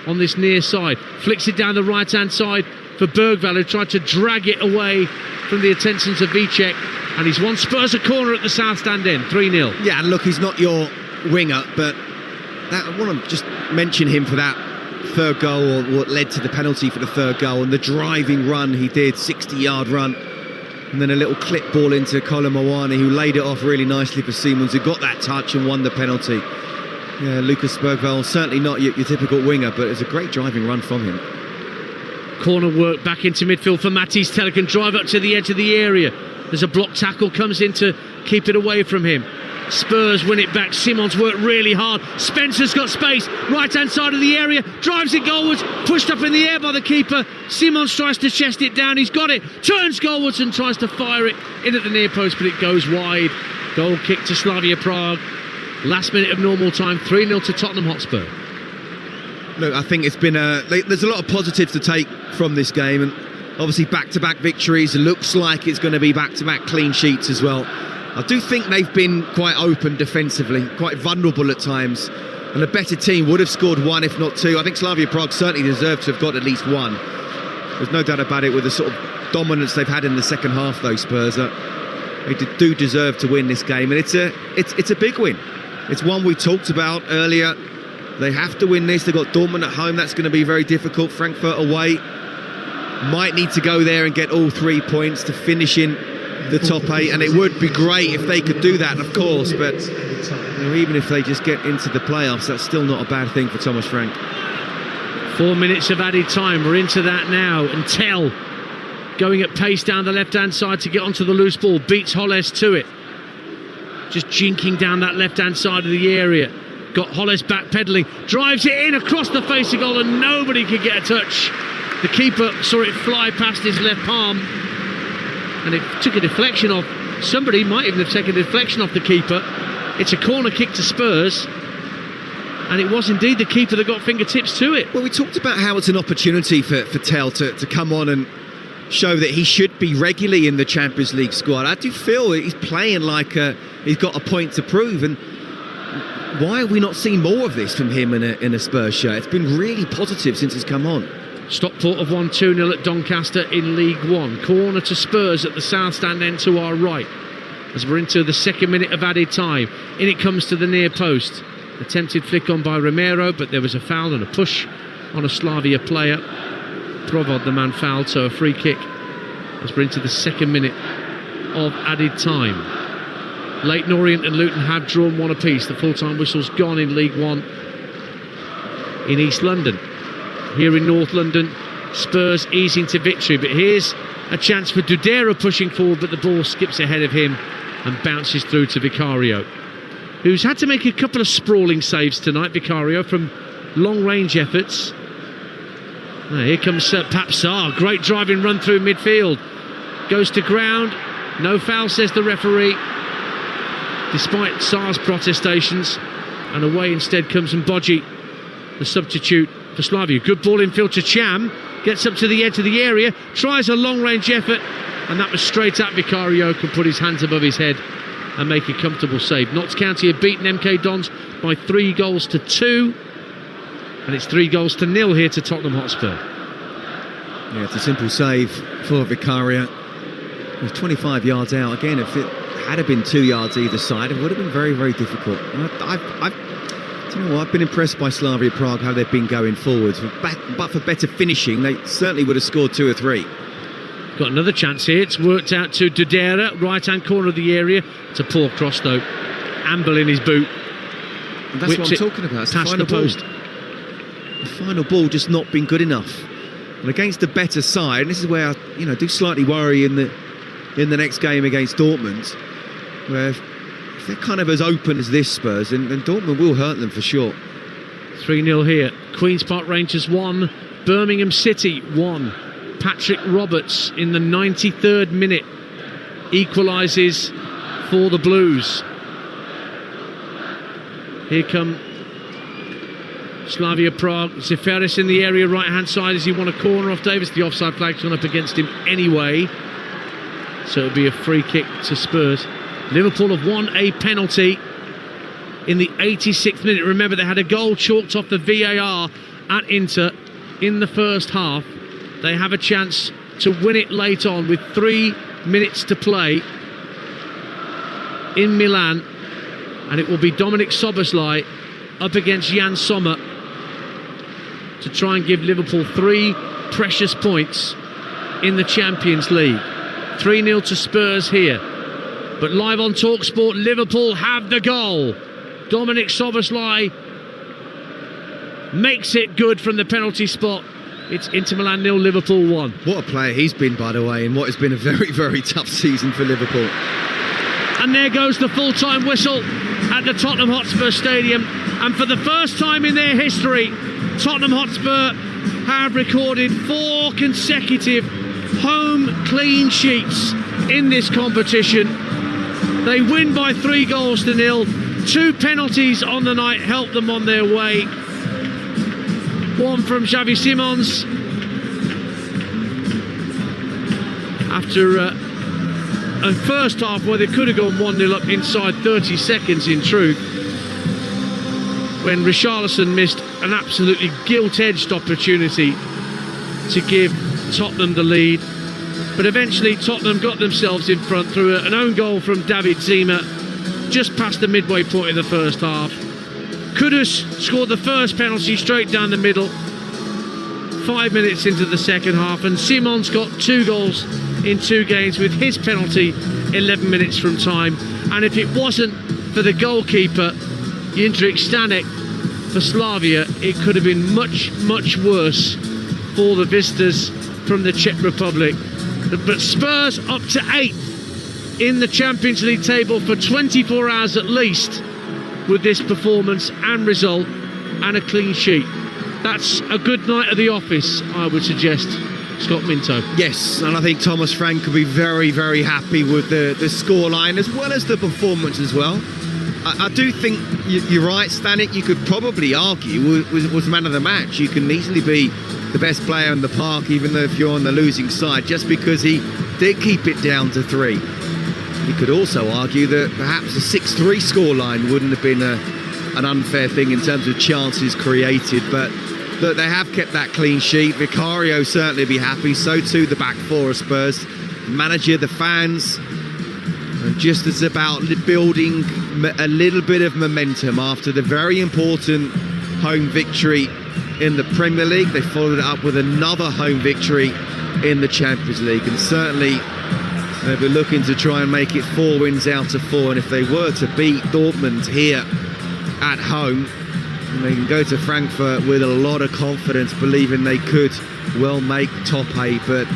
on this near side. Flicks it down the right-hand side for Bergvall, who tried to drag it away from the attentions of Vicek. And he's won Spurs a corner at the south stand end, 3-0. Yeah, and look, he's not your winger, but I want to just mention him for that third goal, or what led to the penalty for the third goal, and the driving run he did, 60-yard run, and then a little clip ball into Colin Moani, who laid it off really nicely for Simons, who got that touch and won the penalty. Yeah, Lucas Bergvall, certainly not your typical winger, but it's a great driving run from him. Corner work back into midfield for Matisse Telekin, drive up to the edge of the area. There's a block tackle, comes in to keep it away from him. Spurs win it back. Simons worked really hard. Spencer's got space, right hand side of the area, drives it goalwards, pushed up in the air by the keeper. Simons tries to chest it down, he's got it, turns goalwards and tries to fire it in at the near post, but it goes wide. Goal kick to Slavia Prague. Last minute of normal time, 3-0 to Tottenham Hotspur. Look, I think it's been there's a lot of positives to take from this game, and obviously back-to-back victories. It looks like it's going to be back-to-back clean sheets as well. I do think they've been quite open defensively, quite vulnerable at times, and a better team would have scored one, if not two. I think Slavia Prague certainly deserved to have got at least one. There's no doubt about it with the sort of dominance they've had in the second half, though, Spurs. They do deserve to win this game, and it's a big win. It's one we talked about earlier. They have to win this. They've got Dortmund at home. That's going to be very difficult. Frankfurt away. Might need to go there and get all 3 points to finish in the top 8, and it would be great if they could do that, of course, but even if they just get into the playoffs, that's still not a bad thing for Thomas Frank. 4 minutes of added time, we're into that now, and Tell going at pace down the left-hand side to get onto the loose ball, beats Holles to it, just jinking down that left-hand side of the area. Got Holles back-pedalling, drives it in across the face of goal, and nobody could get a touch. The keeper saw it fly past his left palm, and it took a deflection off. Somebody might even have taken a deflection off the keeper. It's a corner kick to Spurs, and it was indeed the keeper that got fingertips to it. Well, we talked about how it's an opportunity for Tell to come on and show that he should be regularly in the Champions League squad. I do feel he's playing like he's got a point to prove, and why are we not seeing more of this from him in a Spurs shirt? It's been really positive since he's come on. Stockport have won 2-0 at Doncaster in League One. Corner to Spurs at the south stand end to our right, as we're into the second minute of added time. In it comes to the near post. Attempted flick on by Romero, but there was a foul and a push on a Slavia player. Provod, the man, fouled, so a free kick as we're into the second minute of added time. Leighton Orient and Luton have drawn one apiece. The full-time whistle's gone in League One in East London. Here in North London, Spurs easing to victory, but here's a chance for Dudera pushing forward, but the ball skips ahead of him and bounces through to Vicario, who's had to make a couple of sprawling saves tonight. Vicario from long-range efforts. Here comes Pap Sarr, great driving run through midfield, goes to ground, no foul, says the referee, despite Sarr's protestations, and away instead comes Mbodji, the substitute for Slavia. Good ball infield to Cham. Gets up to the edge of the area. Tries a long-range effort. And that was straight at Vicario. Could put his hands above his head and make a comfortable save. Notts County have beaten MK Dons by 3-2. And it's 3-0 here to Tottenham Hotspur. Yeah, it's a simple save for Vicario. He's 25 yards out. Again, if it had been 2 yards either side, it would have been very, very difficult. I've been impressed by Slavia Prague, how they've been going forwards. But for better finishing, they certainly would have scored 2 or 3. Got another chance here. It's worked out to Dudera, right-hand corner of the area. It's a poor cross, though. Amble in his boot. And that's what I'm talking about. It's past the post. The final ball just not been good enough. And against the better side, and this is where I do slightly worry in the next game against Dortmund, where if they're kind of as open as this Spurs, then Dortmund will hurt them for sure. 3-0 here. Queen's Park Rangers 1, Birmingham City 1. Patrick Roberts in the 93rd minute equalises for the Blues. Here come Slavia Prague. Zeferis in the area, right-hand side. Does he want a corner off Davis? The offside flag's gone up against him anyway. So it'll be a free kick to Spurs. Liverpool have won a penalty in the 86th minute. Remember, they had a goal chalked off the VAR at Inter in the first half. They have a chance to win it late on with 3 minutes to play in Milan. And it will be Dominik Szoboszlai up against Jan Sommer to try and give Liverpool 3 precious points in the Champions League. 3-0 to Spurs here. But live on Talksport, Liverpool have the goal. Dominik Szoboszlai makes it good from the penalty spot. It's Inter Milan 0, Liverpool 1. What a player he's been, by the way, in what has been a very, very tough season for Liverpool. And there goes the full-time whistle at the Tottenham Hotspur Stadium. And for the first time in their history, Tottenham Hotspur have recorded 4 consecutive home clean sheets in this competition. They win by 3-0. 2 penalties on the night helped them on their way. One from Xavi Simons after a first half where they could have gone 1-0 up inside 30 seconds in truth, when Richarlison missed an absolutely gilt-edged opportunity to give Tottenham the lead. But eventually Tottenham got themselves in front through an own goal from David Zima just past the midway point of the first half. Kudus scored the first penalty straight down the middle 5 minutes into the second half, and Simons got 2 goals in 2 games with his penalty 11 minutes from time. And if it wasn't for the goalkeeper, Jindřich Stanek, for Slavia, it could have been much, much worse for the visitors from the Czech Republic. But Spurs up to 8th in the Champions League table for 24 hours at least, with this performance and result and a clean sheet. That's a good night at the office, I would suggest, Scott Minto. Yes, and I think Thomas Frank could be very, very happy with the scoreline as well as the performance as well. I do think you're right, Stanek, you could probably argue was man of the match. You can easily be the best player in the park, even though if you're on the losing side, just because he did keep it down to 3. You could also argue that perhaps a 6-3 scoreline wouldn't have been an unfair thing in terms of chances created. But look, they have kept that clean sheet. Vicario certainly be happy. So too the back 4 of Spurs. Manager, the fans. And just as about building a little bit of momentum after the very important home victory in the Premier League. They followed it up with another home victory in the Champions League. And certainly they'll be looking to try and make it 4 wins out of 4, and if they were to beat Dortmund here at home, they can go to Frankfurt with a lot of confidence, believing they could well make top 8. But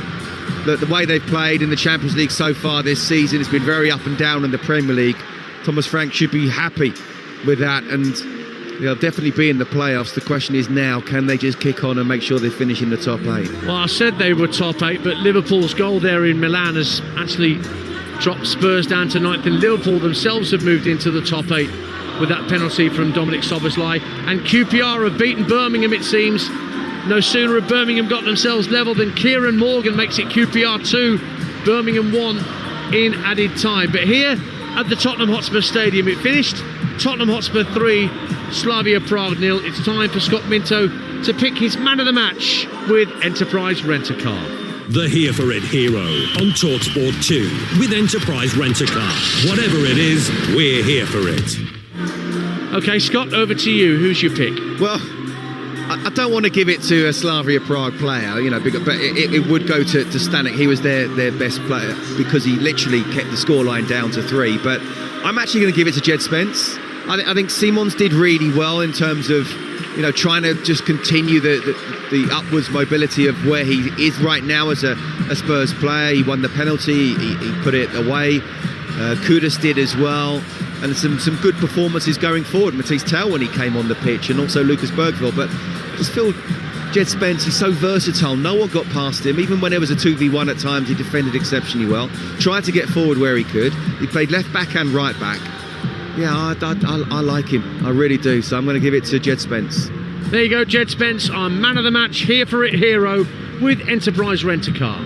look, the way they've played in the Champions League so far this season has been very up and down in the Premier League. Thomas Frank should be happy with that, and they'll definitely be in the playoffs. The question is now, can they just kick on and make sure they finish in the top 8? Well, I said they were top 8, but Liverpool's goal there in Milan has actually dropped Spurs down to 9th, and Liverpool themselves have moved into the top 8 with that penalty from Dominic Szoboszlai. And QPR have beaten Birmingham, it seems. No sooner have Birmingham got themselves level than Kieran Morgan makes it QPR 2, Birmingham 1 in added time. But here at the Tottenham Hotspur Stadium, it finished Tottenham Hotspur 3, Slavia Prague 0. It's time for Scott Minto to pick his man of the match with Enterprise Rent-A-Car. The Here For It hero on Talksport 2 with Enterprise Rent-A-Car. Whatever it is, we're here for it. OK, Scott, over to you. Who's your pick? Well, I don't want to give it to a Slavia Prague player, you know, but it would go to Stanek. He was their best player because he literally kept the scoreline down to 3. But I'm actually going to give it to Jed Spence. I think Simons did really well in terms of, you know, trying to just continue the upwards mobility of where he is right now as a Spurs player. He won the penalty, he put it away. Kudus did as well. And some good performances going forward. Matisse Tell when he came on the pitch, and also Lucas Bergville. But I just feel Jed Spence, he's so versatile. No one got past him. Even when there was a 2v1 at times, he defended exceptionally well. Tried to get forward where he could. He played left back and right back. Yeah, I like him. I really do. So I'm going to give it to Jed Spence. There you go, Jed Spence, our man of the match, Here For It hero with Enterprise Rent-A-Car.